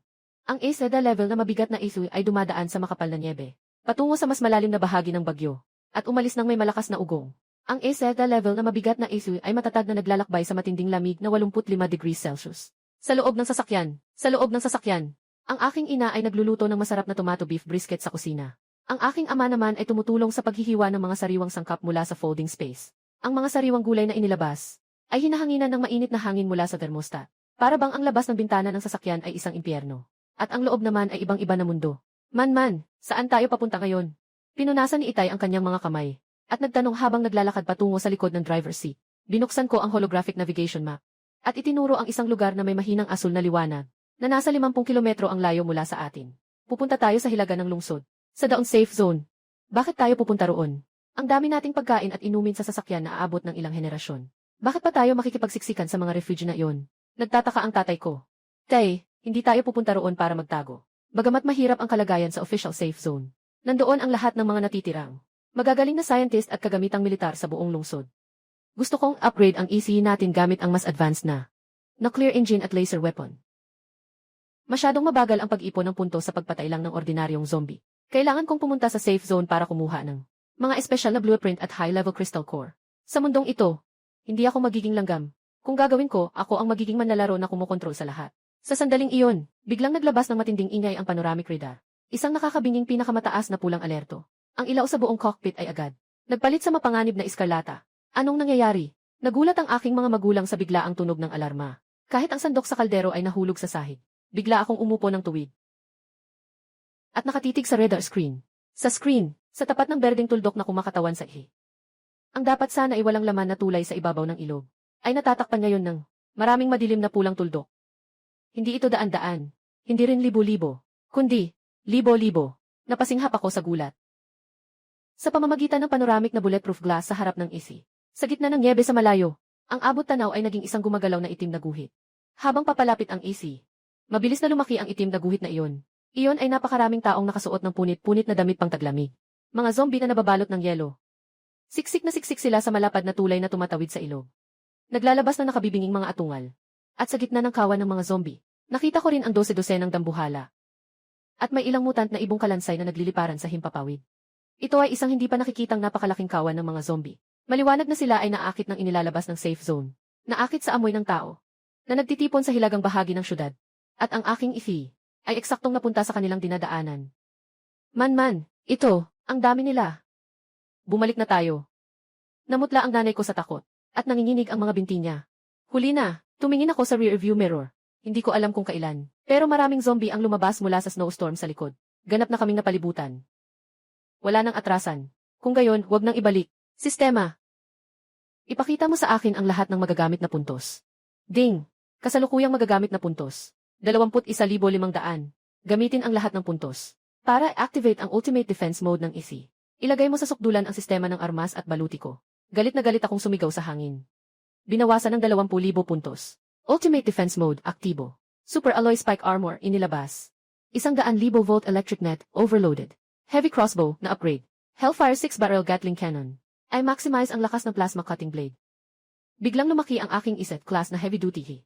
[SPEAKER 1] Ang Ace level na mabigat na Ace ay dumadaan sa makapal na niebe, patungo sa mas malalim na bahagi ng bagyo, at umalis ng may malakas na ugong. Ang AZ level na mabigat na AC ay matatag na naglalakbay sa matinding lamig na 85 degrees Celsius. Sa loob ng sasakyan, ang aking ina ay nagluluto ng masarap na tomato beef brisket sa kusina. Ang aking ama naman ay tumutulong sa paghihiwa ng mga sariwang sangkap mula sa folding space. Ang mga sariwang gulay na inilabas ay hinahanginan ng mainit na hangin mula sa thermostat. Para bang ang labas ng bintana ng sasakyan ay isang impyerno. At ang loob naman ay ibang-iba na mundo. Man, saan tayo papunta ngayon? Pinunasan ni Itay ang kanyang mga kamay. At nagtanong habang naglalakad patungo sa likod ng driver's seat. Binuksan ko ang holographic navigation map. At itinuro ang isang lugar na may mahinang asul na liwanag, na nasa 50 kilometro ang layo mula sa atin. Pupunta tayo sa hilaga ng lungsod. Sa Daon Safe Zone. Bakit tayo pupunta roon? Ang dami nating pagkain at inumin sa sasakyan na aabot ng ilang henerasyon. Bakit pa tayo makikipagsiksikan sa mga refugee na iyon? Nagtataka ang tatay ko. Tay, hindi tayo pupunta roon para magtago. Bagamat mahirap ang kalagayan sa official safe zone. Nandoon ang lahat ng mga natitirang magagaling na scientist at kagamitang militar sa buong lungsod. Gusto kong upgrade ang ECU natin gamit ang mas advanced na nuclear engine at laser weapon. Masyadong mabagal ang pag-ipon ng punto sa pagpatay lang ng ordinaryong zombie. Kailangan kong pumunta sa safe zone para kumuha ng mga espesyal na blueprint at high-level crystal core. Sa mundong ito, hindi ako magiging langgam. Kung gagawin ko, ako ang magiging manlalaro na kumukontrol sa lahat. Sa sandaling iyon, biglang naglabas ng matinding ingay ang panoramic radar. Isang nakakabinging pinakamataas na pulang alerto. Ang ilaw sa buong cockpit ay agad nagpalit sa mapanganib na iskarlata. Anong nangyayari? Nagulat ang aking mga magulang sa biglaang tunog ng alarma. Kahit ang sandok sa kaldero ay nahulog sa sahig. Bigla akong umupo ng tuwid. At nakatitig sa radar screen. Sa screen, sa tapat ng berdeng tuldok na kumakatawan sa ihi. Ang dapat sana ay walang laman na tulay sa ibabaw ng ilog, ay natatakpan ngayon ng maraming madilim na pulang tuldok. Hindi ito daan-daan, hindi rin libo-libo, kundi libo-libo. Napasinghap ako sa gulat. Sa pamamagitan ng panoramic na bulletproof glass sa harap ng AC, sa gitna ng nyebe sa malayo, ang abot tanaw ay naging isang gumagalaw na itim na guhit. Habang papalapit ang AC, mabilis na lumaki ang itim na guhit na iyon. Iyon ay napakaraming taong nakasuot ng punit-punit na damit pang taglamig. Mga zombie na nababalot ng yelo. Siksik sila sa malapad na tulay na tumatawid sa ilog. Naglalabas na nakabibinging mga atungal. At sa gitna ng kawan ng mga zombie, nakita ko rin ang 12-dosenang dambuhala. At may ilang mutant na ibong kalansay na nagliliparan sa himpapawid. Ito ay isang hindi pa nakikitang napakalaking kawan ng mga zombie. Maliwanag na sila ay naakit ng inilalabas ng safe zone. Naakit sa amoy ng tao. Na nagtitipon sa hilagang bahagi ng syudad. At ang aking ifi ay eksaktong napunta sa kanilang dinadaanan. Man, ito, ang dami nila. Bumalik na tayo. Namutla ang nanay ko sa takot. At nanginginig ang mga binti niya. Huli na, tumingin ako sa rear view mirror. Hindi ko alam kung kailan. Pero maraming zombie ang lumabas mula sa snowstorm sa likod. Ganap na kaming napalibutan. Wala nang atrasan. Kung gayon, huwag nang ibalik. Sistema. Ipakita mo sa akin ang lahat ng magagamit na puntos. Ding! Kasalukuyang magagamit na puntos. 21,500. Gamitin ang lahat ng puntos. Para activate ang ultimate defense mode ng EC. Ilagay mo sa sukdulan ang sistema ng armas at baluti ko. Galit na galit akong sumigaw sa hangin. Binawasan ng 20,000 puntos. Ultimate defense mode, aktibo. Super alloy spike armor, inilabas. 100,000 volt electric net, overloaded. Heavy crossbow, na upgrade. Hellfire 6-barrel Gatling cannon. I maximize ang lakas ng plasma cutting blade. Biglang lumaki ang aking iset class na heavy-duty.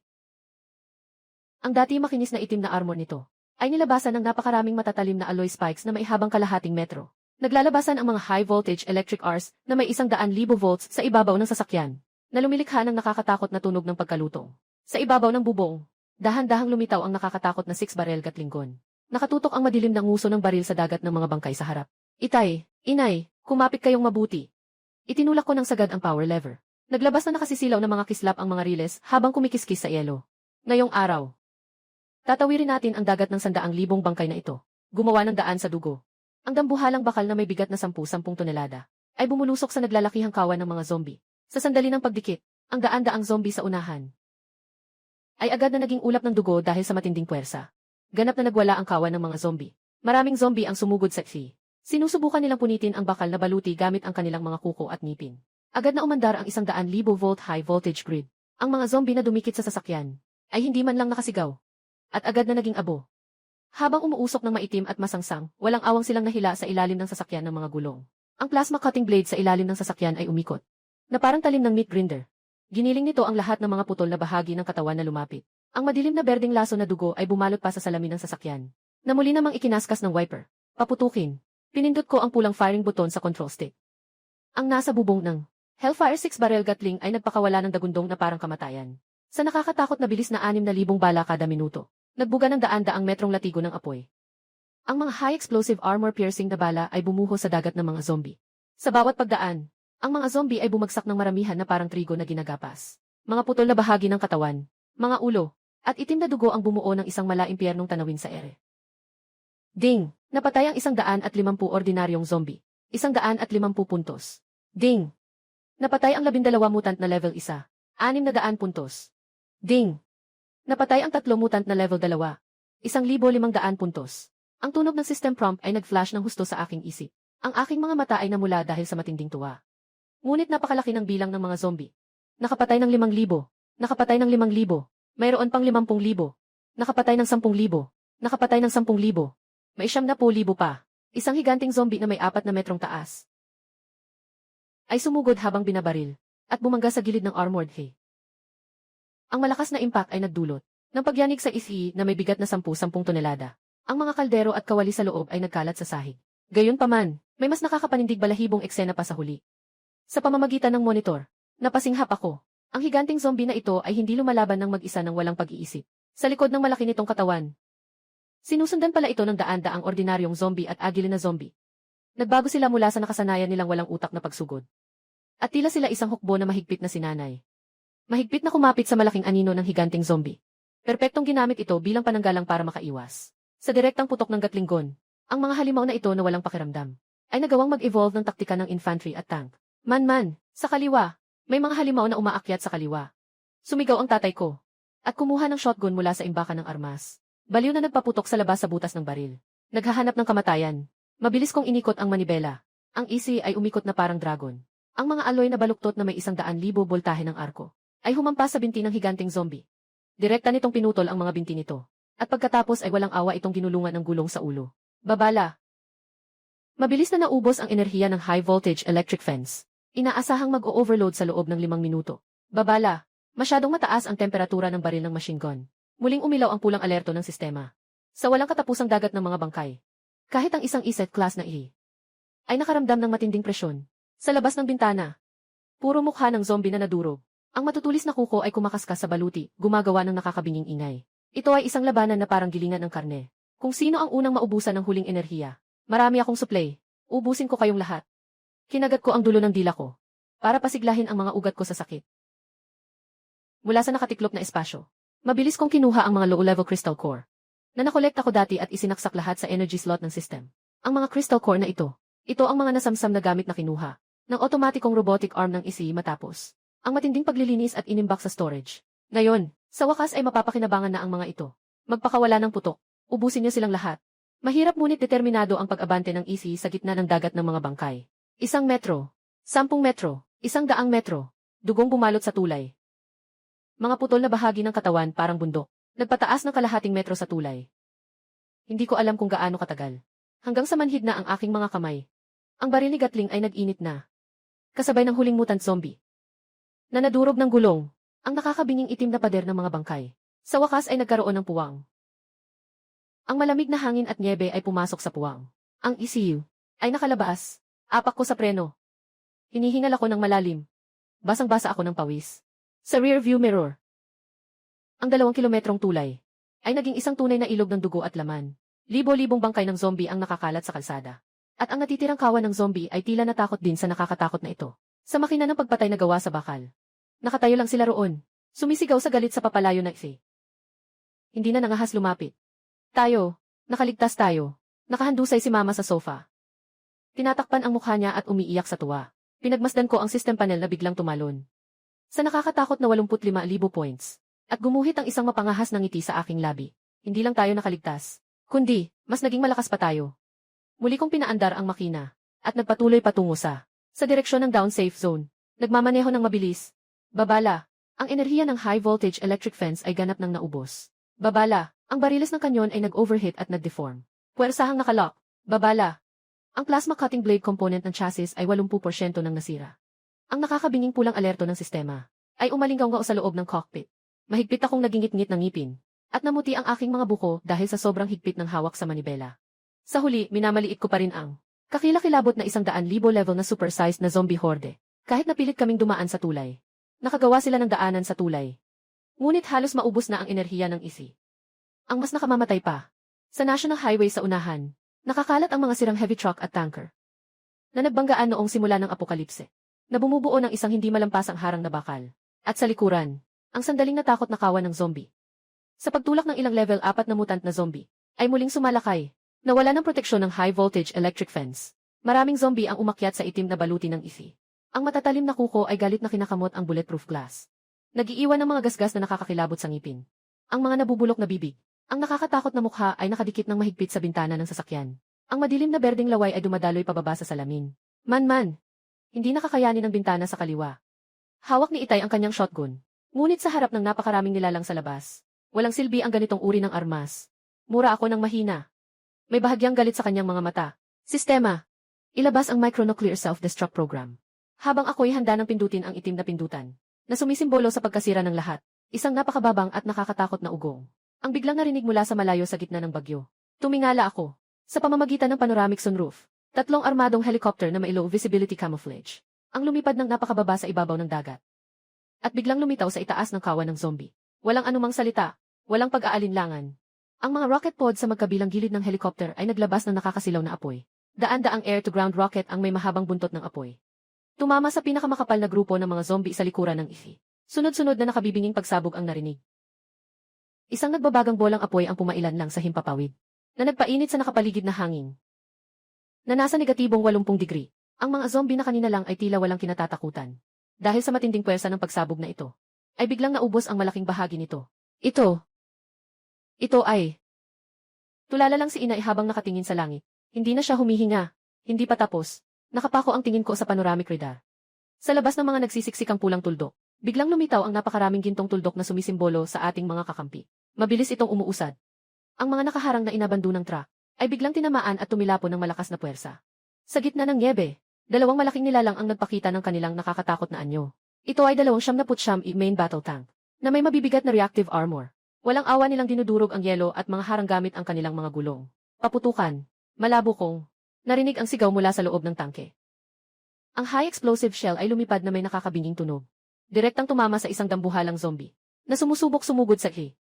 [SPEAKER 1] Ang dati makinis na itim na armor nito, ay nilabasan ng napakaraming matatalim na alloy spikes na may habang kalahating metro. Naglalabasan ang mga high-voltage electric arcs na may 100,000 volts sa ibabaw ng sasakyan, na lumilikha ng nakakatakot na tunog ng pagkalutong. Sa ibabaw ng bubong, dahan-dahang lumitaw ang nakakatakot na 6-barrel Gatling gun. Nakatutok ang madilim na nguso ng baril sa dagat ng mga bangkay sa harap. Itay, inay, kumapit kayong mabuti. Itinulak ko ng sagad ang power lever. Naglabas na nakasisilaw ng mga kislap ang mga riles habang kumikiskis sa yelo. Ngayong araw, tatawirin natin ang dagat ng 100,000 bangkay na ito. Gumawa ng daan sa dugo. Ang dambuhalang bakal na may bigat na 10 tonelada ay bumulusok sa naglalakihang kawan ng mga zombie. Sa sandali ng pagdikit, ang daan-daang zombie sa unahan ay agad na naging ulap ng dugo dahil sa matinding puwersa. Ganap na nagwala ang kawan ng mga zombie. Maraming zombie ang sumugod sa ifi. Sinusubukan nilang punitin ang bakal na baluti gamit ang kanilang mga kuko at ngipin. Agad na umandar ang 100,000 volt high voltage grid. Ang mga zombie na dumikit sa sasakyan ay hindi man lang nakasigaw. At agad na naging abo. Habang umuusok ng maitim at masangsang, walang awang silang nahila sa ilalim ng sasakyan ng mga gulong. Ang plasma cutting blade sa ilalim ng sasakyan ay umikot. Na parang talim ng meat grinder. Giniling nito ang lahat ng mga putol na bahagi ng katawan na lumapit. Ang madilim na berdeng laso na dugo ay bumalot pa sa salamin ng sasakyan. Na muli namang ikinaskas ng wiper. Paputukin. Pinindot ko ang pulang firing button sa control stick. Ang nasa bubong ng Hellfire 6 barrel Gatling ay nagpakawala ng dagundong na parang kamatayan. Sa nakakatakot na bilis na 6,000 bala kada minuto, nagbuga ng daan-daang metrong latigo ng apoy. Ang mga high explosive armor piercing na bala ay bumuho sa dagat ng mga zombie. Sa bawat pagdaan, ang mga zombie ay bumagsak ng maramihan na parang trigo na ginagapas. Mga putol na bahagi ng katawan, mga ulo, at itim na dugo ang bumuo ng isang mala-impyernong tanawin sa ere. Ding! Napatay ang 150 ordinaryong zombie. 150 puntos. Ding! Napatay ang 12 mutant na level 1. 600 puntos. Ding! Napatay ang 3 mutant na level 2. 1,500 puntos. Ang tunog ng system prompt ay nag-flash ng husto sa aking isip. Ang aking mga mata ay namula dahil sa matinding tuwa. Ngunit napakalaki ng bilang ng mga zombie. Nakapatay ng 5,000. Nakapatay ng 5,000. Mayroon pang 50,000. Nakapatay ng 10,000. Nakapatay ng 10,000. May 70,000 pa. Isang higanting zombie na may 4 na metrong taas ay sumugod habang binabaril at bumangga sa gilid ng armored hay. Ang malakas na impact ay nagdulot ng pagyanig sa isi na may bigat na 10 tonelada. Ang mga kaldero at kawali sa loob ay nagkalat sa sahig. Gayunpaman, may mas nakakapanindig balahibong eksena pa sa huli. Sa pamamagitan ng monitor, napasinghap ako. Ang higanting zombie na ito ay hindi lumalaban ng mag-isa ng walang pag-iisip. Sa likod ng malaki nitong katawan, sinusundan pala ito ng daan-daang ordinaryong zombie at agile na zombie. Nagbago sila mula sa nakasanayan nilang walang utak na pagsugod. At tila sila isang hukbo na mahigpit na sinanay. Mahigpit na kumapit sa malaking anino ng higanting zombie. Perpektong ginamit ito bilang pananggalang para makaiwas. Sa direktang putok ng gatlinggon, ang mga halimaw na ito na walang pakiramdam ay nagawang mag-evolve ng taktika ng infantry at tank. Man, sa kaliwa, may mga halimaw na umaakyat sa kaliwa. Sumigaw ang tatay ko at kumuha ng shotgun mula sa imbakan ng armas. Baliw na nagpaputok sa labas sa butas ng baril. Naghahanap ng kamatayan. Mabilis kong inikot ang manibela. Ang isi ay umikot na parang dragon. Ang mga alloy na baluktot na may 100,000 boltahe ng arko ay humampas sa binti ng higanting zombie. Direkta nitong pinutol ang mga binti nito. At pagkatapos ay walang awa itong ginulungan ng gulong sa ulo. Babala. Mabilis na naubos ang enerhiya ng high voltage electric fence. Inaasahang mag-o-overload sa loob ng 5 minuto. Babala. Masyadong mataas ang temperatura ng baril ng machine gun. Muling umilaw ang pulang alerto ng sistema. Sa walang katapusang dagat ng mga bangkay. Kahit ang isang iset class na ay nakaramdam ng matinding presyon. Sa labas ng bintana, puro mukha ng zombie na nadurog. Ang matutulis na kuko ay kumakaskas sa baluti, gumagawa ng nakakabinging ingay. Ito ay isang labanan na parang gilingan ng karne. Kung sino ang unang maubusan ng huling enerhiya. Marami akong supply. Ubusin ko kayong lahat. Kinagat ko ang dulo ng dila ko para pasiglahin ang mga ugat ko sa sakit. Mula sa nakatiklop na espasyo, mabilis kong kinuha ang mga low-level crystal core na nakolekta ko dati at isinaksak lahat sa energy slot ng system. Ang mga crystal core na ito ang mga nasamsam na gamit na kinuha ng otomatikong robotic arm ng isi matapos ang matinding paglilinis at inimbak sa storage. Ngayon, sa wakas ay mapapakinabangan na ang mga ito. Magpakawala ng putok, ubusin niyo silang lahat. Mahirap ngunit determinado ang pag-abante ng isi sa gitna ng dagat ng mga bangkay. 1 metro, 10 metro, 100 metro, dugong bumalot sa tulay. Mga putol na bahagi ng katawan parang bundok. Nagpataas ng kalahating metro sa tulay. Hindi ko alam kung gaano katagal. Hanggang sa manhid na ang aking mga kamay. Ang baril ni Gatling ay nag-init na. Kasabay ng huling mutant zombie na nadurog ng gulong, ang nakakabinging itim na pader ng mga bangkay. Sa wakas ay nagkaroon ng puwang. Ang malamig na hangin at niebe ay pumasok sa puwang. Ang ECU ay nakalabas. Apak ko sa preno. Hinihingal ako ng malalim. Basang-basa ako ng pawis. Sa rear view mirror, ang 2 kilometrong tulay ay naging isang tunay na ilog ng dugo at laman. Libo-libong bangkay ng zombie ang nakakalat sa kalsada. At ang natitirang kawan ng zombie ay tila natakot din sa nakakatakot na ito. Sa makina ng pagpatay na gawa sa bakal. Nakatayo lang sila roon. Sumisigaw sa galit sa papalayo na isi. Hindi na nangahas lumapit. Tayo, nakaligtas tayo. Nakahandusay si mama sa sofa. Tinatakpan ang mukha niya at umiiyak sa tuwa. Pinagmasdan ko ang system panel na biglang tumalon. Sa nakakatakot na 85,000 points. At gumuhit ang isang mapangahas ng ngiti sa aking labi. Hindi lang tayo nakaligtas, kundi, mas naging malakas pa tayo. Muli kong pinaandar ang makina, at nagpatuloy patungo sa direksyon ng down safe zone. Nagmamaneho ng mabilis. Babala, ang enerhiya ng high voltage electric fence ay ganap ng naubos. Babala, ang bariles ng kanyon ay nag-overheat at nag-deform. Puwersahang nakalock. Babala, ang plasma cutting blade component ng chassis ay 80% nang nasira. Ang nakakabinging pulang alerto ng sistema ay umalinggaw sa loob ng cockpit. Mahigpit akong nagingit-ngit ng ngipin, at namuti ang aking mga buko dahil sa sobrang higpit ng hawak sa manibela. Sa huli, minamaliit ko pa rin ang kakilakilabot na 100,000 level na supersized na zombie horde. Kahit napilit kaming dumaan sa tulay. Nakagawa sila ng daanan sa tulay. Ngunit halos maubos na ang enerhiya ng isi. Ang mas nakamamatay pa. Sa National Highway sa unahan, nakakalat ang mga sirang heavy truck at tanker na nagbanggaan noong simula ng apokalipse, na bumubuo ng isang hindi malampasang harang na bakal. At sa likuran, ang sandaling natakot na kawan ng zombie. Sa pagtulak ng ilang level 4 na mutant na zombie, ay muling sumalakay. Nawala ng proteksyon ng high-voltage electric fence. Maraming zombie ang umakyat sa itim na baluti ng isi. Ang matatalim na kuko ay galit na kinakamot ang bulletproof glass. Nagiiwan ng mga gasgas na nakakakilabot sa ngipin. Ang mga nabubulok na bibig. Ang nakakatakot na mukha ay nakadikit ng mahigpit sa bintana ng sasakyan. Ang madilim na berdeng laway ay dumadaloy pababa sa salamin. Man. Hindi nakakayanin ng bintana sa kaliwa. Hawak ni Itay ang kanyang shotgun. Ngunit sa harap ng napakaraming nilalang sa labas, walang silbi ang ganitong uri ng armas. Mura ako ng mahina. May bahagyang galit sa kanyang mga mata. Sistema. Ilabas ang micronuclear self-destruct program. Habang ako'y handa ng pindutin ang itim na pindutan, na sumisimbolo sa pagkasira ng lahat, isang napakababang at nakakatakot na ugong. Ang biglang narinig mula sa malayo sa gitna ng bagyo. Tumingala ako. Sa pamamagitan ng panoramic sunroof, 3 armadong helicopter na may low visibility camouflage. Ang lumipad ng napakababa sa ibabaw ng dagat. At biglang lumitaw sa itaas ng kawan ng zombie. Walang anumang salita, walang pag-aalinlangan. Ang mga rocket pod sa magkabilang gilid ng helicopter ay naglabas ng nakakasilaw na apoy. Daan-daang air-to-ground rocket ang may mahabang buntot ng apoy. Tumama sa pinakamakapal na grupo ng mga zombie sa likuran ng isi. Sunod-sunod na nakabibinging pagsabog ang narinig. Isang nagbabagang bolang apoy ang pumailan lang sa himpapawid, na nagpainit sa nakapaligid na hangin. Na nasa negatibong 80 degree, ang mga zombie na kanina lang ay tila walang kinatatakutan. Dahil sa matinding puwersa ng pagsabog na ito, ay biglang naubos ang malaking bahagi nito. Ito ay... Tulala lang si Inay habang nakatingin sa langit. Hindi na siya humihinga. Hindi pa tapos. Nakapako ang tingin ko sa panoramic radar. Sa labas ng mga nagsisiksik ang pulang tuldok, biglang lumitaw ang napakaraming gintong tuldok na sumisimbolo sa ating mga kakampi. Mabilis itong umuusad. Ang mga nakaharang na inabando ng truck ay biglang tinamaan at tumilapon ng malakas na puwersa. Sa gitna ng niebe, 2 malaking nilalang ang nagpakita ng kanilang nakakatakot na anyo. Ito ay 279 main battle tank na may mabibigat na reactive armor. Walang awa nilang dinudurog ang yelo at mga harang gamit ang kanilang mga gulong. Paputukan. Malabo kong narinig ang sigaw mula sa loob ng tangke. Ang high explosive shell ay lumipad na may nakakabinging tunog. Direktang tumama sa isang dambuhalang zombie na sumusubok sumugod sa ki.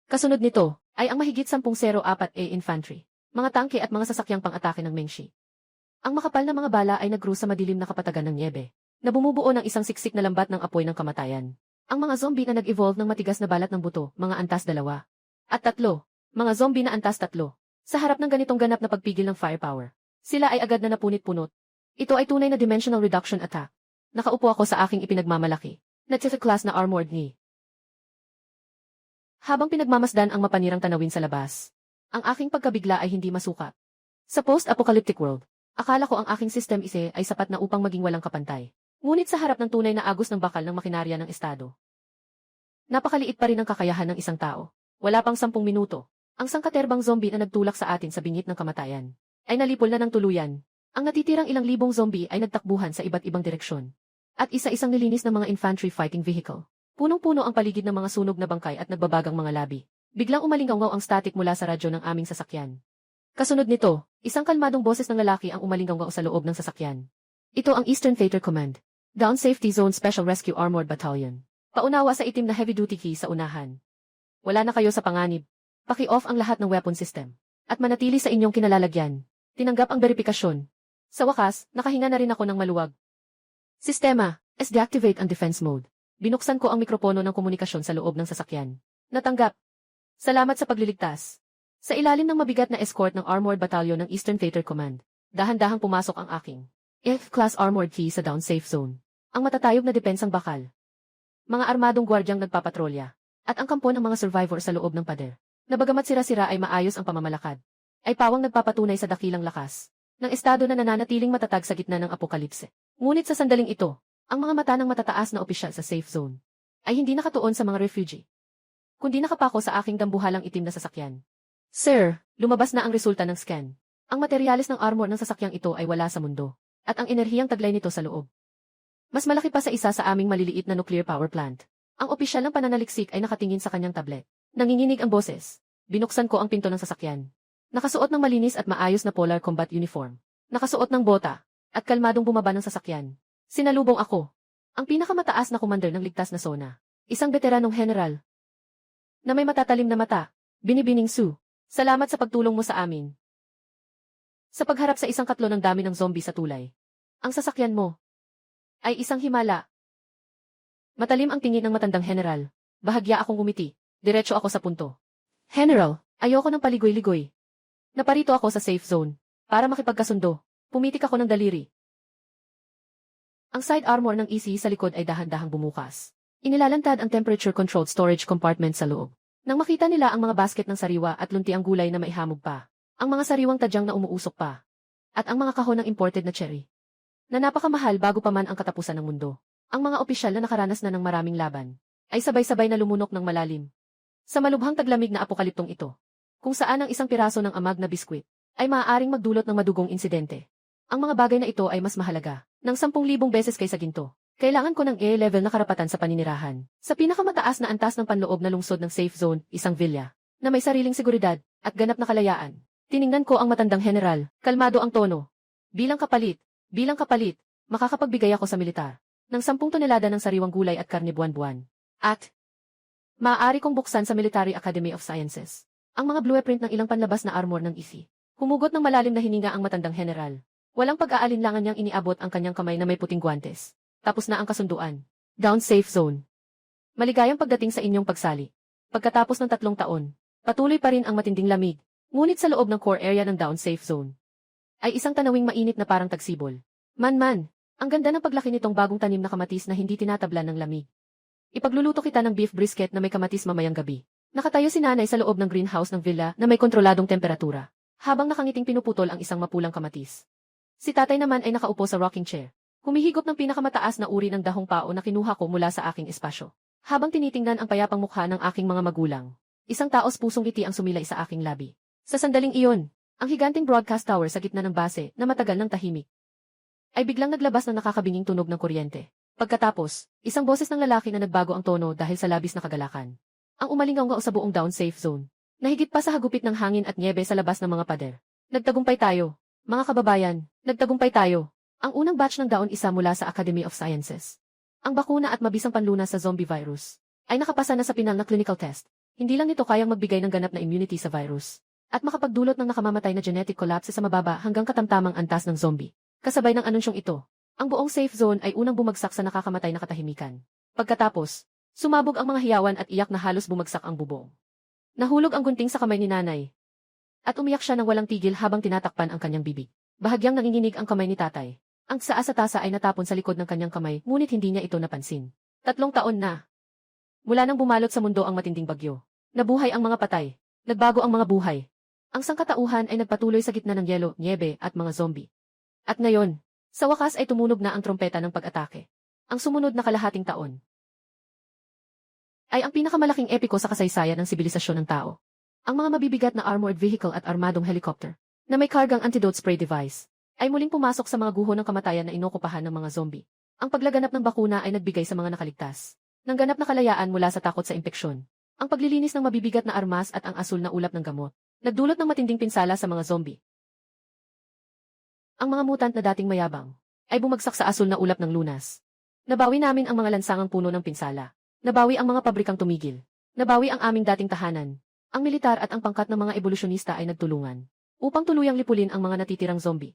[SPEAKER 1] Kasunod nito ay ang mahigit 10-04A infantry, mga tangke at mga sasakyang pang-atake ng Mengshi. Ang makapal na mga bala ay nagru sa madilim na kapatagan ng niebe, na bumubuo ng isang siksik na lambat ng apoy ng kamatayan. Ang mga zombie na nag-evolve ng matigas na balat ng buto, mga antas 2. At 3, mga zombie na antas 3. Sa harap ng ganitong ganap na pagpigil ng firepower, sila ay agad na napunit-punot. Ito ay tunay na dimensional reduction attack. Nakaupo ako sa aking ipinagmamalaki, na class na armored knee. Habang pinagmamasdan ang mapanirang tanawin sa labas, ang aking pagkabigla ay hindi masukat. Sa post-apocalyptic world, akala ko ang aking system ise ay sapat na upang maging walang kapantay. Ngunit sa harap ng tunay na agos ng bakal ng makinarya ng estado, napakaliit pa rin ang kakayahan ng isang tao. Wala pang 10 minuto, ang sangkaterbang zombie na nagtulak sa atin sa bingit ng kamatayan ay nalipol na ng tuluyan. Ang natitirang ilang libong zombie ay nagtakbuhan sa iba't ibang direksyon. At isa-isang nilinis ng mga infantry fighting vehicle. Punong-puno ang paligid ng mga sunog na bangkay at nagbabagang mga labi. Biglang umalingaw ang static mula sa radyo ng aming sasakyan. Kasunod nito, isang kalmadong boses ng lalaki ang umalingaw sa loob ng sasakyan. Ito ang Eastern Theater Command. Down Safety Zone Special Rescue Armored Battalion. Paunawa sa itim na heavy-duty key sa unahan. Wala na kayo sa panganib. Paki-off ang lahat ng weapon system. At manatili sa inyong kinalalagyan. Tinanggap ang beripikasyon. Sa wakas, nakahinga na rin ako ng maluwag. Sistema, deactivate ang defense mode. Binuksan ko ang mikropono ng komunikasyon sa loob ng sasakyan. Natanggap. Salamat sa pagliligtas. Sa ilalim ng mabigat na escort ng Armored Battalion ng Eastern Theater Command, dahan-dahang pumasok ang aking F-class armored key sa down safe zone. Ang matatayog na depensang bakal. Mga armadong gwardyang nagpapatrolya. At ang kampo ng mga survivor sa loob ng pader. Na bagamat sira-sira ay maayos ang pamamalakad. Ay pawang nagpapatunay sa dakilang lakas ng estado na nananatiling matatag sa gitna ng apokalipse. Ngunit sa sandaling ito, ang mga mata ng matataas na opisyal sa safe zone ay hindi nakatuon sa mga refugee, kundi nakapako sa aking dambuhalang itim na sasakyan. Sir, lumabas na ang resulta ng scan. Ang materyales ng armor ng sasakyang ito ay wala sa mundo, at ang enerhiyang taglay nito sa loob. Mas malaki pa sa isa sa aming maliliit na nuclear power plant. Ang opisyal ng pananaliksik ay nakatingin sa kanyang tablet. Nanginginig ang boses. Binuksan ko ang pinto ng sasakyan. Nakasuot ng malinis at maayos na polar combat uniform. Nakasuot ng bota, at kalmadong bumaba ng sasakyan. Sinalubong ako. Ang pinakamataas na commander ng ligtas na zona. Isang veteranong general. Na may matatalim na mata. Binibining Su. Salamat sa pagtulong mo sa amin. Sa pagharap sa isang katlo ng dami ng zombie sa tulay. Ang sasakyan mo ay isang himala. Matalim ang tingin ng matandang general. Bahagya akong umiti. Diretso ako sa punto. General, ayoko ng paligoy-ligoy. Naparito ako sa safe zone. Para makipagkasundo. Pumitik ako ng daliri. Ang side armor ng EC sa likod ay dahan-dahang bumukas. Inilalantad ang temperature-controlled storage compartment sa loob. Nang makita nila ang mga basket ng sariwa at lunti ang gulay na maihamog pa. Ang mga sariwang tadyang na umuusok pa. At ang mga kahon ng imported na cherry. Na napakamahal bago pa man ang katapusan ng mundo. Ang mga opisyal na nakaranas na ng maraming laban. Ay sabay-sabay na lumunok ng malalim. Sa malubhang taglamig na apokaliptong ito. Kung saan ang isang piraso ng amag na biskwit ay maaaring magdulot ng madugong insidente. Ang mga bagay na ito ay mas mahalaga ng 10,000 beses kaysa ginto. Kailangan ko ng A-level na karapatan sa paninirahan. Sa pinakamataas na antas ng panloob na lungsod ng safe zone, isang villa, na may sariling seguridad at ganap na kalayaan. Tiningnan ko ang matandang general, kalmado ang tono. Bilang kapalit, makakapagbigay ako sa militar ng 10 tonelada ng sariwang gulay at karne buwan-buwan. At maaari kong buksan sa Military Academy of Sciences ang mga blueprint ng ilang panlabas na armor ng EC. Humugot ng malalim na hininga ang matandang general. Walang pag-aalinlangan niyang iniabot ang kanyang kamay na may puting guwantes. Tapos na ang kasunduan. Down safe zone. Maligayang pagdating sa inyong pagsali. Pagkatapos ng 3 taon, patuloy pa rin ang matinding lamig. Ngunit sa loob ng core area ng down safe zone ay isang tanawing mainit na parang tagsibol. Man, ang ganda ng paglaki nitong bagong tanim na kamatis na hindi tinatablan ng lamig. Ipagluluto kita ng beef brisket na may kamatis mamayang gabi. Nakatayo si nanay sa loob ng greenhouse ng villa na may kontroladong temperatura, habang nakangiting pinuputol ang isang mapulang kamatis. Si tatay naman ay nakaupo sa rocking chair, humihigop ng pinakamataas na uri ng dahong pao na kinuha ko mula sa aking espasyo. Habang tinitingnan ang payapang mukha ng aking mga magulang, isang taos pusong ngiti ang sumilay sa aking labi. Sa sandaling iyon, ang higanting broadcast tower sa gitna ng base na matagal ng tahimik ay biglang naglabas ng nakakabinging tunog ng kuryente. Pagkatapos, isang boses ng lalaki na nagbago ang tono dahil sa labis na kagalakan. Ang umalingaw sa buong down safe zone. Nahigit pa sa hagupit ng hangin at niebe sa labas ng mga pader. Nagtagumpay tayo. Mga kababayan, nagtagumpay tayo. Ang unang batch ng daon isa mula sa Academy of Sciences. Ang bakuna at mabisang panlunas sa zombie virus ay nakapasa na sa pinal na clinical test. Hindi lang nito kayang magbigay ng ganap na immunity sa virus at makapagdulot ng nakamamatay na genetic collapse sa mababa hanggang katamtamang antas ng zombie. Kasabay ng anunsyong ito, ang buong safe zone ay unang bumagsak sa nakakamatay na katahimikan. Pagkatapos, sumabog ang mga hiyawan at iyak na halos bumagsak ang bubong. Nahulog ang gunting sa kamay ni nanay. At umiyak siya ng walang tigil habang tinatakpan ang kanyang bibig. Bahagyang nanginginig ang kamay ni tatay. Ang saa sa tasa ay natapon sa likod ng kanyang kamay ngunit hindi niya ito napansin. 3 taon na. Mula nang bumalot sa mundo ang matinding bagyo. Nabuhay ang mga patay. Nagbago ang mga buhay. Ang sangkatauhan ay nagpatuloy sa gitna ng yelo, niebe at mga zombie. At ngayon, sa wakas ay tumunog na ang trompeta ng pag-atake. Ang sumunod na kalahating taon ay ang pinakamalaking epiko sa kasaysayan ng sibilisasyon ng tao. Ang mga mabibigat na armored vehicle at armadong helicopter na may kargang antidote spray device ay muling pumasok sa mga guho ng kamatayan na inokupahan ng mga zombie. Ang paglaganap ng bakuna ay nagbigay sa mga nakaligtas ng ganap na kalayaan mula sa takot sa impeksyon. Ang paglilinis ng mabibigat na armas at ang asul na ulap ng gamot nagdulot ng matinding pinsala sa mga zombie. Ang mga mutant na dating mayabang ay bumagsak sa asul na ulap ng lunas. Nabawi namin ang mga lansangang puno ng pinsala. Nabawi ang mga pabrikang tumigil. Nabawi ang aming dating tahanan. Ang militar at ang pangkat ng mga ebolusyonista ay nagtulungan upang tuluyang lipulin ang mga natitirang zombie.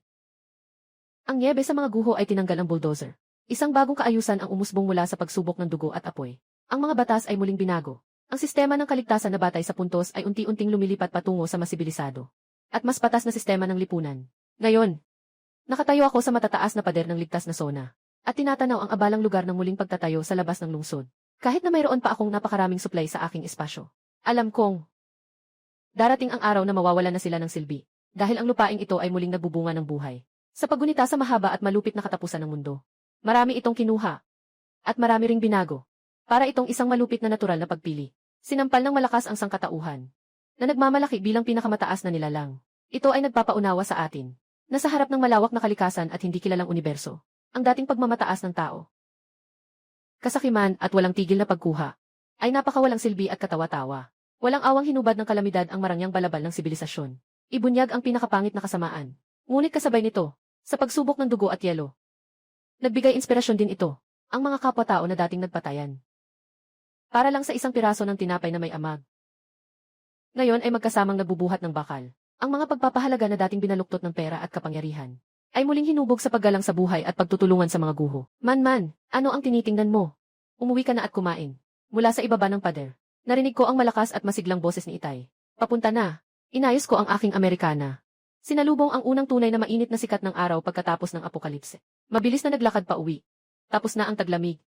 [SPEAKER 1] Ang niebe sa mga guho ay tinanggal ang bulldozer. Isang bagong kaayusan ang umusbong mula sa pagsubok ng dugo at apoy. Ang mga batas ay muling binago. Ang sistema ng kaligtasan na batay sa puntos ay unti-unting lumilipat patungo sa mas sibilisado at mas patas na sistema ng lipunan. Ngayon, nakatayo ako sa matataas na pader ng ligtas na zona at tinatanaw ang abalang lugar ng muling pagtatayo sa labas ng lungsod. Kahit na mayroon pa akong napakaraming supply sa aking espasyo. Alam kong darating ang araw na mawawala na sila ng silbi dahil ang lupaing ito ay muling nagbubunga ng buhay. Sa paggunita sa mahaba at malupit na katapusan ng mundo, marami itong kinuha at marami ring binago para itong isang malupit na natural na pagpili. Sinampal ng malakas ang sangkatauhan na nagmamalaki bilang pinakamataas na nilalang. Ito ay nagpapaunawa sa atin na sa harap ng malawak na kalikasan at hindi kilalang universo, ang dating pagmamataas ng tao, kasakiman at walang tigil na pagkuha ay napakawalang silbi at katawa-tawa. Walang awang hinubad ng kalamidad ang marangyang balabal ng sibilisasyon. Ibunyag ang pinakapangit na kasamaan. Ngunit kasabay nito, sa pagsubok ng dugo at yelo, Nagbigay inspirasyon din ito. Ang mga kapwa-tao na dating nagpatayan. Para lang sa isang piraso ng tinapay na may amag. Ngayon ay magkasamang nagbubuhat ng bakal. Ang mga pagpapahalaga na dating binaluktot ng pera at kapangyarihan ay muling hinubog sa paggalang sa buhay at pagtutulungan sa mga guho. Man, ano ang tinitingnan mo? Umuwi ka na at kumain. Mula sa ibaba ng pader, narinig ko ang malakas at masiglang boses ni Itay. Papunta na. Inayos ko ang aking Amerikana. Sinalubong ang unang tunay na mainit na sikat ng araw pagkatapos ng apokalipse. Mabilis na naglakad pa uwi. Tapos na ang taglamig.